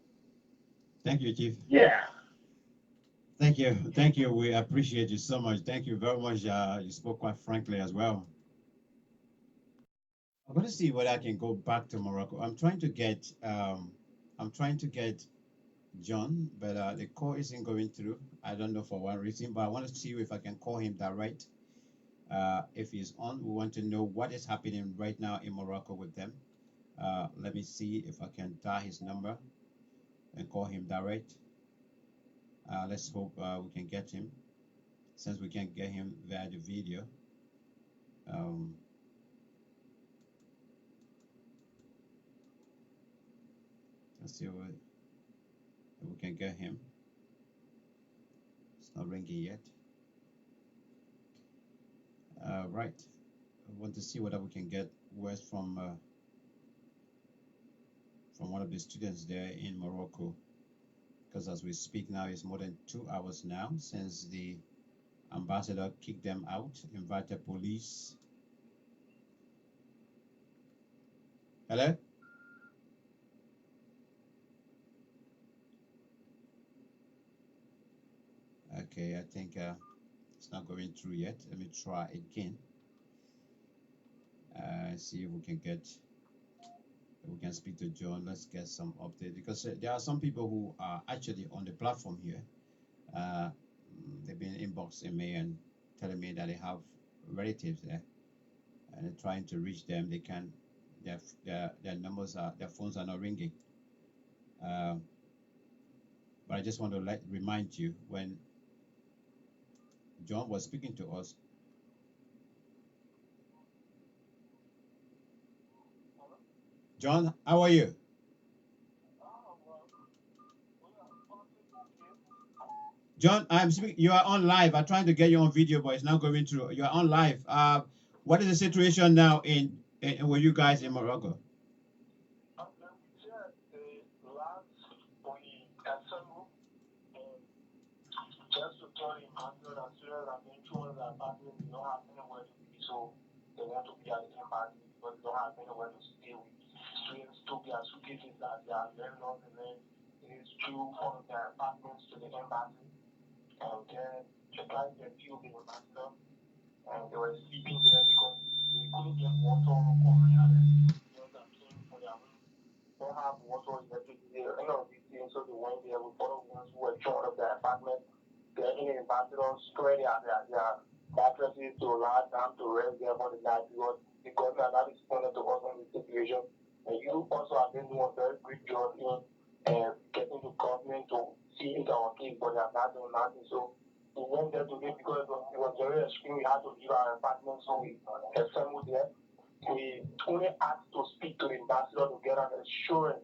Thank you, Chief. Yeah. Thank you. Thank you. We appreciate you so much. Thank you very much. You spoke quite frankly as well. I'm going to see whether I can go back to Morocco. I'm trying to get John, but the call isn't going through. I don't know for what reason, but I want to see if I can call him direct. If he's on, we want to know what is happening right now in Morocco with them. Let me see if I can dial his number and call him direct. Let's hope we can get him, since we can get him via the video. Let's see if we can get him. It's not ringing yet. Right. I want to see whether we can get words from one of the students there in Morocco, because as we speak now, it's more than 2 hours now since the ambassador kicked them out, invited police. Hello? Okay, I think it's not going through yet. Let me try again. See if we can speak to John. Let's get some update, because there are some people who are actually on the platform here. They've been inboxing me and telling me that they have relatives there, and they're trying to reach them. They can't. Their numbers are, their phones are not ringing. But I just want to remind you, when John was speaking to us, John, how are you? John, I'm speaking. You are on live. I'm trying to get you on video, but it's not going through. You are on live. What is the situation now in with you guys in Morocco? So they want to be at the embassy, but they don't have anywhere to stay with. Students took their suitcases that they are landlords, and then they drew one of their apartments to the embassy. And then the guys that killed the ambassador, and they were sleeping there because they couldn't get water coming out of the girls that came for their room. Don't have water, electricity, any of these things, so they went there with other ones who were thrown out of their apartment. The ambassador spread out their mattresses to allow them to rest there for the night, because the government had responded to us on the situation. And you also have been doing a very good job in getting the government to see into our case, but they have not done nothing. So we went there today because it was very extreme. We had to leave our apartment, so we assembled there. We only asked to speak to the ambassador to get an assurance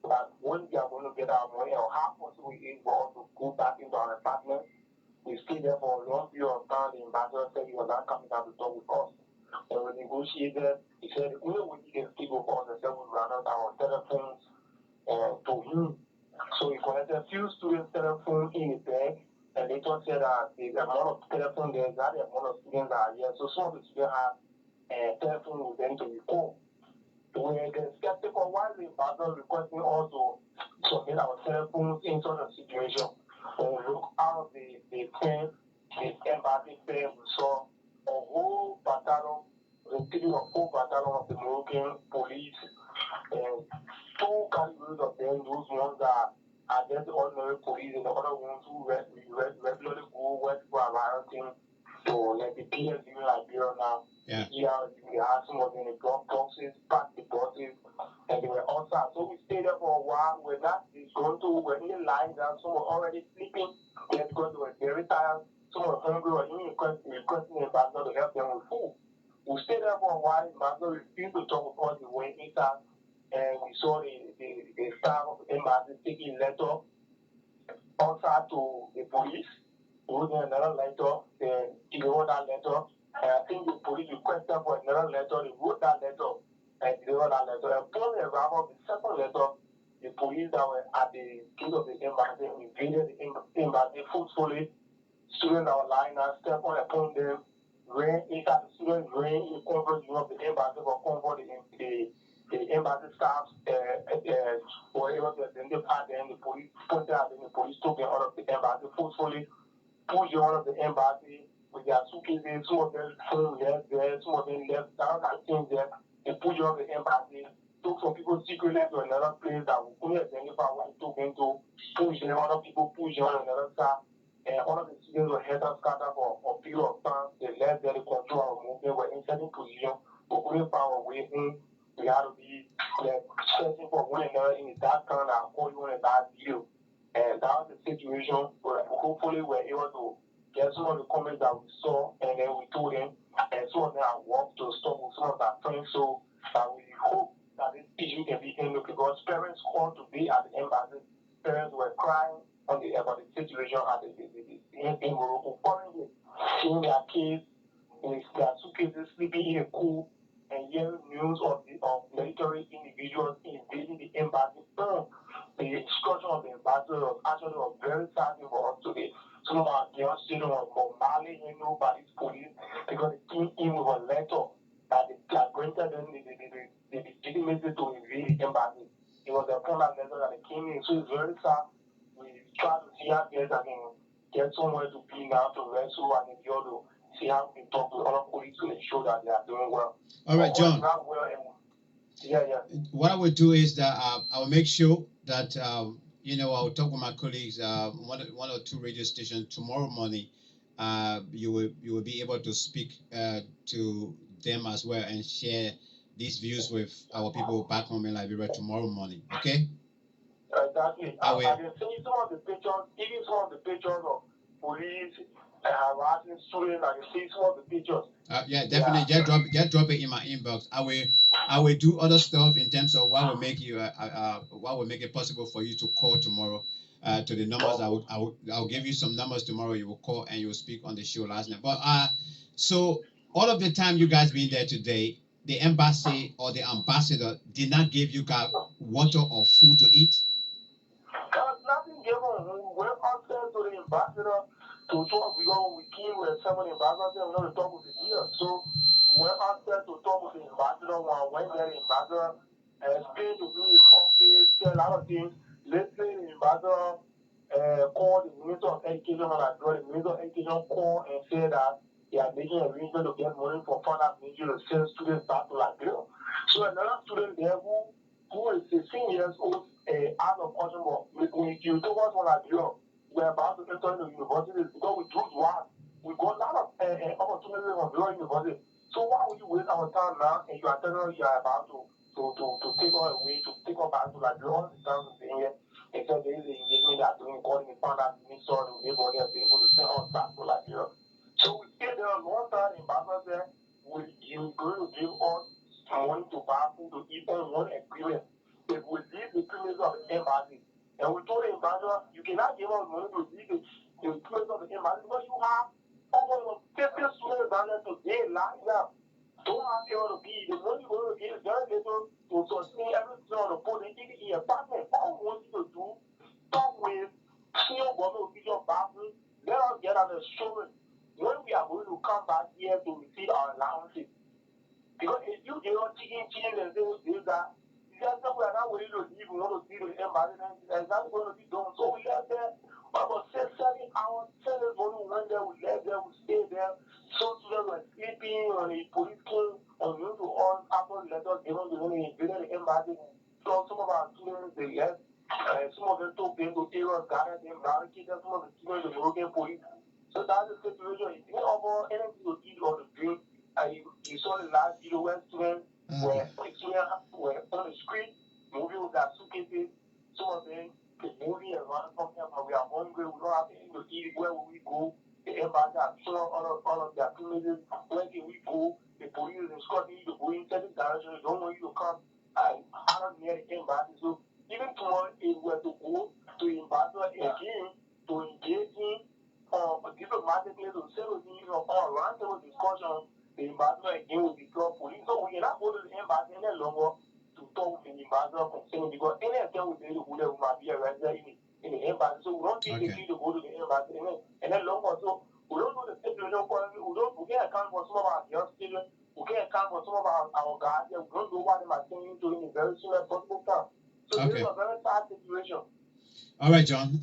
that when we are going to get our money, or how possible it is for us to go back into our apartment. We stayed there for a long period of time. The ambassador said he was not coming down to talk with us. And we negotiated. He said the only way he can speak with us is that we ran out our telephones to him. So he connected a few students' telephones in his bag, and later said that the amount of telephone there is not the amount of students that are here. So some of the students have telephone with them to record. So we were skeptical why the ambassador requesting us to submit our telephones into the situation. When we look out of the tent, the embassy tent, we saw a whole battalion, including a whole battalion of the Moroccan police, and 2 categories of them, those ones that are just the ordinary police, and the other ones who regularly go where people are rioting. So, like the PSU in Liberia now, we have some of them in the drug boxes, packed the buses, and they were outside. So we stayed there for a while. We're in the line down. Some were already sleeping because they were very tired. Some were hungry, or even requesting the ambassador to help them with food. We stayed there for a while. The ambassador refused to talk with us. We went inside, and we saw the staff of the embassy taking letter outside to the police. Wrote another letter, then he wrote that letter, and I think the police requested for another letter. They wrote that letter and delivered that letter. And upon the arrival of the second letter, the police that were at the gate of the embassy invaded the embassy forcefully. Students that were lying down, stepped upon them, ran inside the students, ran in the convoy of the embassy for convoy the embassy staff were able to identify them. The police pointed out them, the police took them out of the embassy forcefully, pushed them out of the embassy with their suitcases. Some of them left there, some of them left down and things there. They pushed them out of the embassy, took some people secretly to another place that we couldn't identify what it took them to, push them, other people pushed them on another side. And all of the students were head scattered for a period of time. They left there to control our movement, were in certain position, we couldn't find our way in. We had to be searching for one another in that kind of call you on a bad deal. And that was the situation where hopefully we're able to get some of the comments that we saw, and then we told them, and some of them have worked to stop with some of our friends, so that we hope that this issue can be handled, because parents called today at the embassy. Parents were crying about the situation at in Morocco, currently seeing their kids in their suitcases sleeping in a cool, and hearing news of military individuals invading the embassy. The instruction of the ambassador was actually very sad for us today. Some of our girls children were bombarding nobody's police because they came in with a letter that they granted them the legitimacy to invade the embassy. It was upon that letter that they came in, so it's very sad. We try to see how guys can get somewhere to be now to wrestle and be able to see how we can talk to other police to ensure that they are doing well. All right, John. What I will do is that I will make sure that I will talk with my colleagues, one or two radio stations tomorrow morning. You will be able to speak to them as well and share these views with our people back home in Liberia tomorrow morning. Okay? Exactly. I can see some of the pictures, even some of the pictures of police harassing students. I can see some of the pictures. Yeah, definitely. Yeah. Just drop it in my inbox. I will do other stuff in terms of what will make you what will make it possible for you to call tomorrow to the numbers. I'll give you some numbers tomorrow. You will call and you will speak on the show last night. But so all of the time you guys being there today, the embassy or the ambassador did not give you guys water or food to eat? Nothing given. We went upstairs to the ambassador to talk, because when we came with some of the ambassadors, we wanted to talk with the dealer. So we went upstairs to talk with the ambassador. When I went there, the ambassador explained to me his office, said a lot of things. Later, the ambassador called the Minister of Education when I brought the Minister of Education called and said that they are making arrangements to get money for further measures to send students back to Liberia. So another student there who is 16 years old, out of Ocean, when you took us on Liberia, we're about to enter the university because we do what we got a lot of opportunities on your university. So why would you waste our time now and you are telling us you are about to take us away, to take us back to Liberia? All the time we're saying here, except there is an engagement that doing according to found out we saw the neighborhood have been able to send us back to Liberia. So we stayed there a long time in Basel there. You're going to give us money to buy food to eat on one agreement. If we leave the premises of the embassy, and we told the ambassador, you cannot give us money to leave the premises of the embassy because you have almost 50 students down there today lying down. Don't have able to be. The money you're going to give is very little to sustain every student on the boat and even in apartment. All we want you to do, talk with senior government officials back. Let us get an assurance when we are going to come back here to receive our allowances. Because if you get on chicken and say that, just we are not willing to leave, we want to see the embassy, and that's going to be done. So we left there about 6-7 hours. 7 morning, we went there, we left there, we stayed there. Some students were sleeping on the police came on route to us after the letter given to them, invaded the embassy. So some of our students, they left. Some of them took them to areas, gathered them, barricaded some of the students, the Moroccan police. So that's the situation. If you offer anything to eat or to drink, you saw the last video where students were on the street, moving with their suitcases. Some of them moving around, talking about we are hungry, we don't have anything to eat. Where will we go? The embassy has shown all of their premises. Where can we go? The police is instructing you to go in certain directions. They don't want you to come out near the embassy. So even tomorrow, if we were to go to the embassy again to engage in diplomatically to settle things or roundtable discussion, the ambassador again will be called police. So we cannot go to the embassy any longer to talk with the background concerning because any of them will be able to be a resident in the embassy. So we don't take the key to go to the embassy. And then long also, we don't do the situation, we can't account for some of our young children, we can't account for some of our guys, we don't know what they are saying to in a very soon as possible time. So this is a very sad situation. All right, John.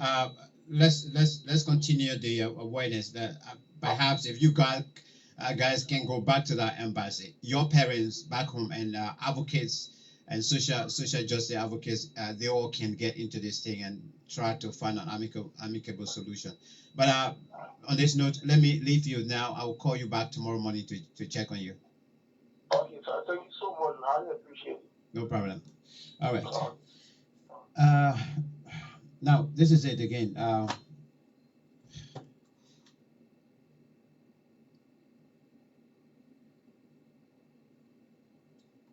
Let's continue the awareness that perhaps if you guys can go back to that embassy, your parents back home and advocates and social justice advocates, they all can get into this thing and try to find an amicable solution. But on this note, let me leave you now. I will call you back tomorrow morning to check on you. Okay, sir. Thank you so much. I really appreciate it. No problem. All right. Now, this is it again.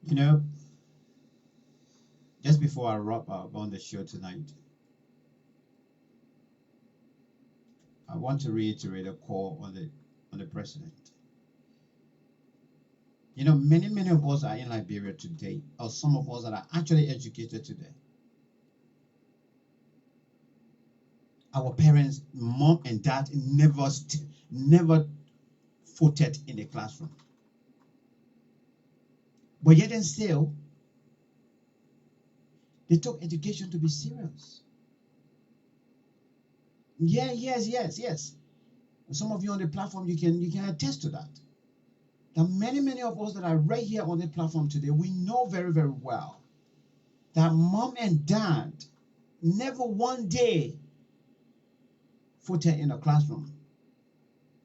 You know, just before I wrap up on the show tonight, I want to reiterate a call on the president. You know, many of us are in Liberia today, or some of us that are actually educated today. Our parents, mom and dad, never voted in the classroom. But yet and still, they took education to be serious. Yeah, yes. Some of you on the platform, you can attest to that. That many of us that are right here on the platform today, we know very, very well that mom and dad never one day voted in a classroom.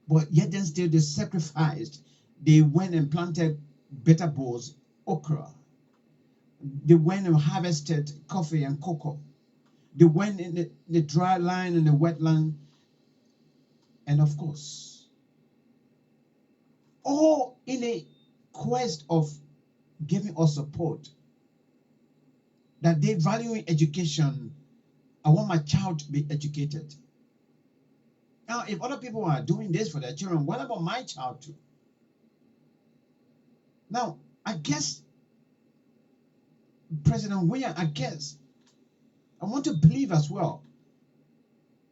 But yet and still, they sacrificed. They went and planted better bowls, okra. They went and harvested coffee and cocoa. They went in the dry land and the wetland. And of course, all in a quest of giving us support. That they value education. I want my child to be educated. Now, if other people are doing this for their children, what about my child too? Now, I guess, President William, I want to believe as well,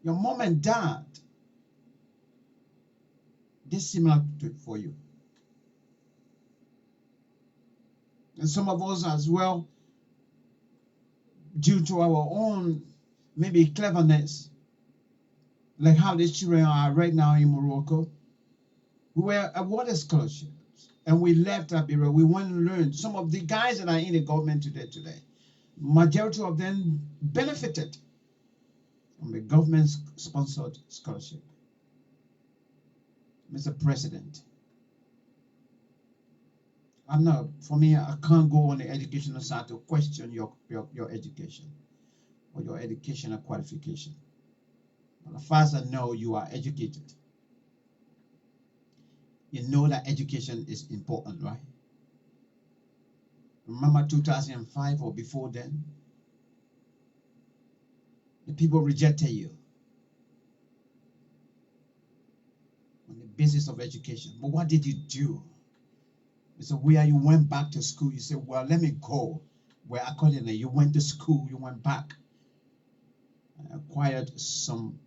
your mom and dad did similar for you. And some of us as well, due to our own maybe cleverness, like how these children are right now in Morocco, we were awarded scholarships and we left Liberia. We went and learned. Some of the guys that are in the government today, majority of them benefited from the government-sponsored scholarship. Mr. President, for me, I can't go on the educational side to question your education or your educational qualification. But as far as I know, you are educated. You know that education is important, right? Remember 2005 or before then? The people rejected you on the basis of education. But what did you do? So where you went back to school, you said, well, let me go. Well, accordingly, you went to school, you went back, and acquired some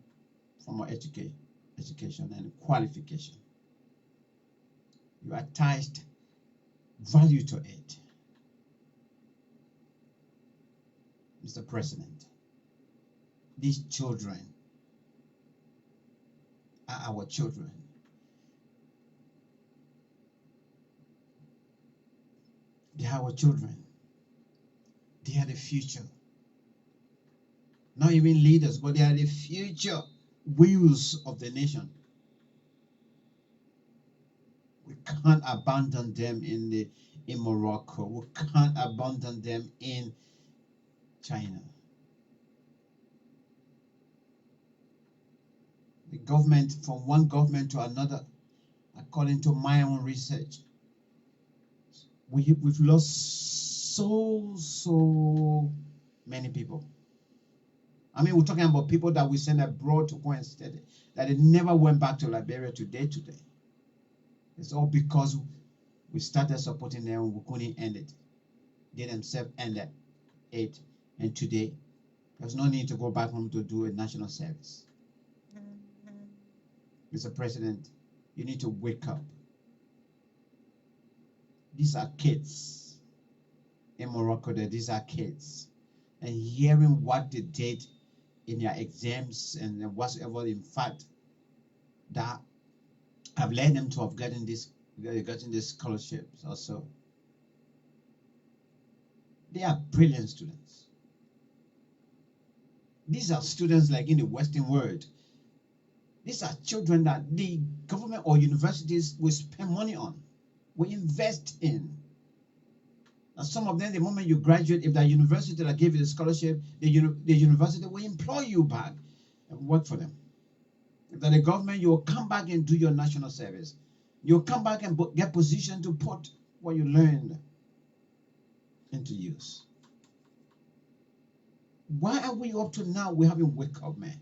formal education and qualification. You attached value to it. Mr. President, these children are our children. They are our children. They are the future. Not even leaders, but they are the future wheels of the nation. We can't abandon them in Morocco. We can't abandon them in China. The government, from one government to another, according to my own research, we've lost so many people. I mean, we're talking about people that we sent abroad to go and study, that they never went back to Liberia today. It's all because we started supporting them and we couldn't end it. They themselves ended. 1998 and today, there's no need to go back home to do a national service. Mr. President, you need to wake up. These are kids in Morocco. These are kids. And hearing what they did in their exams and whatever, in fact, that have led them to have gotten these scholarships also. They are brilliant students. These are students like in the Western world. These are children that the government or universities will spend money on, will invest in. And some of them, the moment you graduate, if that university that gave you the scholarship, the university will employ you back and work for them. If that the government, you will come back and do your national service. You'll come back and get position to put what you learned into use. Why are we up to now? We haven't wake up, man.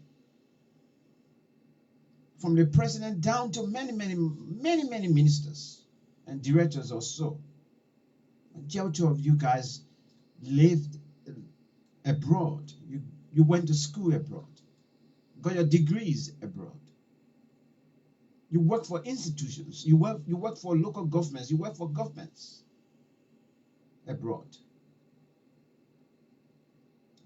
From the president down to many ministers and directors also. Majority of you guys lived abroad. You went to school abroad, got your degrees abroad. You work for institutions. You work for local governments. You work for governments abroad.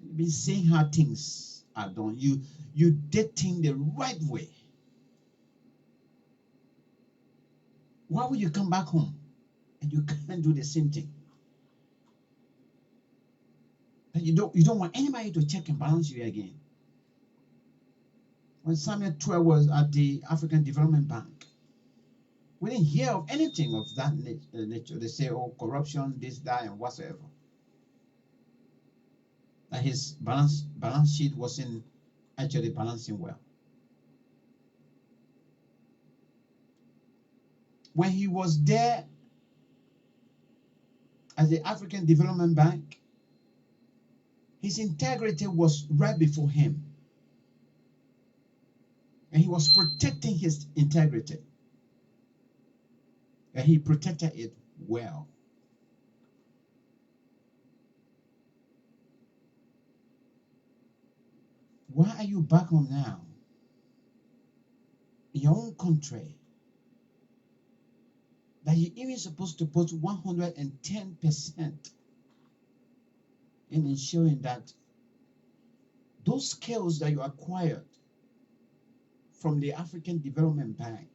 You've been seeing how things are done. You did things the right way. Why would you come back home and you can't do the same thing? And you don't want anybody to check and balance you again. When Samuel Tuer was at the African Development Bank, we didn't hear of anything of that nature. They say, oh, corruption, this, that, and whatsoever. That his balance sheet wasn't actually balancing well. When he was there at the African Development Bank, his integrity was right before him. And he was protecting his integrity. And he protected it well. Why are you back home now? In your own country, that you're even supposed to put 110% in ensuring that those skills that you acquired from the African Development Bank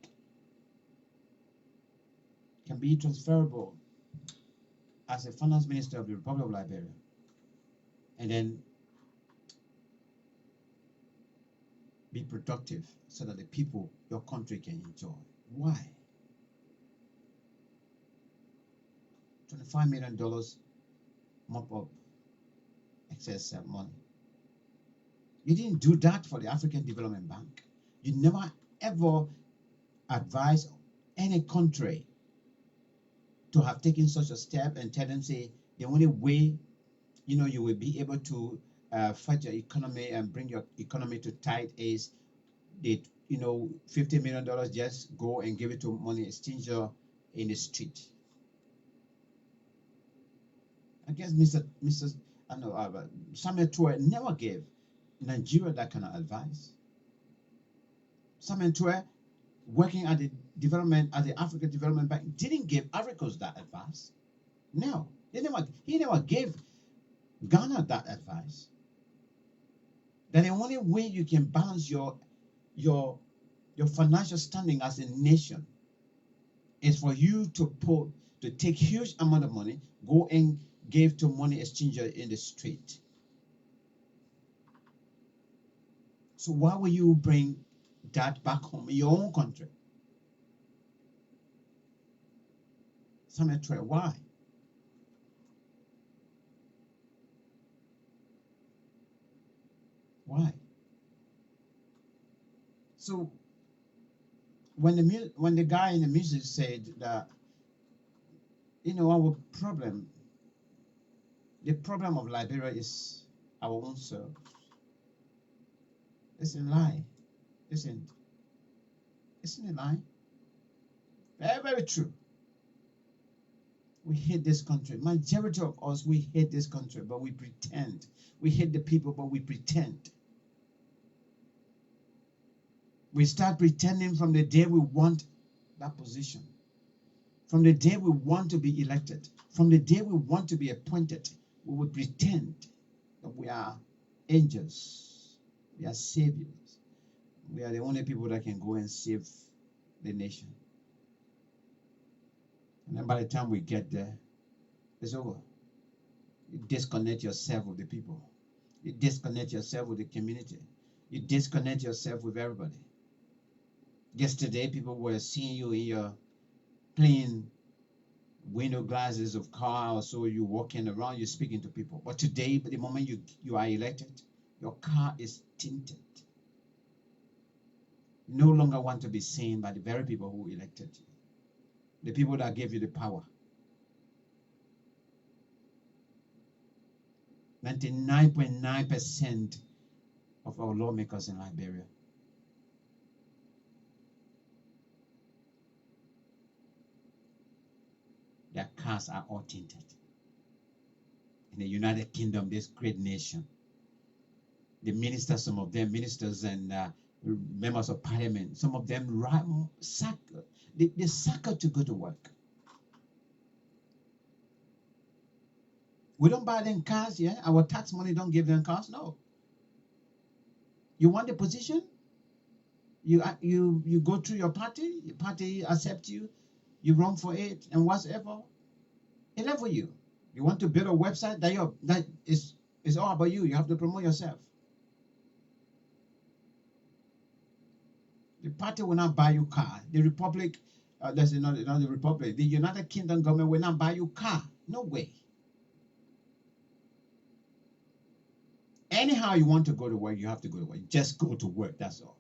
can be transferable as a finance minister of the Republic of Liberia, and then be productive so that the people, your country, can enjoy. Why? $25 million mop up excess money. You didn't do that for the African Development Bank. You never ever advised any country to have taken such a step and tell them, say, the only way you will be able to fight your economy and bring your economy to tight is the $50 million, just go and give it to money exchanger in the street. I guess Samuel Tuer never gave Nigeria that kind of advice. Samuel Tuer, working at the African Development Bank, didn't give Africans that advice. No, he never gave Ghana that advice. That the only way you can balance your financial standing as a nation is for you to take huge amount of money, go and give to money exchanger in the street. So why will you bring that back home in your own country? Samuel Tuer, why? Why? So when the guy in the music said that, our problem, the problem of Liberia is our own selves. It's a lie. Isn't a lie? Very, very true. We hate this country. Majority of us, we hate this country, but we pretend. We hate the people, but we pretend. We start pretending from the day we want that position. From the day we want to be elected. From the day we want to be appointed. We will pretend that we are angels. We are saviors. We are the only people that can go and save the nation. And then by the time we get there, it's over. You disconnect yourself with the people. You disconnect yourself with the community. You disconnect yourself with everybody. Yesterday, people were seeing you in your clean window glasses of car, or so you walking around, you're speaking to people. But today, the moment you are elected, your car is tinted. You no longer want to be seen by the very people who elected you. The people that gave you the power. 99.9% of our lawmakers in Liberia. Their cars are all tinted. In the United Kingdom, this great nation, the ministers, some of them ministers and members of parliament, some of them they sucker to go to work. We don't buy them cars, yeah? Our tax money don't give them cars, no. You want the position? You go through your party accepts you, you run for it, and whatever, it left for you. You want to build a website that is all about you. You have to promote yourself. The party will not buy you car. The Republic, that's not the Republic. The United Kingdom government will not buy you car. No way. Anyhow you want to go to work, you have to go to work. Just go to work, that's all.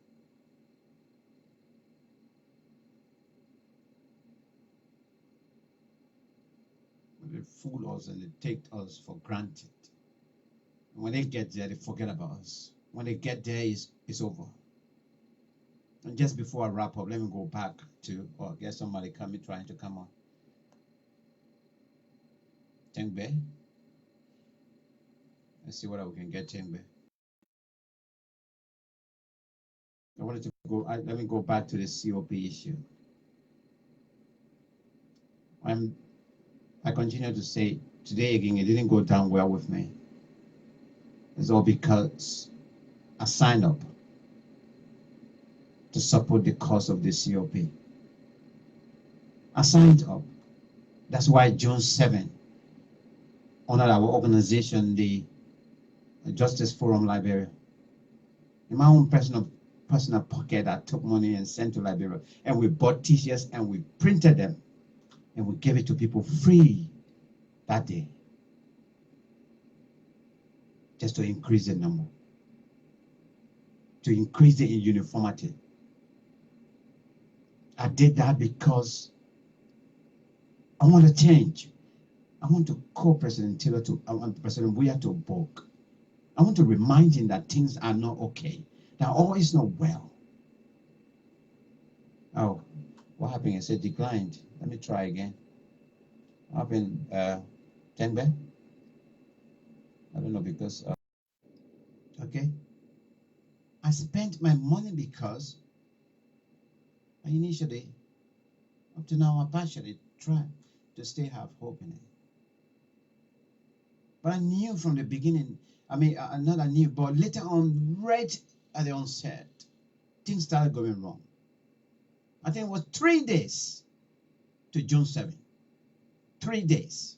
They fool us and they take us for granted. And when they get there, they forget about us. When they get there, it's over. And just before I wrap up, let me go back to, or get somebody trying to come on. Tengbe. Let's see what we can get Tengbe. I wanted to go, let me go back to the COP issue. I continue to say, today again, it didn't go down well with me. It's all because I signed up to support the cause of the COP. I signed up. That's why June 7, under our organization, the Justice Forum Liberia, in my own personal pocket, I took money and sent to Liberia, and we bought t-shirts and we printed them, and we gave it to people free that day, just to increase the number, to increase the uniformity. I did that because I want to change. I want to call President Taylor President Weah to book. I want to remind him that things are not okay, that all is not well. Oh, what happened? It said declined. Let me try again. What happened, Tengbe? I don't know, because, okay. I spent my money because I initially, up to now, I partially tried to still have hope in it. But I knew from the beginning, not I knew, but later on, right at the onset, things started going wrong. I think it was 3 days to June 7th. 3 days.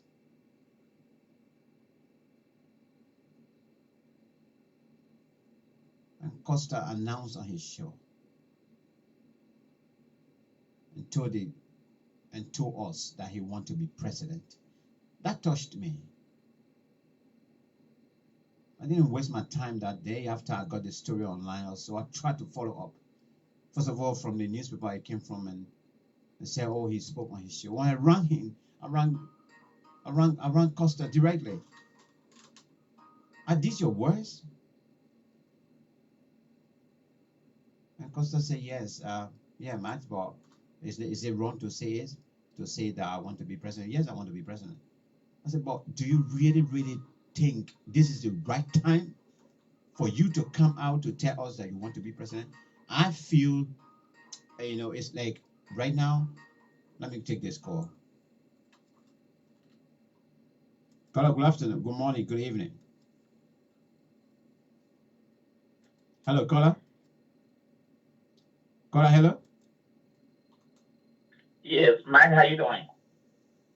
And Costa announced on his show and told us that he wanted to be president. That touched me. I didn't waste my time that day after I got the story online, so I tried to follow up. First of all, from the newspaper I came from, and said, oh, he spoke on his show. When I rang him, I rang Costa directly. Are these your words? And Costa said, yes, yeah, Max, but is it wrong to say to say that I want to be president. Yes, I want to be president. I said, but do you really, really think this is the right time for you to come out to tell us that you want to be president? I feel, it's like right now, let me take this call. Hello, good afternoon, good morning, good evening. Hello, caller. Caller, hello. Yes, Mike, how you doing?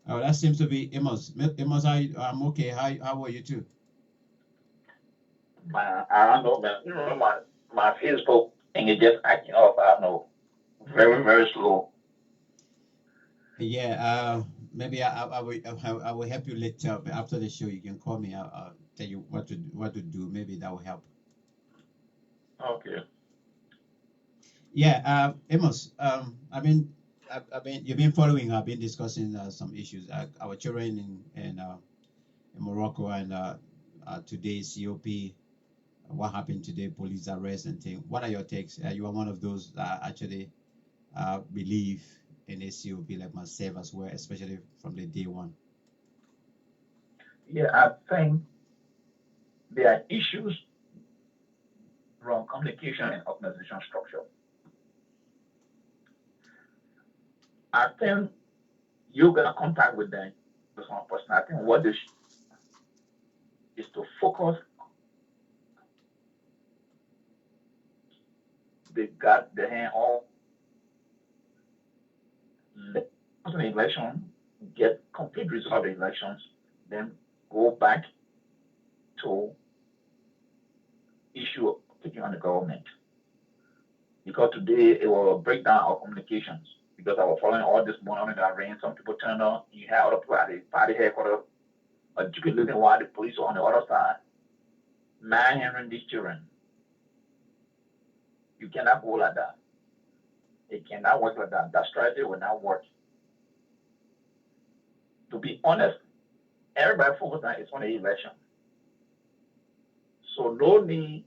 Oh, that seems to be Amos. Amos, I'm okay. How are you too? I don't know, man. You know, my Facebook thing is just acting up. I don't know. Very, very slow. Yeah, maybe I will help you later. But after the show, you can call me. I'll tell you what to do. Maybe that will help. Okay. Yeah, Amos. I've been you've been following. I've been discussing some issues. Our children in Morocco and today's COP. What happened today? Police arrest and thing. What are your takes? You are one of those that actually believe in a COP like myself as well, especially from the day one. Yeah, I think there are issues around communication and organization structure. I think you got contact with them with one person. I think what they is to focus. They got the hand on the election, get complete result of the elections, then go back to issue taking on the government. Because today it was a breakdown of communications. Because I was following all this morning that rain, some people turned on, you had other people at the party headquarters, you could look at why the police were on the other side, manhandling these children. You cannot go like that. It cannot work like that. That strategy will not work. To be honest, everybody focused on it's on the election. So no need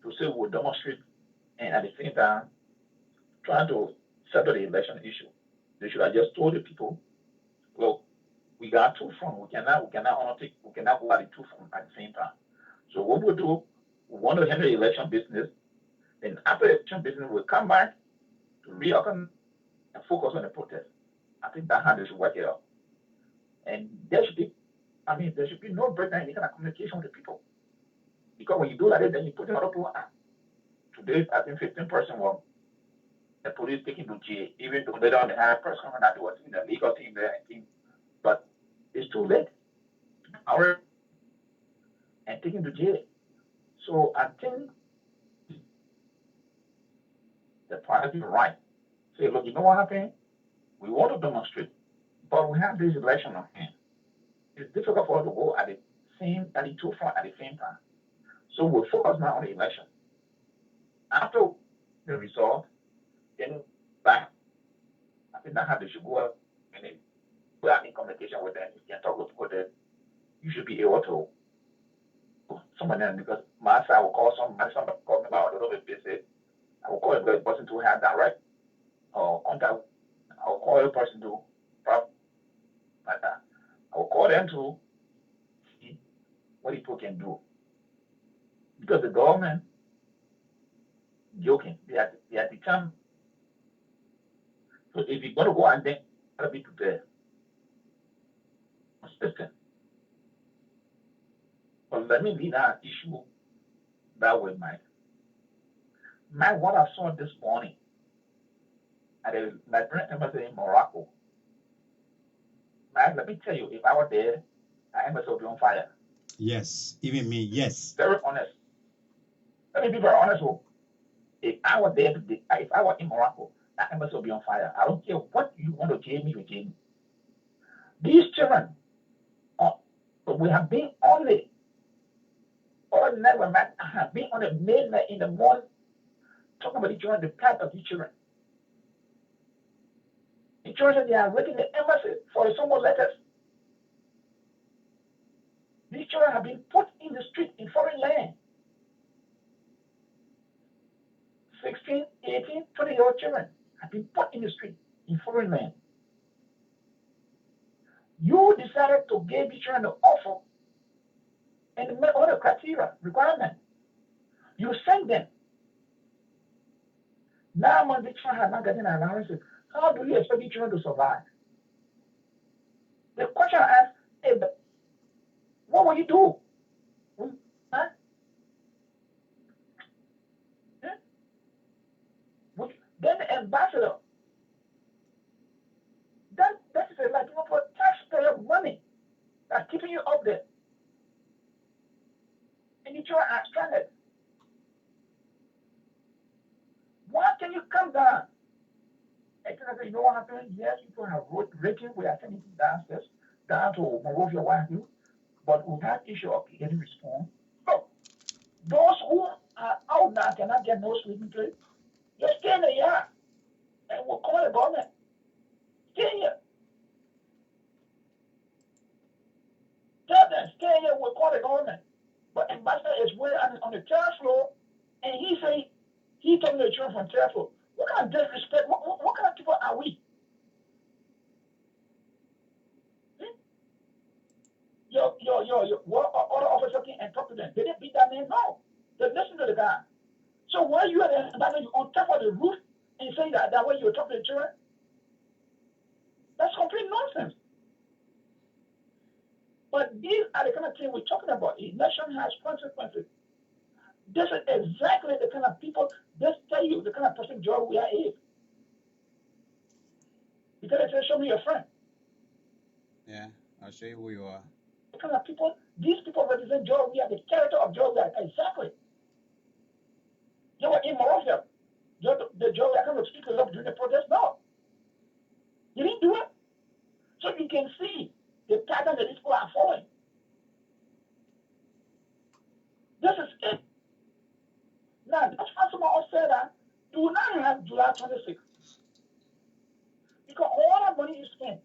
to say we'll demonstrate and at the same time trying to settle the election issue. They should have just told the people, look, we got two fronts. We cannot go at the two fronts at the same time. So what we'll do, we want to handle the election business. Then after the election business, we'll come back to reopen and focus on the protest. I think that's how they should work it out. And there should be no breakdown in any kind of communication with the people. Because when you do that, then you put other people out. Today, I think 15% were the police taking to jail, even though they don't have a person that was in the legal team there. But it's too late. And taken to jail. So I think the party is right. Say, look, you know what happened? We want to demonstrate, but we have this election on hand. It's difficult for us to go at the two front at the same time. So we'll focus now on the election. After the result, then back. I think that's how they should go up and then we are in communication with them. You can talk with people that you should be able to someone else, because my side will call somebody call me about a little bit busy. I will call a person to have direct or contact. I will call a person to like that. I will call them to see what people can do. Because the government joking, they are determined. So if you're gonna go and then gotta be prepared. Consistent. But let me leave that issue that way, Mike. Mike, what I saw this morning at the Liberian embassy in Morocco. Mike, let me tell you, if I were there, the embassy would be on fire. Yes, even me, yes. Very honest. Let me be very honest. If I were there today, if I were in Morocco, that embassy would be on fire. I don't care what you want to jail me, you jail me. These children, we have been on the ordinary man. I have been on the mainland in the morning talking about the children, the plight of these children. The children, they are waiting the embassy for the summons letters. These children have been put in the street in foreign land. 16, 18, 20-year-old children have been put in the street in foreign land. You decided to give each other the offer and met all the criteria, requirement. You send them. Now when each one has not getting an allowances, how do you expect each one to survive? The question I ask, hey, but what will you do? Huh? Huh? Then the ambassador, that is like for taxpayer money that's keeping you up there. And you try to stranded. Why can you come down? And you know what happened? Yes, people have raking, we are sending it downstairs, down to Monrovia, what have you. But we have issue of getting response. So those who are out now cannot get no sleeping place. Just stay in the yard and we'll call the government. Stay here. Tell them, stay here, we'll call the government. But ambassador is way on the third floor, and he say he told me the children from third floor. What kind of disrespect? What kind of people are we? Your other officer came and talk to them. They didn't beat that man. No, they listen to the guy. So why you at the ambassador on top of the roof and saying that way you're talking to the children? That's complete nonsense. But these are the kind of things we're talking about. Election has consequences. This is exactly the kind of people, this tell you the kind of person Joe we are in. Because they say, show me your friend. Yeah, I'll show you who you are. The kind of people, these people represent Joe we are, the character of Joe we are. Exactly. They were in Morocco. The Joe we are kind of speakers up during the protest. No. You didn't do it. So you can see the pattern that these people are following. This is it. Now, that's why someone else said that do not have July 26th. Because all that money is spent.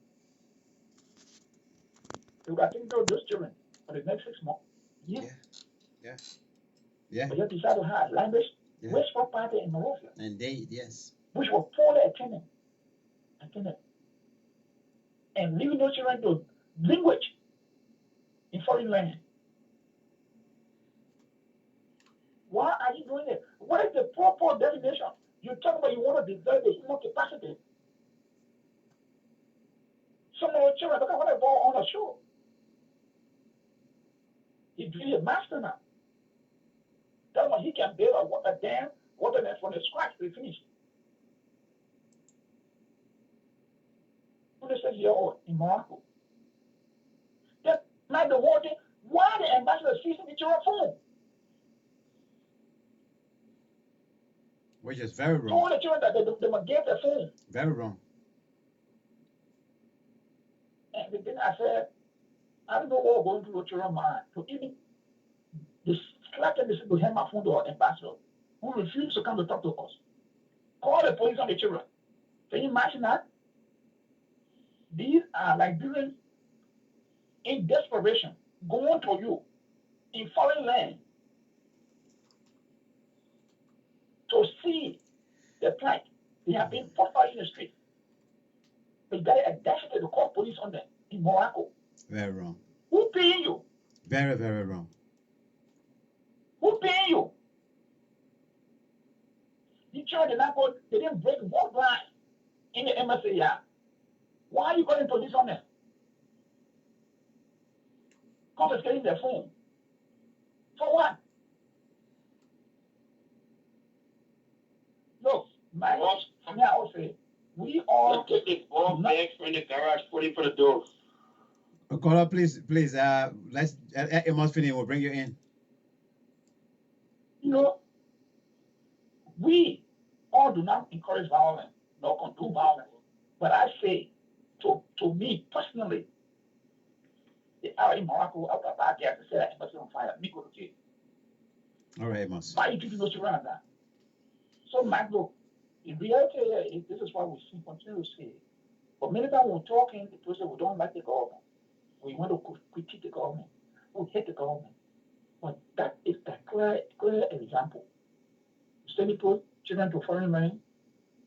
You got to think about those children for the next 6 months. Yeah. But you decide to have language, wasteful party in Morocco. And they, yes. Which were poorly attended. And leaving those children to language in foreign land. Why are you doing it? What is the proper definition? You talk about you want to develop the human capacity. Some of the children, look at what they bought on the show. He's really a master now. Tell him he can build a dam, water net from the scratch to finish. Who says you're in Morocco? That's not the whole thing. Why the ambassador seizing the children's phone? Which is very wrong. Told the children that they must get their phone. Very wrong. And then I said, I don't know what we're going through the children's mind. To even the slacker decision to hand my phone to our ambassador who refused to come to talk to us. Call the police on the children. Can you imagine that? These are Liberians in desperation going to you in foreign land to see the plight. They have been profiled in the street. But you got the audacity to call police on them in Morocco. Very wrong. Who paying you? Very, very wrong. Who paying you? The children did not go, they didn't break one glass in the embassy yard. Why are you calling police on them? Confiscating their phone. For what? Look, my from here I would say, we all take the ball bags from the garage, put it for the door. Caller, please, let's Amos finish. We'll bring you in. You know, we all do not encourage violence, nor condone violence. But I say, to me personally, they are in Morocco after bad gas to say that embassy on fire. Me go to jail. All right, Amos. Why you keeping those around that? So, Maglo, in reality, this is why we continue to say. But many times when we're talking, the person we don't like the government. We want to critique the government. We hate the government. But that is a clear example. Send people, children to foreign land,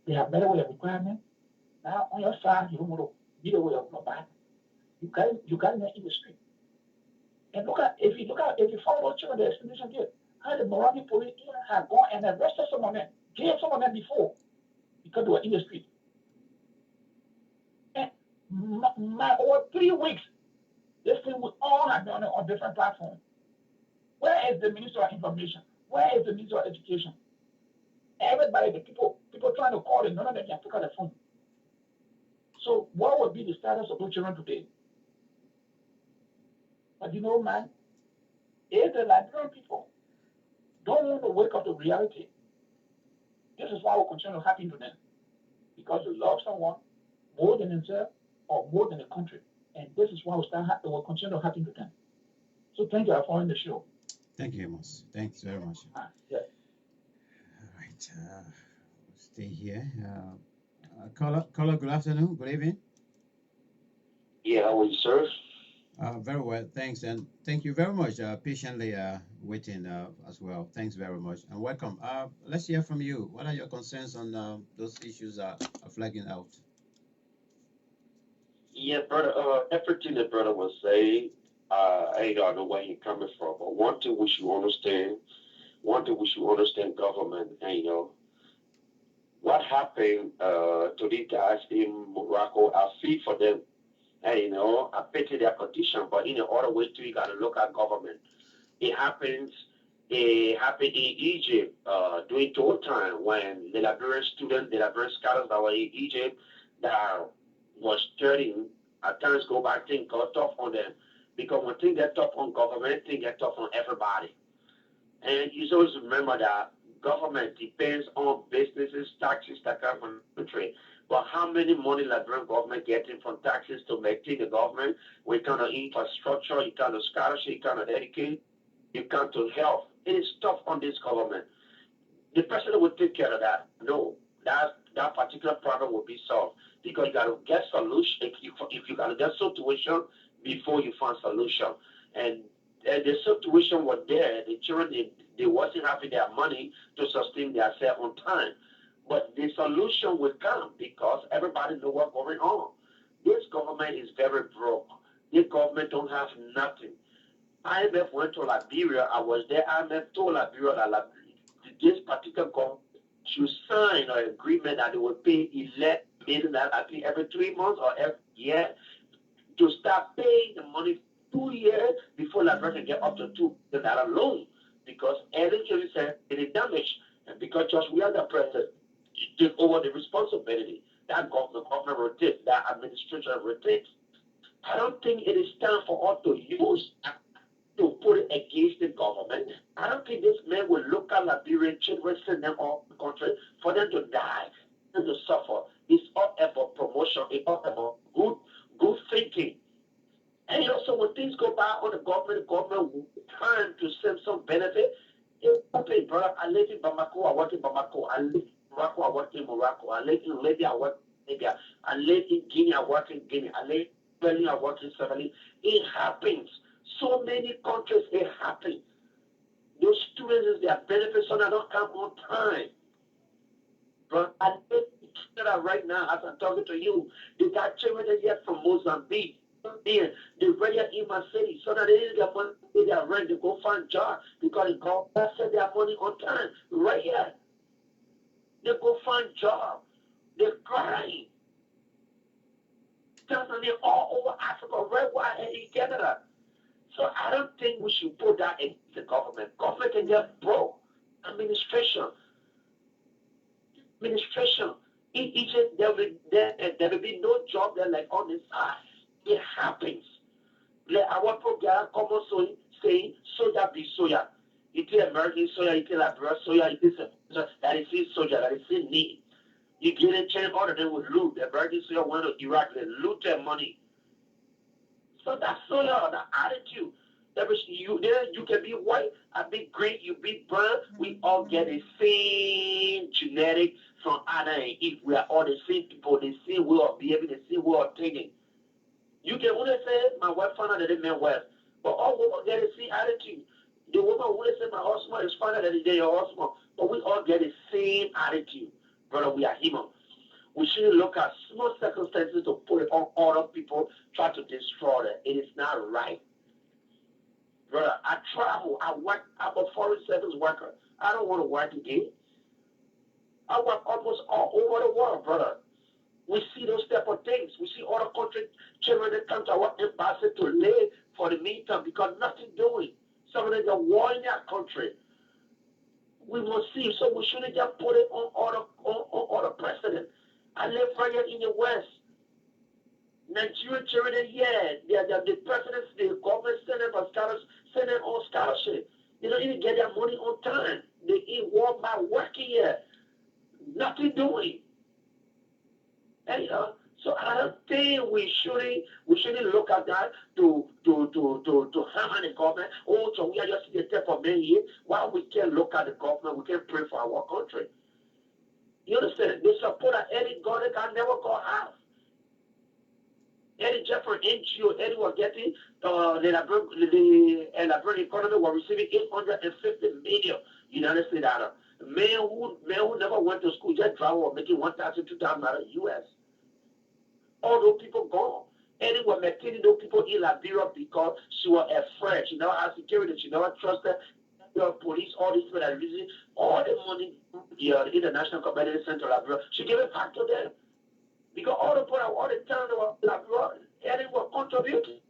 they have better way of requirement. Now, on your side, you don't want to be the way of nobody. You got them in the street. And if you follow those children, the explanation here, how the Moroccan police even have gone and arrested some of them, jailed some of them before, because they were in the street. And over 3 weeks, this thing would all have been on different platforms. Where is the Minister of Information? Where is the Minister of Education? Everybody, the people trying to call them, none of them can pick up the phone. So what would be the status of those children today? But you know, man, if the Liberian people don't want to wake up to reality, this is what will continue to happen to them. Because they love someone more than themselves or more than the country. And this is what will continue to happen to them. So thank you for following the show. Thank you, Amos. Thanks very much. Yeah. All right. Stay here. Caller, good afternoon. Good evening. Yeah, how are you, sir? Very well, thanks, and thank you very much. Patiently waiting as well. Thanks very much, and welcome. Let's hear from you. What are your concerns on those issues are flagging out? Yeah, brother. Everything the brother was saying, I don't know where you're coming from, but one thing we should understand. Government, and what happened to these guys in Morocco. I feel for them. And I pity their condition, but in other way too, you got to look at government. It happened in Egypt during those time when the Liberian students, the Liberian scholars that were in Egypt that was studying, at times go back, things got tough on them. Because when things get tough on government, things get tough on everybody. And you always remember that government depends on businesses, taxes that come from the country. But how many money Liberian government getting from taxes to maintain the government? We kind of infrastructure, you kind of scholarship, you kind of educate, you kind of health. It is tough on this government. The president will take care of that. No, that particular problem will be solved because you got to get solution. If you got to get situation before you find solution, and the situation was there. The children they wasn't having their money to sustain themselves on time. But the solution will come because everybody knows what's going on. This government is very broke. This government don't have nothing. IMF went to Liberia. I was there. IMF told Liberia that this particular government should sign an agreement that they will pay $11 million every 3 months or every year to start paying the money 2 years before Liberia can get up to $2 million loan. Because everything said it is damaged. And because just we are the president, you take over the responsibility. That government rotates, that administration rotates. I don't think it is time for us to use to put it against the government. I don't think this man will look at Liberian children, send them off the country for them to die and to suffer. It's all about promotion. It's all about good thinking. And also when things go by on the government will trying to send some benefit. Okay, brother, I live in Bamako, I work in Bamako. I live in Morocco, I work in Morocco. I live in Libya, I work in Libya. I live in Guinea, I work in Guinea. I live in Berlin, I work in Severly. It happens. So many countries, it happens. Those students, their benefits so they don't come on time. But I live in Canada right now as I'm talking to you. They got children here from Mozambique. They're ready in my city so that they didn't get money to pay their rent. They go find jobs because the government send their money on time. Right here. They go find jobs. They're crying. Tanzania all over Africa, right where in Canada. So I don't think we should put that in the government. Government can get broke. Administration. In Egypt, there will be no job there like on the side. It happens. Our program common saying soja be soya. It is American soya, it is Liberian soya, it is that is soja, that is need. You get a chance, all of them will loot. The American soya went to Iraq, they loot their money. So that's soya, the attitude. You can be white, I be green, you be brown. We all get the same genetic from Adam and Eve. We are all the same people, the same way of behaving, the same way of thinking. You can only say my wife found out that it meant well. But all women get the same attitude. The woman only say my husband is found out that it's your husband. But we all get the same attitude. Brother, we are human. We shouldn't look at small circumstances to put it on other people, try to destroy it. It is not right. Brother, I travel, I work, I'm a foreign service worker. I don't want to work again. I work almost all over the world, brother. We see those type of things. We see other country children that come to our embassy to live for the meantime because nothing doing. Some of them are war in their country. We must see, so we shouldn't just put it on other precedent. I live right here in the West. Nigerian children, the presidents, the government send them on scholarship. They don't even get their money on time. They eat war by working here. Nothing doing. And, so I don't think we shouldn't look at that to hammer the government. Oh, so we are just sitting there for many years. While we can look at the government, we can pray for our country. You understand? They support any government can never go out. Any Jeffrey NGO, any was getting the Liberian economy was receiving 850 million United States dollars. Man who never went to school just travel or making $1,000, $2,000 US. All those people gone. And they were maintaining those people in Liberia because she was afraid. She never had security. She never trusted the police, all these people that are using all the money, the International Community Center Liberia. She gave it back to them. Because all the people, all the time, they were Liberia, and they were contributing.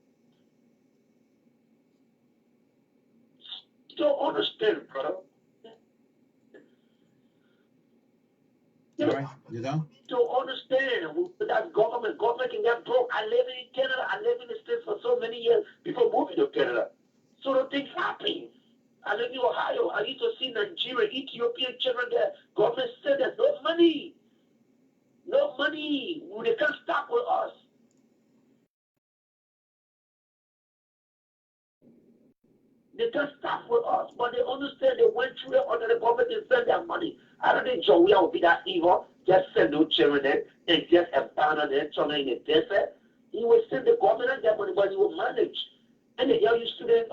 Don't understand, brother. All right, you done? To understand that government can get broke. I live in Canada. I live in the States for so many years before moving to Canada. So the things happen. I live in Ohio. I used to see Nigeria, Ethiopian children there. Government said there's no money. No money. They can't stop with us. They can't stop with us, but they understand they went through it under the government and send their money. I don't think Joey will be that evil. Just send those children there and just abandon them somewhere in the desert. He will send the government and get money, but he will manage. And the young student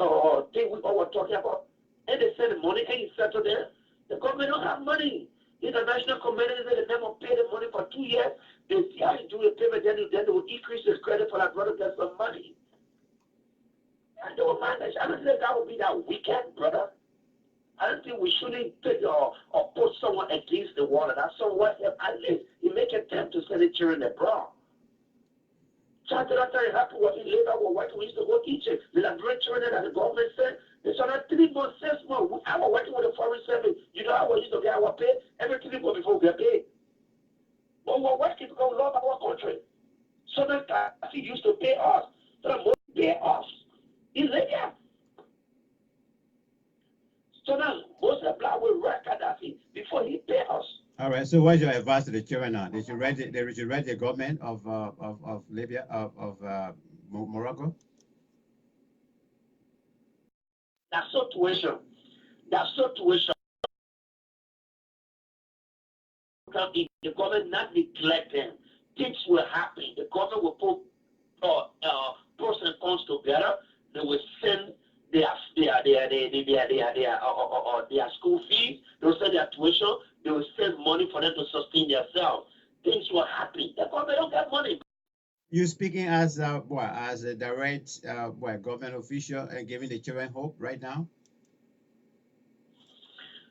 thing we all were talking about, and they send the money and he settle there. The government don't have money. International community, they never pay the money for 2 years. They see how you do the payment, then they will increase his credit for that brother get some money. I don't manage. I don't think that would be that wicked, brother. I don't think we shouldn't take or put someone against the wall. That's someone at least he make an attempt to send the children abroad. Something that happened was in labor were working. We used to go Egypt. The Liberian children that the government said, it's on 3 months, 6 months. I was working with the foreign service. You know how we used to get our pay every 3 months before we get paid. But we're working because we love our country. So that he used to pay us. So that money pay us. In Libya. So now most of the black will work at that before he pay us. All right. So what's your advice to the children now? They should read the government of Libya of Morocco. That situation. If the government not neglect them, things will happen. The government will put pros and cons together. They will send their school fees. They will send their tuition. They will send money for them to sustain themselves. Things will happen. The government don't get money. You speaking as a direct government official and giving the children hope right now?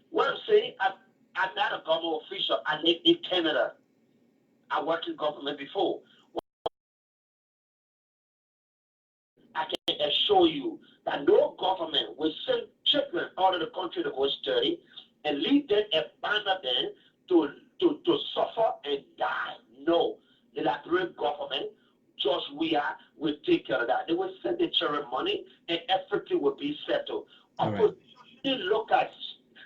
What I'm saying, I'm not a government official. I live in Canada. I worked in government before. I can assure you that no government will send children out of the country to go study and leave them and abandon them to suffer and die. No. The Liberian government, just will take care of that. They will send the children money and everything will be settled. Right. They look at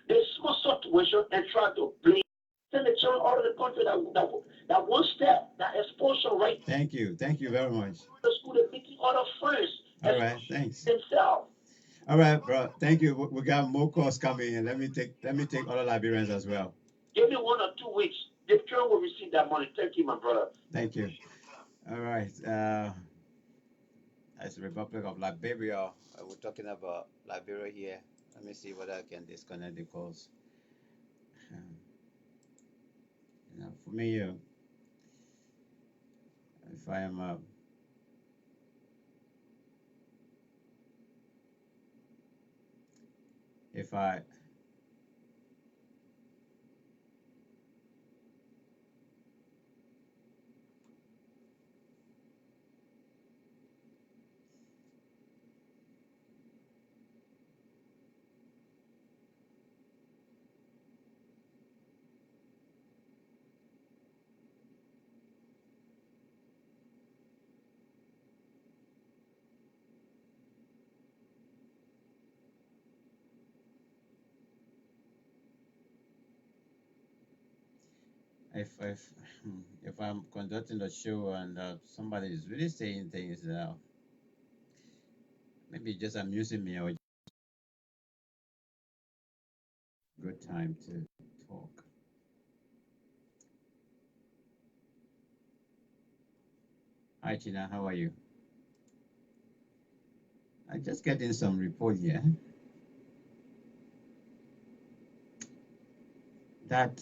the small situation and try to blame, send the children out of the country that one step, that exposure right. Thank you very much. The school, they're making other friends. All right, thanks. Themselves. All right, bro. Thank you. We got more calls coming in. Let me take other Liberians as well. Give me 1 or 2 weeks. The children will receive that money. Thank you, my brother. Thank you. All right. That's the Republic of Liberia. We're talking about Liberia here. Let me see whether I can disconnect the calls. For me, if I am if I if if I'm conducting a show and somebody is really saying things that maybe just amusing me or good time to talk. Hi Tina, how are you? I just getting some report here that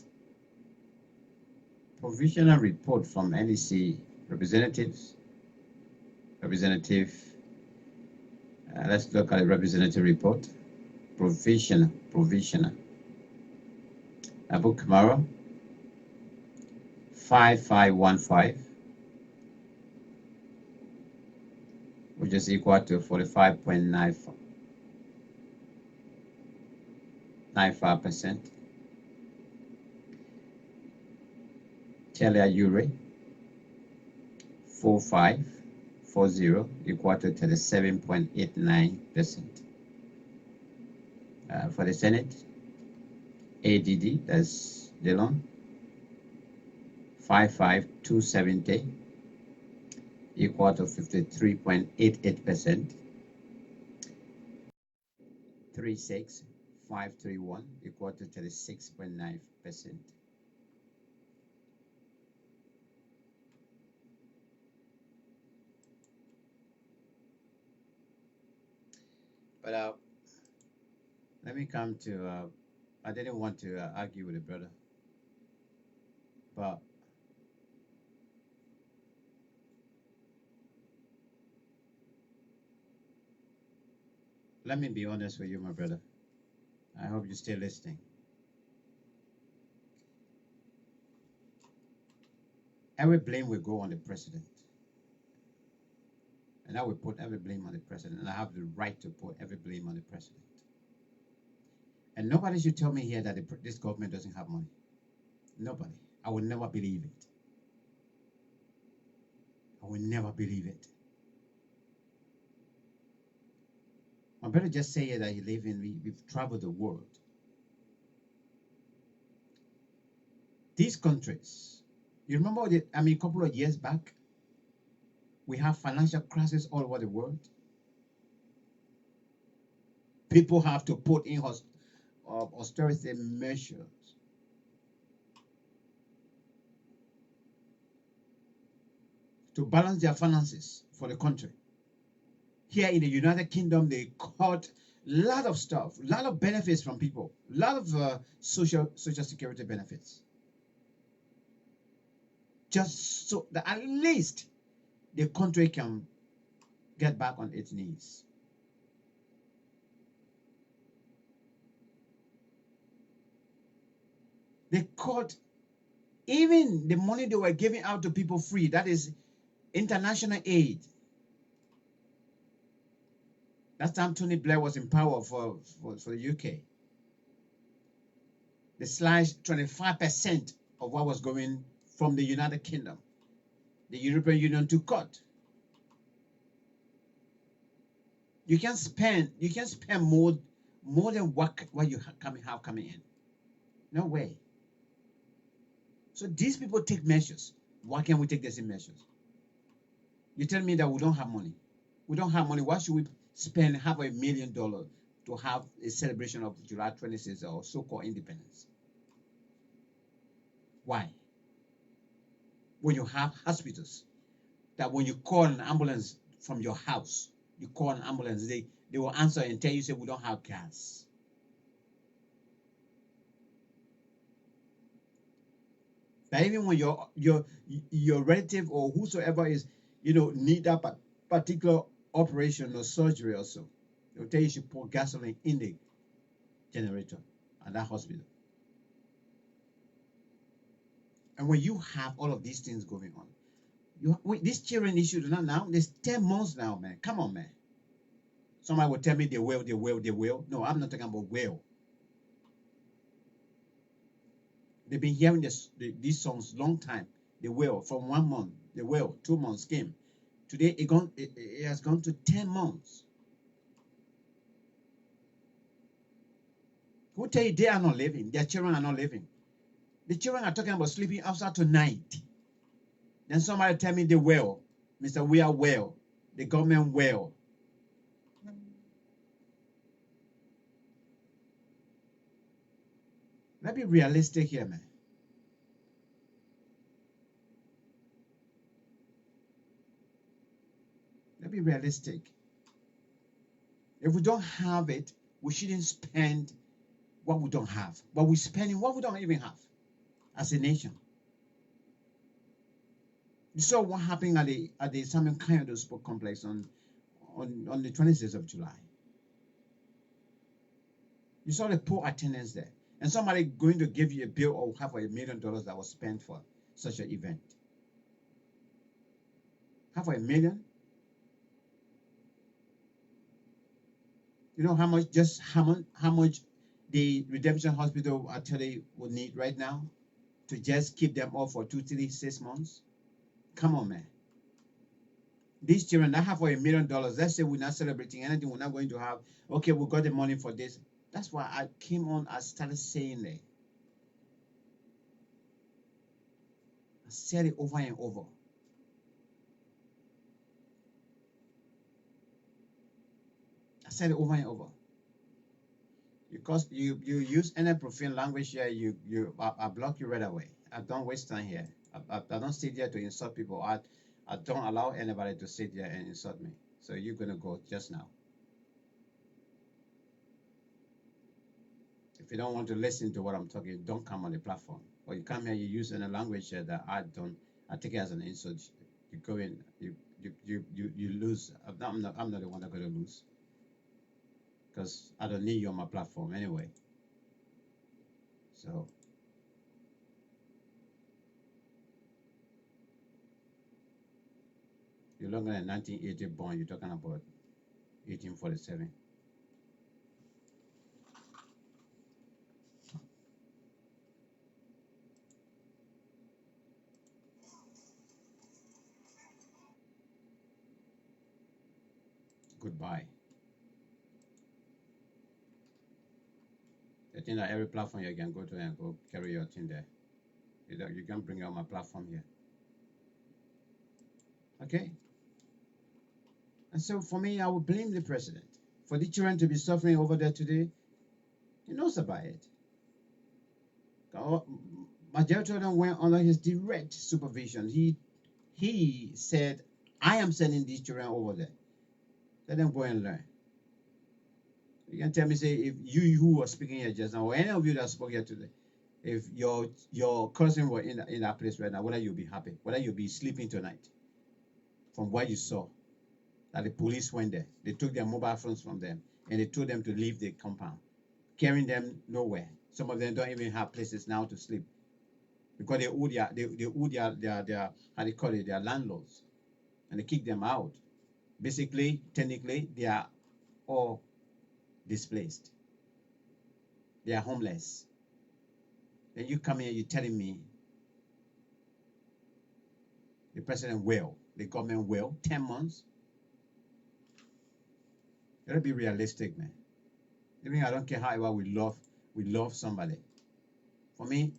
provisional report from NEC representatives. Let's look at the representative report. Provisional. Abu Kamara 5515, which is equal to 45.95%. Telia Ure 4540, equal to 37.89%. For the Senate, ADD, that's Dillon, 55270, equal to 53.88%. 36531, equal to 36.9%. But let me come to, I didn't want to argue with the brother, but let me be honest with you, my brother. I hope you're still listening. Every blame will go on the president. And I will put every blame on the president, and I have the right to put every blame on the president. And nobody should tell me here that this government doesn't have money. Nobody. I will never believe it. I will never believe it. My brother just say here that we've traveled the world. These countries, you remember a couple of years back, we have financial crisis all over the world. People have to put in austerity measures. To balance their finances for the country. Here in the United Kingdom, they cut a lot of stuff, a lot of benefits from people, a lot of social security benefits. Just so that at least the country can get back on its knees. They cut even the money they were giving out to people free, that is international aid. That time Tony Blair was in power for the UK. They slashed 25% of what was going from the United Kingdom. The European Union to cut. You can spend more than what you have coming in. No way. So these people take measures. Why can't we take the same measures? You tell me that we don't have money. We don't have money. Why should we spend $500,000 to have a celebration of July 26th or so-called independence? Why? When you have hospitals, that when you call an ambulance from your house, you call an ambulance, they will answer and tell you, say, we don't have gas. That even when your relative or whosoever is, need that particular operation or surgery also, they'll tell you should pour gasoline in the generator at that hospital. And when you have all of these things going on, this children issue now, there's 10 months now, man. Come on, man. Somebody will tell me they will. No, I'm not talking about will. They've been hearing these songs long time. They will, from 1 month, they will, 2 months came. Today it has gone to 10 months. Who tell you they are not living? Their children are not living. The children are talking about sleeping outside tonight. Then somebody tell me they will. Mr. We are well. The government well. Let's be realistic here, man. Let's be realistic. If we don't have it, we shouldn't spend what we don't have. But we're spending what we don't even have as a nation. You saw what happened at the Simon Kayode Sport Complex on the 26th of July. You saw the poor attendance there. And somebody going to give you a bill of $500,000 that was spent for such an event. $500,000? You know how much the Redemption Hospital actually would need right now to just keep them off for 2, 3, 6 months? Come on, man. These children that have $1,000,000, let's say we're not celebrating anything, we're not going to have, okay, we got the money for this. That's why I came on, I started saying it. I said it over and over. I said it over and over. Because you use any profane language here, I block you right away. I don't waste time here. I don't sit here to insult people. I don't allow anybody to sit here and insult me. So you're gonna go just now. If you don't want to listen to what I'm talking, don't come on the platform. Or you come here, you use any language here that I take it as an insult. You go in, you lose. I'm not the one that's gonna lose. Because I don't need you on my platform anyway. So you're longer than 1980 born, you're talking about 1847. Goodbye. I think that every platform you can go to and go carry your thing there. You can bring out my platform here. Okay? And so for me, I would blame the president. For the children to be suffering over there today, he knows about it. Majority of them went under his direct supervision. He said, I am sending these children over there. Let them go and learn. You can tell me, say, if you who are speaking here just now, or any of you that spoke here today, if your cousin were in that place right now, whether you'll be happy, whether you'll be sleeping tonight, from what you saw, that the police went there, they took their mobile phones from them, and they told them to leave the compound, carrying them nowhere. Some of them don't even have places now to sleep, because they owe their how they call it, their landlords, and they kick them out. Basically, technically, they are all displaced. They are homeless. Then you come here, you're telling me the president will, the government will, 10 months? You gotta be realistic, man. Even I don't care how we love somebody. For me,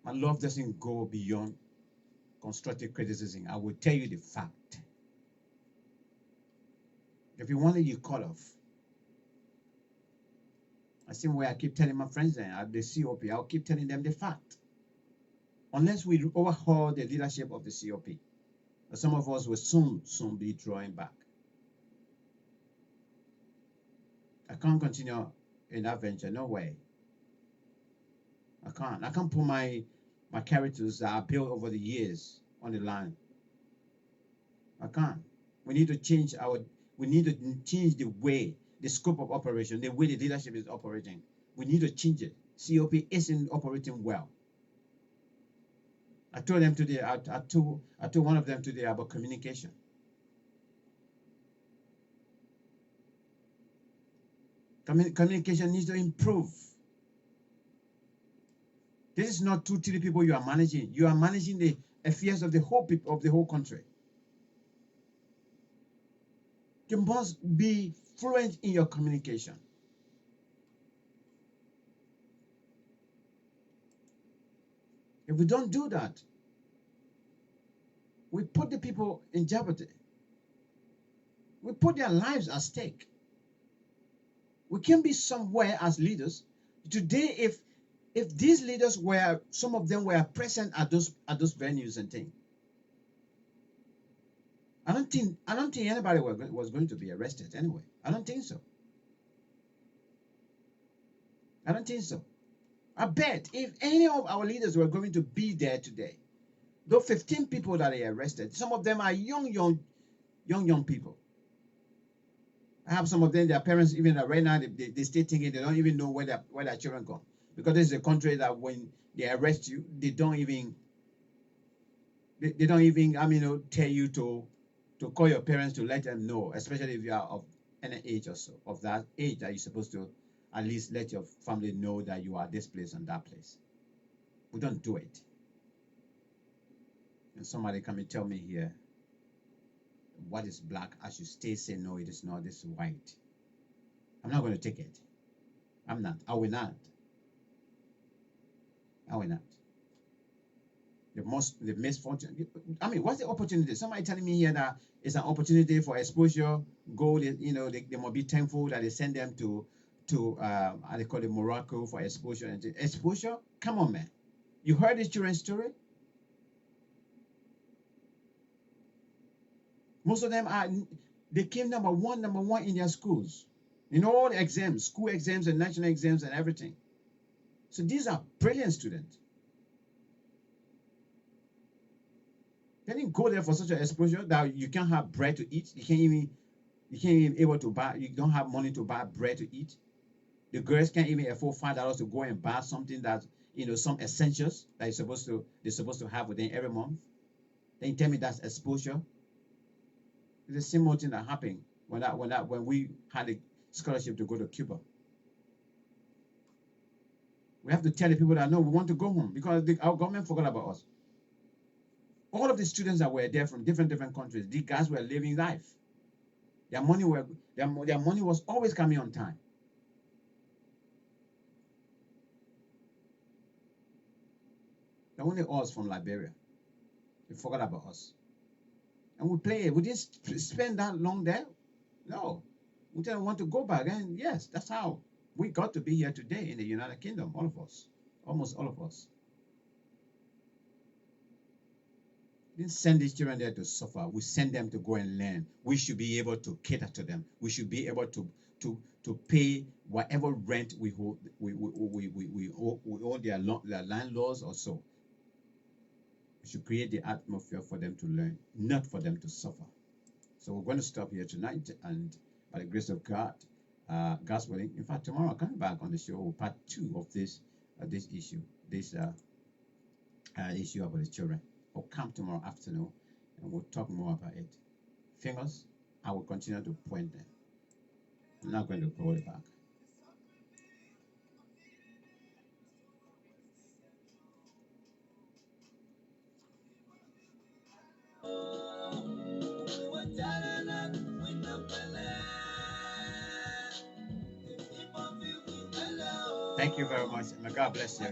my love doesn't go beyond constructive criticism. I will tell you the fact. If you want it, you call off. The same way I keep telling my friends at the COP, I'll keep telling them the fact. Unless we overhaul the leadership of the COP, some of us will soon be drawing back. I can't continue in that venture, no way. I can't put my my characters that are built over the years on the land. I can't. We need to change the way, the scope of operation, the way the leadership is operating. We need to change it. COP isn't operating well. I told them today, I told one of them today about communication. Communication needs to improve. This is not 2-3 people you are managing. You are managing the affairs of the whole people of the whole country. You must be fluent in your communication. If we don't do that, we put the people in jeopardy. We put their lives at stake. We can be somewhere as leaders. Today, if these leaders were, some of them were present at those venues and things, I don't think anybody was going to be arrested anyway. I don't think so. I don't think so. I bet if any of our leaders were going to be there today, those 15 people that they arrested, some of them are young people. I have some of them, their parents, even right now, they stay thinking they don't even know where their children go. Because this is a country that when they arrest you, they don't even tell you to call your parents to let them know, especially if you are of any age or so, of that age that you're supposed to at least let your family know that you are this place and that place. We don't do it. And somebody come and tell me here, what is black? I should stay say no, it is not, this is white. I'm not going to take it. I'm not. I will not. I will not. The misfortune. I mean, what's the opportunity? Somebody telling me here that it's an opportunity for exposure. Go, they must be thankful that they send them to how they call it, Morocco for exposure. And exposure? Come on, man. You heard this children's story? Most of them they came number one in their schools. In all the exams, school exams and national exams and everything. So these are brilliant students. They didn't go there for such an exposure that you can't have bread to eat. You can't even able to buy, you don't have money to buy bread to eat. The girls can't even afford $5 to go and buy something that, some essentials that they're supposed to have within every month. Then you tell me that's exposure. It's the same thing that happened when we had a scholarship to go to Cuba. We have to tell the people that no, we want to go home because our government forgot about us. All of the students that were there from different countries, these guys were living life. Their money was always coming on time. They're only us from Liberia. They forgot about us. And we play it. We didn't spend that long there. No. We didn't want to go back. And yes, that's how we got to be here today in the United Kingdom, all of us. Almost all of us. We didn't send these children there to suffer. We send them to go and learn. We should be able to cater to them. We should be able to pay whatever rent we owe their landlords or so. We should create the atmosphere for them to learn, not for them to suffer. So we're going to stop here tonight, and by the grace of God, God's willing. In fact, tomorrow I'll come back on the show, part 2 of this issue, issue about the children. I'll come tomorrow afternoon, and we'll talk more about it. Fingers, I will continue to point them. I'm not going to pull it back. Thank you very much. May God bless you.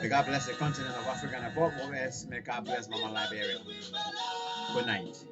May God bless the continent of Africa and above all else. May God bless Mama Liberia. Good night.